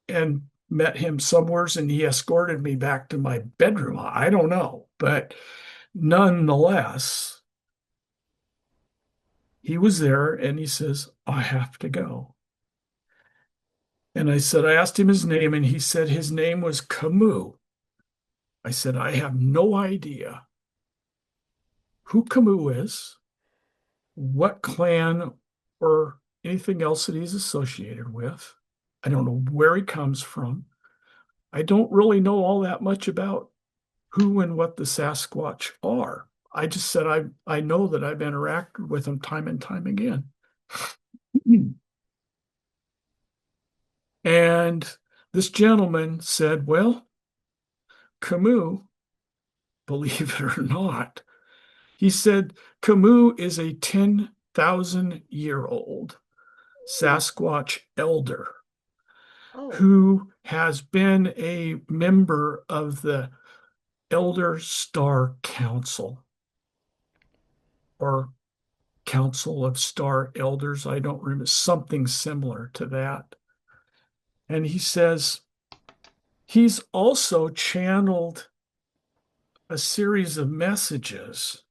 and met him somewheres and he escorted me back to my bedroom. I don't know. But nonetheless, he was there and he says, I have to go. And I said, I asked him his name and he said his name was Camus. I said, I have no idea who Camus is, what clan or anything else that he's associated with. I don't know where he comes from. I don't really know all that much about who and what the Sasquatch are. I just said I know that I've interacted with them time and time again. And this gentleman said, well, Camus, believe it or not, he said Camus is a 10,000-year-old Sasquatch elder Oh, who has been a member of the Elder Star Council or Council of Star Elders. I don't remember, something similar to that. And he says he's also channeled a series of messages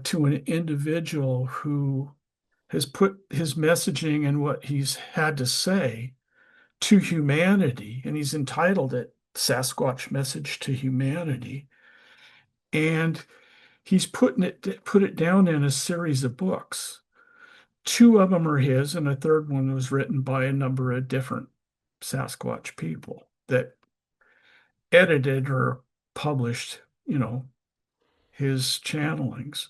to an individual who has put his messaging and what he's had to say to humanity, and he's entitled it Sasquatch Message to Humanity. And he's put it down in a series of books. Two of them are his, and a third one was written by a number of different Sasquatch people that edited or published, his channelings.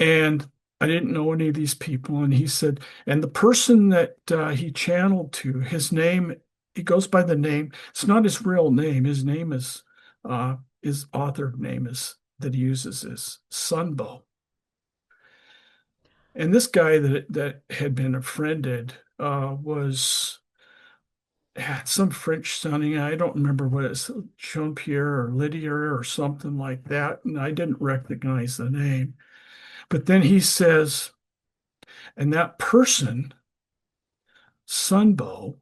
And I didn't know any of these people. And he said, and the person that he channeled to, his name, he goes by the name. It's not his real name. His name is, his author name is that he uses is Sunbow. And this guy that had been befriended was had some French sounding. I don't remember what it's Jean Pierre or Lydia or something like that. And I didn't recognize the name. But then he says, and that person, Sunbow,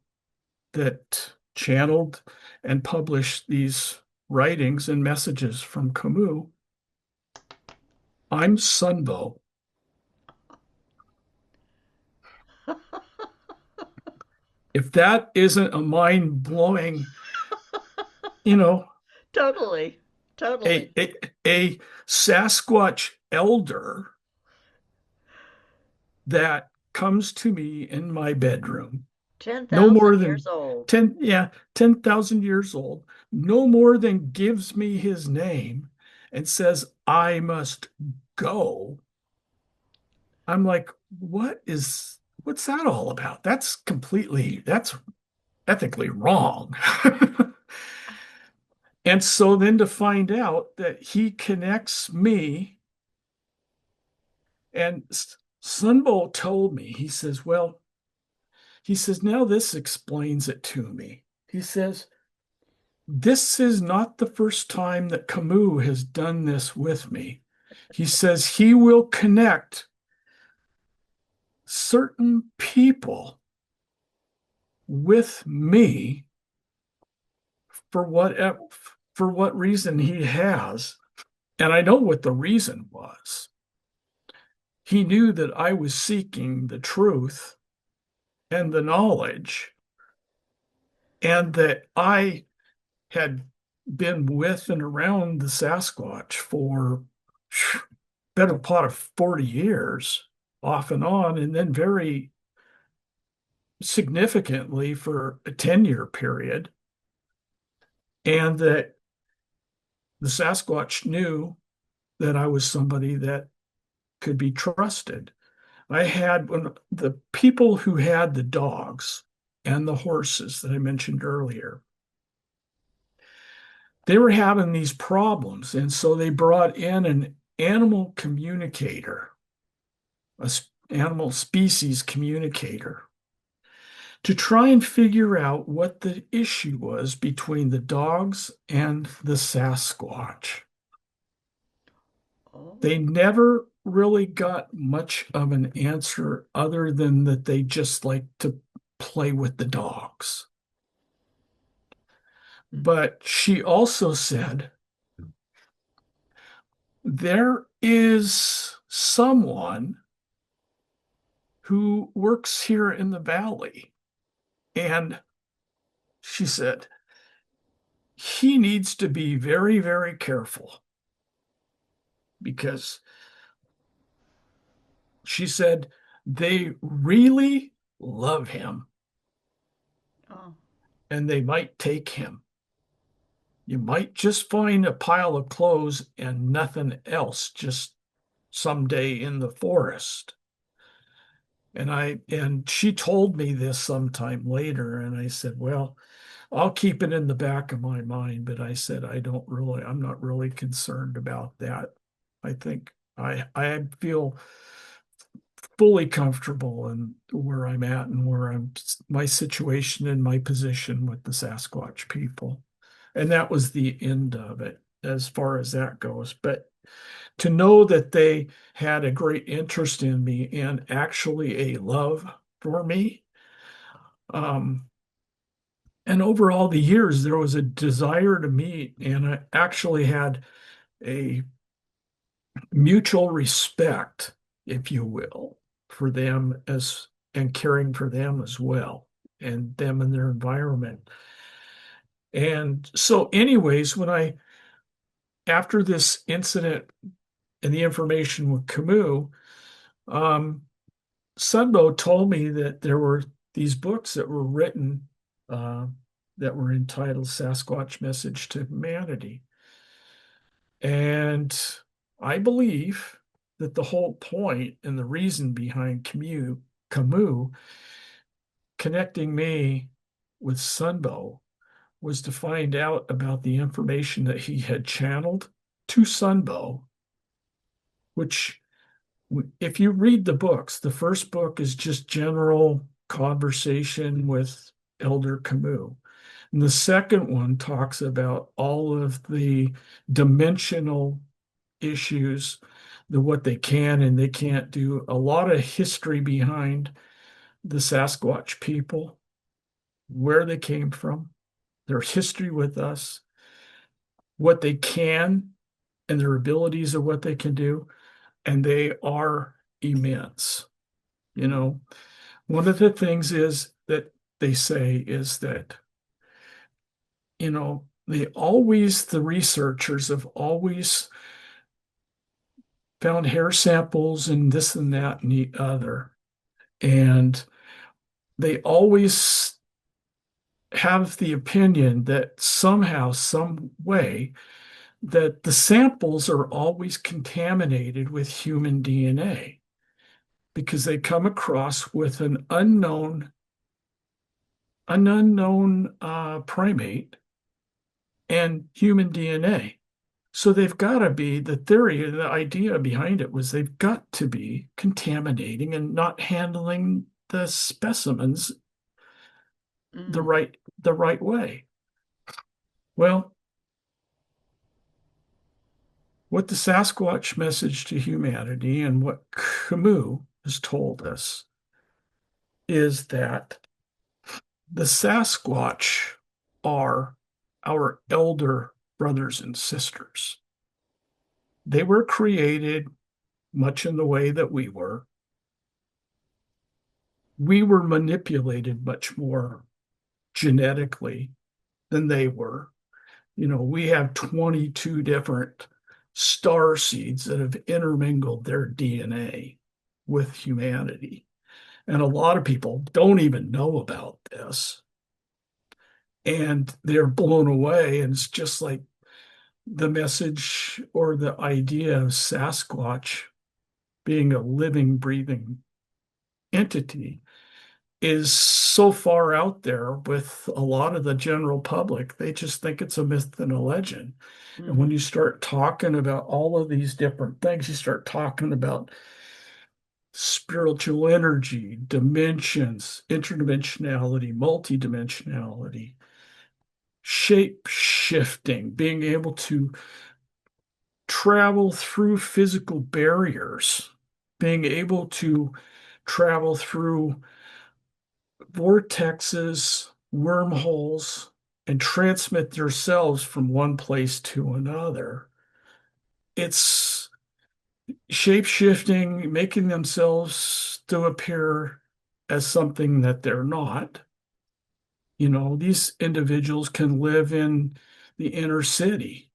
that channeled and published these writings and messages from Camus, I'm Sunbow. If that isn't a mind blowing, you know, Totally. a, Totally. a, a Sasquatch elder that comes to me in my bedroom, no more 10,000 years than old. 10, yeah, 10,000 years old, no more than gives me his name and says, I must go. I'm like, what's that all about? That's ethically wrong. And so then to find out that he connects me, and Sunbolt told me, he says, now this explains it to me. He says, this is not the first time that Camus has done this with me. He says he will connect certain people with me for what reason he has. And I know what the reason was. He knew that I was seeking the truth and the knowledge, and that I had been with and around the Sasquatch for better part of 40 years, off and on, and then very significantly for a 10-year period. And that the Sasquatch knew that I was somebody that could be trusted. I had when the people who had the dogs and the horses that I mentioned earlier, they were having these problems. And so they brought in an animal communicator, a animal species communicator, to try and figure out what the issue was between the dogs and the Sasquatch. Oh. They never really got much of an answer other than that they just like to play with the dogs. But she also said, there is someone who works here in the valley. And she said, he needs to be very, very careful because she said they really love him Oh. and they might take him. You might just find a pile of clothes and nothing else just someday in the forest. And she told me this sometime later, and I said, well, I'll keep it in the back of my mind, but I said I'm not really concerned about that. I think I feel fully comfortable in where I'm at and my situation and my position with the Sasquatch people. And that was the end of it as far as that goes. But to know that they had a great interest in me and actually a love for me, um, and over all the years, there was a desire to meet, and I actually had a mutual respect, if you will, for them as and caring for them as well, and them and their environment. And so, anyways, after this incident and the information with Camus, um, Sunbow told me that there were these books that were written uh, that were entitled Sasquatch Message to Humanity. And I believe that the whole point and the reason behind Camus connecting me with Sunbow was to find out about the information that he had channeled to Sunbow, which, if you read the books, the first book is just general conversation with Elder Camus. And the second one talks about all of the dimensional issues, what they can and they can't do, a lot of history behind the Sasquatch people, where they came from, their history with us, what they can and their abilities of what they can do. And they are immense. You know, one of the things is that they say is that, the researchers have always found hair samples and this and that and the other. And they always have the opinion that somehow, some way, that the samples are always contaminated with human DNA because they come across with an unknown primate and human DNA. So they've got to be, the theory, the idea behind it was they've got to be contaminating and not handling the specimens the Mm. right way. Well, what the Sasquatch message to humanity and what Camus has told us is that the Sasquatch are our elder brothers and sisters. They were created much in the way that we were. We were manipulated much more genetically than they were. We have 22 different star seeds that have intermingled their DNA with humanity. And a lot of people don't even know about this. And they're blown away. And it's just like the message or the idea of Sasquatch being a living, breathing entity is so far out there with a lot of the general public. They just think it's a myth and a legend. And when Hmm. you start talking about all of these different things, you start talking about spiritual energy, dimensions, interdimensionality, multidimensionality, shape shifting, being able to travel through physical barriers, being able to travel through vortexes, wormholes, and transmit themselves from one place to another. It's shape shifting, making themselves to appear as something that they're not. These individuals can live in the inner city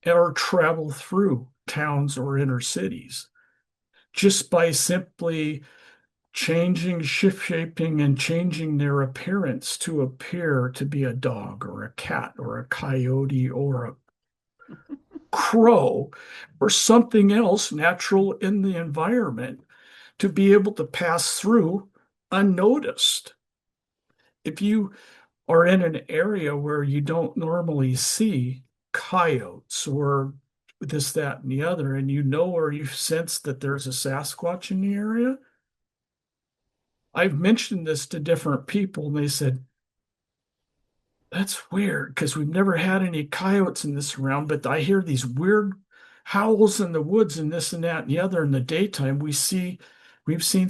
or travel through towns or inner cities just by simply changing, shift shaping, and changing their appearance to appear to be a dog or a cat or a coyote or a crow or something else natural in the environment to be able to pass through unnoticed. If you are in an area where you don't normally see coyotes or this, that, and the other, and or you sense that there's a Sasquatch in the area, I've mentioned this to different people, and they said, that's weird because we've never had any coyotes in this round, but I hear these weird howls in the woods and this and that and the other. In the daytime, we've seen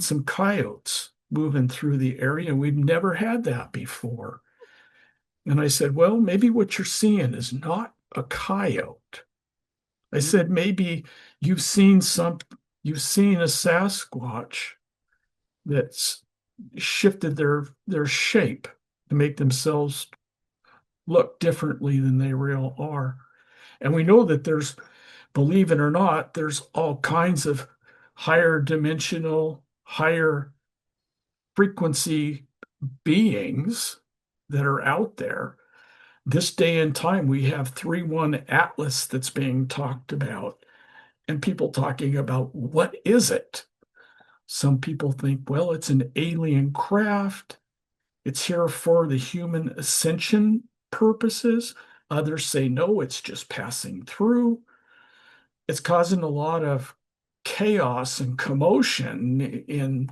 some coyotes moving through the area, and we've never had that before. And I said, well, maybe what you're seeing is not a coyote. I said, maybe you've seen you've seen a Sasquatch that's shifted their shape to make themselves look differently than they real are. And we know that there's, believe it or not, there's all kinds of higher dimensional, higher frequency beings that are out there. This day and time, we have 3-1 Atlas that's being talked about, and people talking about what is it? Some people think, well, it's an alien craft. It's here for the human ascension purposes. Others say, no, it's just passing through. It's causing a lot of chaos and commotion in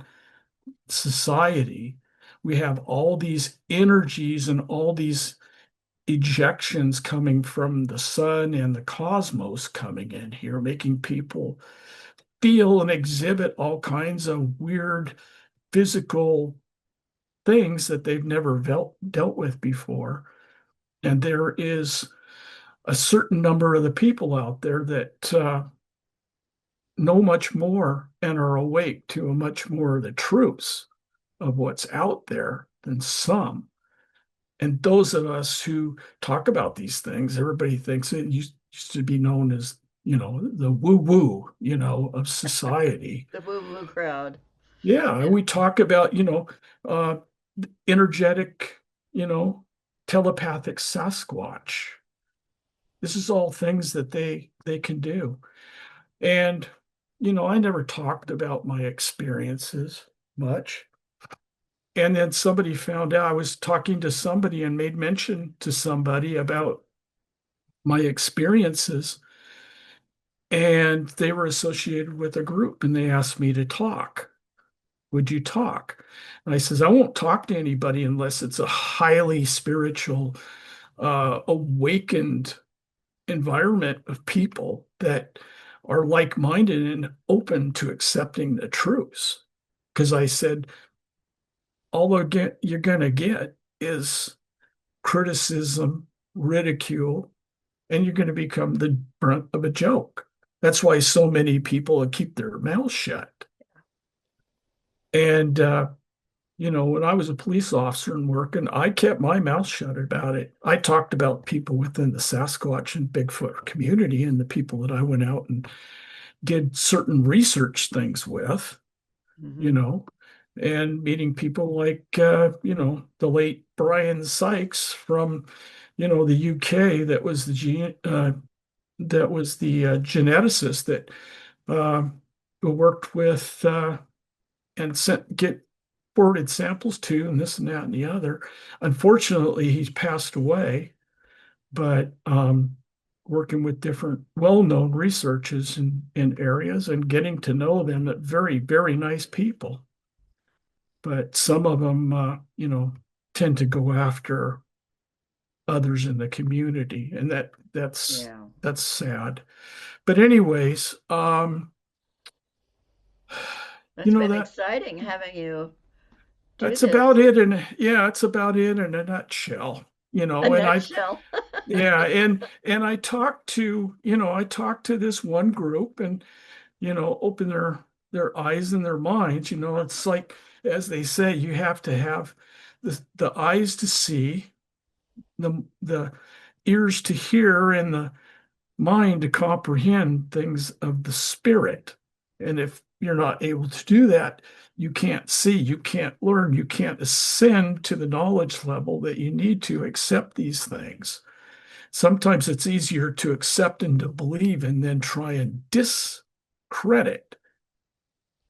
society. We have all these energies and all these ejections coming from the sun and the cosmos coming in here, making people feel and exhibit all kinds of weird physical things that they've never dealt with before. And there is a certain number of the people out there that know much more and are awake to a much more of the truths of what's out there than some. And those of us who talk about these things, everybody thinks it used to be known as, the woo-woo, of society. The woo woo crowd. Yeah, Yeah. we talk about, uh, energetic, you know, telepathic Sasquatch. This is all things that they can do. And, I never talked about my experiences much. And then somebody found out I was talking to somebody and made mention to somebody about my experiences. And they were associated with a group and they asked me to talk. Would you talk? And I says, I won't talk to anybody unless it's a highly spiritual, awakened environment of people that are like-minded and open to accepting the truths. Because I said, all you're going to get is criticism, ridicule, and you're going to become the brunt of a joke. That's why so many people keep their mouths shut. And, when I was a police officer and working, I kept my mouth shut about it. I talked about people within the Sasquatch and Bigfoot community and the people that I went out and did certain research things with, you Hmm. know, and meeting people like, the late Brian Sykes from, the UK that was the geneticist that uh, who worked with and get forwarded samples to and this and that and the other. Unfortunately, he's passed away, but working with different well-known researchers in areas and getting to know them, that very, very nice people. But some of them, tend to go after others in the community, and that's Yeah. that's sad. But anyways, It's been that exciting having you do that's this. about it. And yeah, it's about it in a nutshell. A And nutshell. yeah, and I talked to this one group and open their eyes and their minds. It's like, as they say, you have to have the eyes to see, the ears to hear, and the mind to comprehend things of the spirit. And if you're not able to do that, you can't see, you can't learn, you can't ascend to the knowledge level that you need to accept these things. Sometimes it's easier to accept and to believe and then try and discredit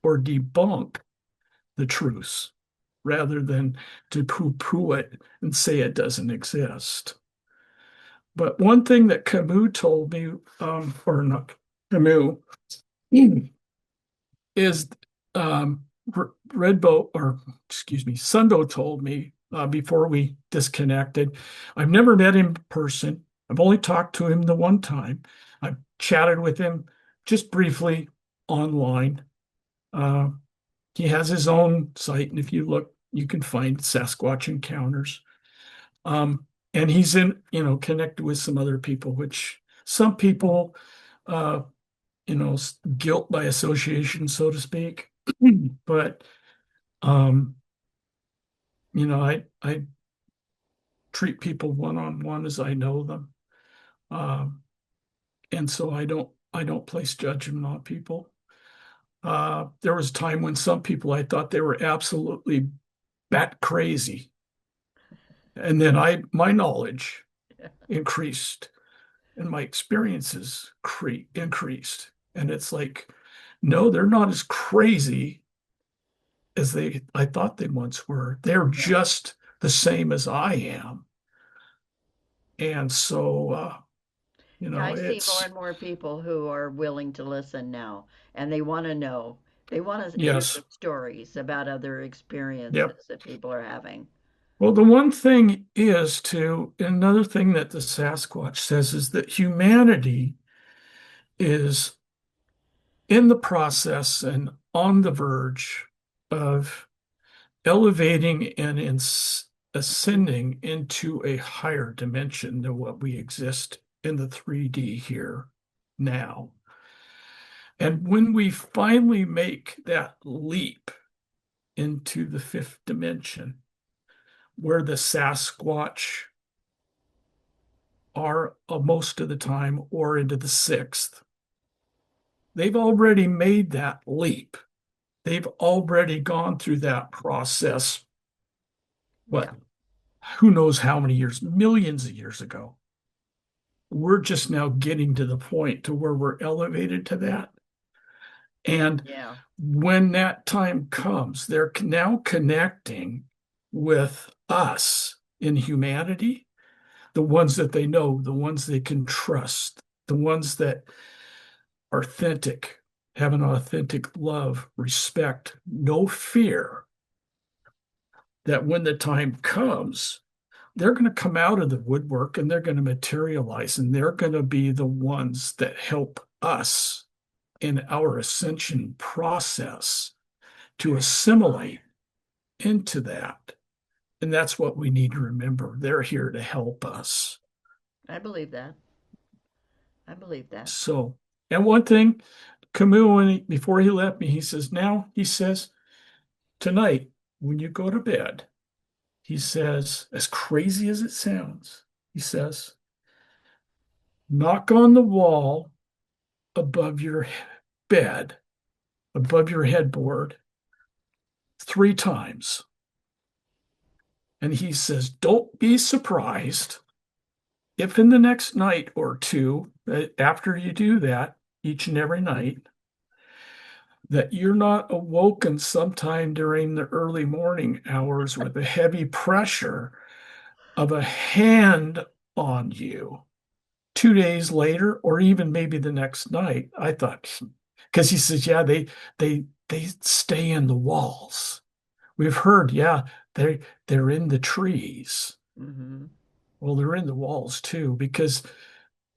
or debunk the truths rather than to poo-poo it and say it doesn't exist. But one thing that Camus told me, or not Camus, is Redbow, or excuse me, Sunbow told me before we disconnected. I've never met him in person. I've only talked to him the one time. I've chatted with him just briefly online. Uh, he has his own site, and if you look, you can find Sasquatch Encounters. And he's connected with some other people, which some people, uh, guilt by association, so to speak. But, I treat people one-on-one as I know them. Um, and so I don't place judgment on people. There was a time when some people I thought they were absolutely bat crazy. And then my knowledge increased and my experiences increased. And it's like, no, they're not as crazy as I thought they once were. They're Yeah. just the same as I am. And so, Yeah, I see more it's and more people who are willing to listen now, and they want to know. They want to hear the yes, stories about other yep. experiences that people are having. Well, the one thing is another thing that the Sasquatch says is that humanity is in the process and on the verge of elevating and ascending into a higher dimension than what we exist in the 3D here now. And when we finally make that leap into the fifth dimension, where the Sasquatch are most of the time, or into the sixth, they've already made that leap. They've already gone through that process. Yeah, What, who knows how many years, millions of years ago. We're just now getting to the point to where we're elevated to that. And yeah, when that time comes, they're now connecting with us in humanity, the ones that they know, the ones they can trust, the ones that are authentic, have an authentic love, respect, no fear, that when the time comes, they're going to come out of the woodwork and they're going to materialize and they're going to be the ones that help us in our ascension process to assimilate into that. And that's what we need to remember. They're here to help us. I believe that. I believe that. So, and one thing, Camus, before he left me, he says, tonight, when you go to bed, he says, as crazy as it sounds, he says, knock on the wall above your bed, above your headboard, 3 times. And he says, don't be surprised if in the next night or two, after you do that each and every night, that you're not awoken sometime during the early morning hours with a heavy pressure of a hand on you 2 days later, or even maybe the next night. I thought, because he says, yeah, they stay in the walls. We've heard, yeah, they're in the trees. Hmm. Well, they're in the walls too, because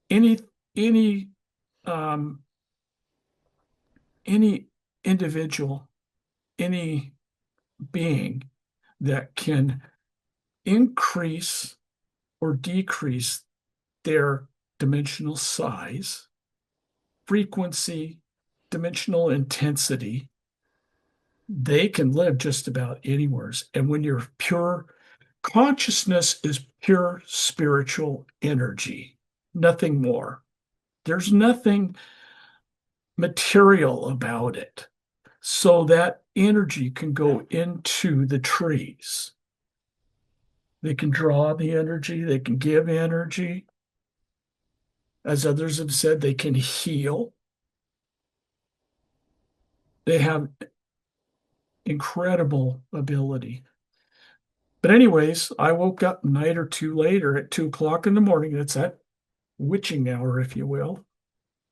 any any um, any individual, any being that can increase or decrease their dimensional size, frequency, dimensional intensity, they can live just about anywhere. And when you're pure, consciousness is pure spiritual energy, nothing more. There's nothing material about it. So that energy can go into the trees. They can draw the energy, they can give energy. As others have said, they can heal. They have incredible ability. But, anyways, I woke up a night or two later at 2 o'clock in the morning. It's that witching hour, if you will,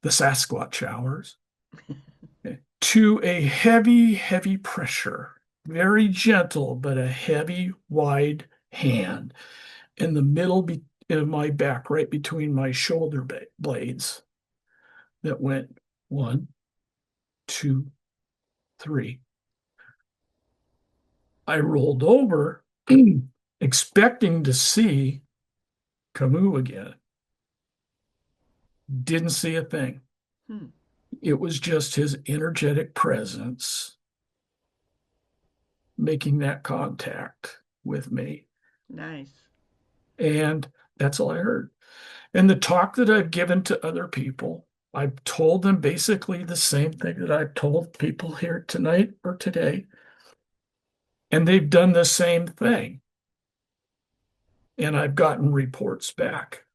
the Sasquatch hours, to a heavy, heavy pressure, very gentle, but a heavy, wide hand in the middle of my back, right between my shoulder blades, that went 1, 2, 3. I rolled over, expecting to see Camus again. Didn't see a thing. Hmm. It was just his energetic presence making that contact with me. Nice. And that's all I heard. And the talk that I've given to other people, I've told them basically the same thing that I've told people here tonight or today, and they've done the same thing. And I've gotten reports back.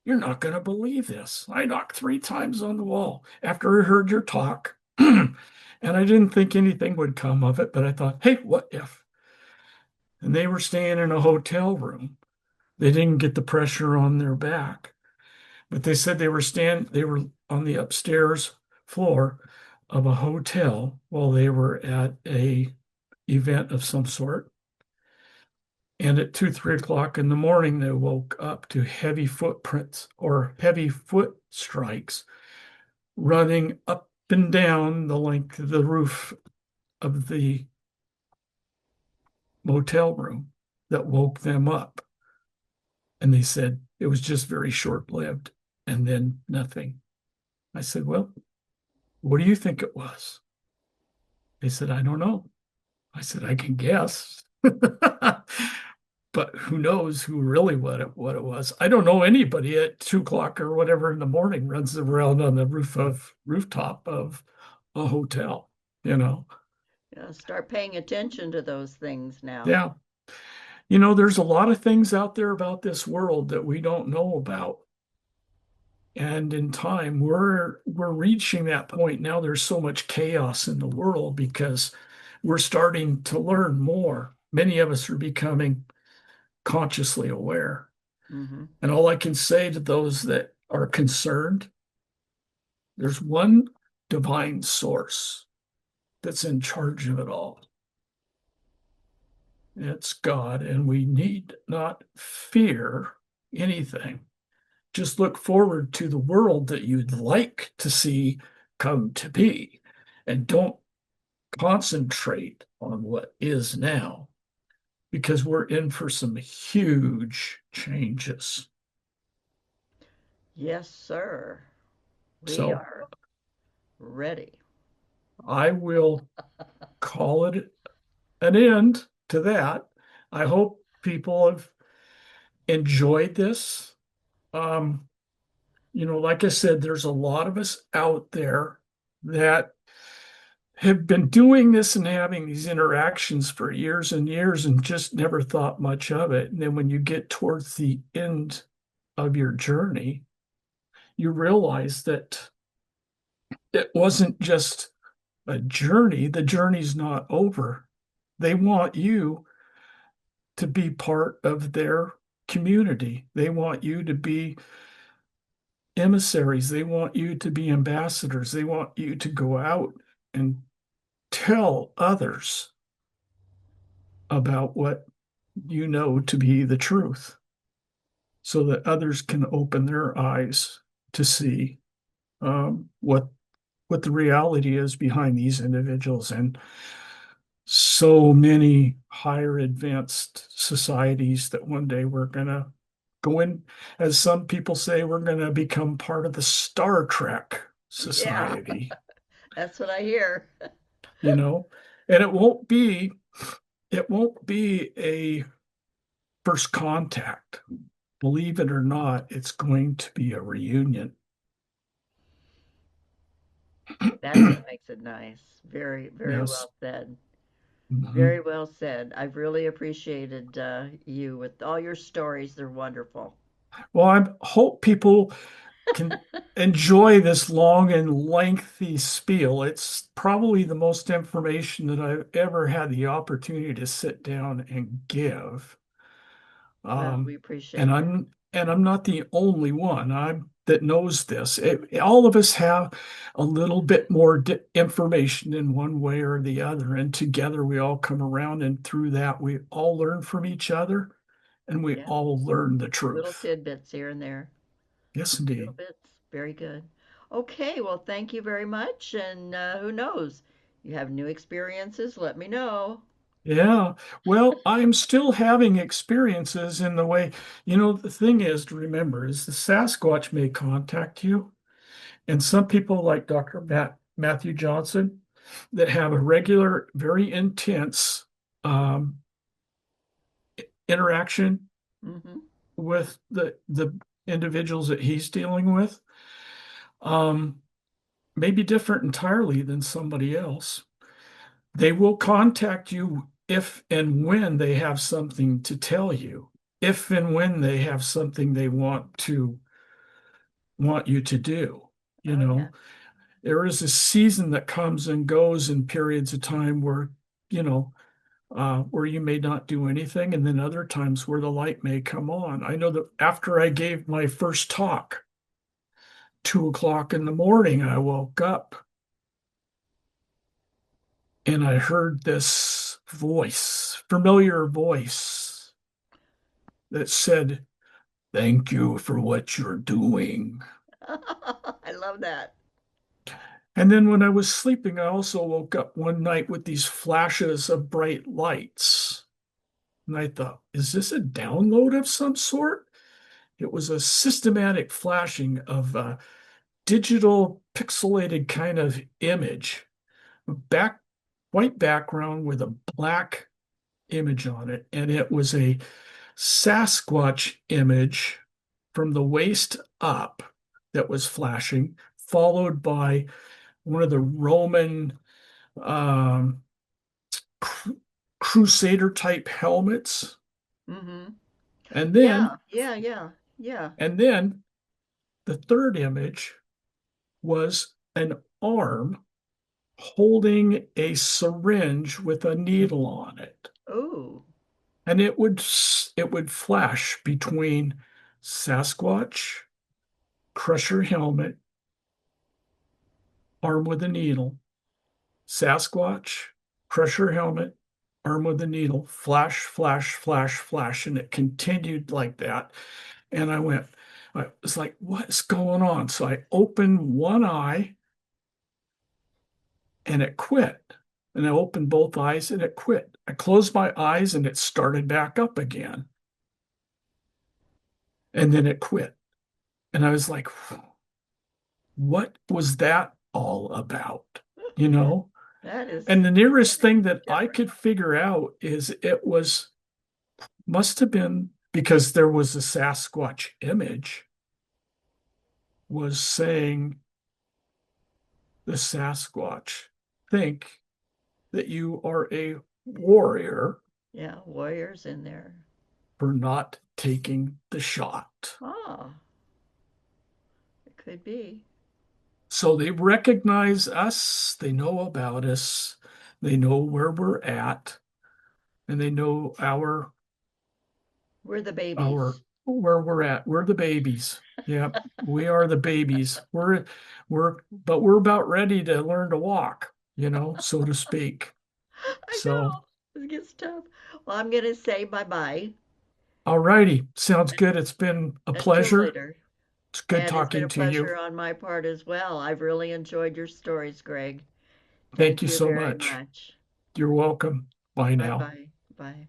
You're not going to believe this. I knocked 3 times on the wall after I heard your talk. And I didn't think anything would come of it, but I thought, hey, what if? And they were staying in a hotel room. They didn't get the pressure on their back, but they said they were on the upstairs floor of a hotel while they were at a event of some sort. And at 2, 3 o'clock in the morning, they woke up to heavy footprints or heavy foot strikes running up and down the length of the roof of the motel room that woke them up. And they said it was just very short lived and then nothing. I said, well, what do you think it was? They said, I don't know. I said, I can guess. But who knows who really what it was. I don't know anybody at 2 o'clock or whatever in the morning runs around on the rooftop of a hotel, you know. Start paying attention to those things now. Yeah. There's a lot of things out there about this world that we don't know about. And in time, we're reaching that point now. There's so much chaos in the world because we're starting to learn more. Many of us are becoming consciously aware. Hmm. And all I can say to those that are concerned, there's one divine source that's in charge of it all. It's God, and we need not fear anything. Just look forward to the world that you'd like to see come to be, and don't concentrate on what is now because we're in for some huge changes. Yes, sir. We So are ready. I will call it an end to that. I hope people have enjoyed this. Um, like I said, there's a lot of us out there that have been doing this and having these interactions for years and years and just never thought much of it. And then when you get towards the end of your journey, you realize that it wasn't just a journey. The journey's not over. They want you to be part of their community. They want you to be emissaries. They want you to be ambassadors. They want you to go out and tell others about what you know to be the truth so that others can open their eyes to see what the reality is behind these individuals and so many higher advanced societies that one day we're going to go in, as some people say, we're going to become part of the Star Trek Yeah, society, that's what I hear. you know, and it won't be a first contact. Believe it or not, it's going to be a reunion. That's what makes it nice. Very, very Yes. well said. Very Mhm. well said. I've really appreciated you with all your stories. They're wonderful. Well, I hope people can enjoy this long and lengthy spiel. It's probably the most information that I've ever had the opportunity to sit down and give. Well, we Um, and appreciate that. I'm not the only one that knows this. All of us have a little bit more information in one way or the other, and together we all come around, and through that we all learn from each other, and we Yeah, all learn the little truth. tidbits here and there. Yes, Little indeed. bits. Very good. Okay, well, thank you very much. And who knows? You have new experiences, let me know. Yeah. Well, I'm still having experiences in the way, the thing is to remember is the Sasquatch may contact you. And some people like Dr. Matthew Johnson that have a regular, very intense um, interaction Hmm. with the individuals that he's dealing with, um, may be different entirely than somebody else. They will contact you if and when they have something to tell you, if and when they have something they want you to do. You Oh yeah. know, there is a season that comes and goes in periods of time where, you know, where you may not do anything, and then other times where the light may come on. I know that after I gave my first talk, 2 o'clock in the morning, I woke up and I heard this voice, familiar voice that said, "Thank you for what you're doing." I love that. And then when I was sleeping, I also woke up one night with these flashes of bright lights. And I thought, is this a download of some sort? It was a systematic flashing of a digital pixelated kind of image, back white background with a black image on it. And it was a Sasquatch image from the waist up that was flashing, followed by one of the Roman um, crusader type helmets. Mm-hmm. And Yeah, then, yeah, yeah, yeah. and then the third image was an arm holding a syringe with a needle on it. Ooh. And it would flash between Sasquatch, Crusher helmet, arm with a needle, Sasquatch, Crusher helmet, arm with a needle, flash, flash, flash, flash, and it continued like that. And I was like, what's going on? So I opened one eye and it quit. And I opened both eyes and it quit. I closed my eyes and it started back up again. And then it quit. And I was like, what was that all about? You know? That And the that nearest is thing that I different. could figure out is must have been because there was a Sasquatch image, was saying the Sasquatch think that you are a warrior Yeah, warriors in there. for not taking the shot. Ah, it could be. So they recognize us, they know about us, they know where we're at, and they know We're the babies. our where we're at. We're the babies. Yep, we are the babies. But we're about ready to learn to walk, so to speak. I So, know. It gets tough. Well, I'm going to say bye-bye. all righty. Sounds good. It's been a Until pleasure. later. It's good And it's been talking a to you. pleasure on my part as well. I've really enjoyed your stories, Greg. Thank Thank you you so very much. much. You're welcome. Bye now. Bye-bye. Bye.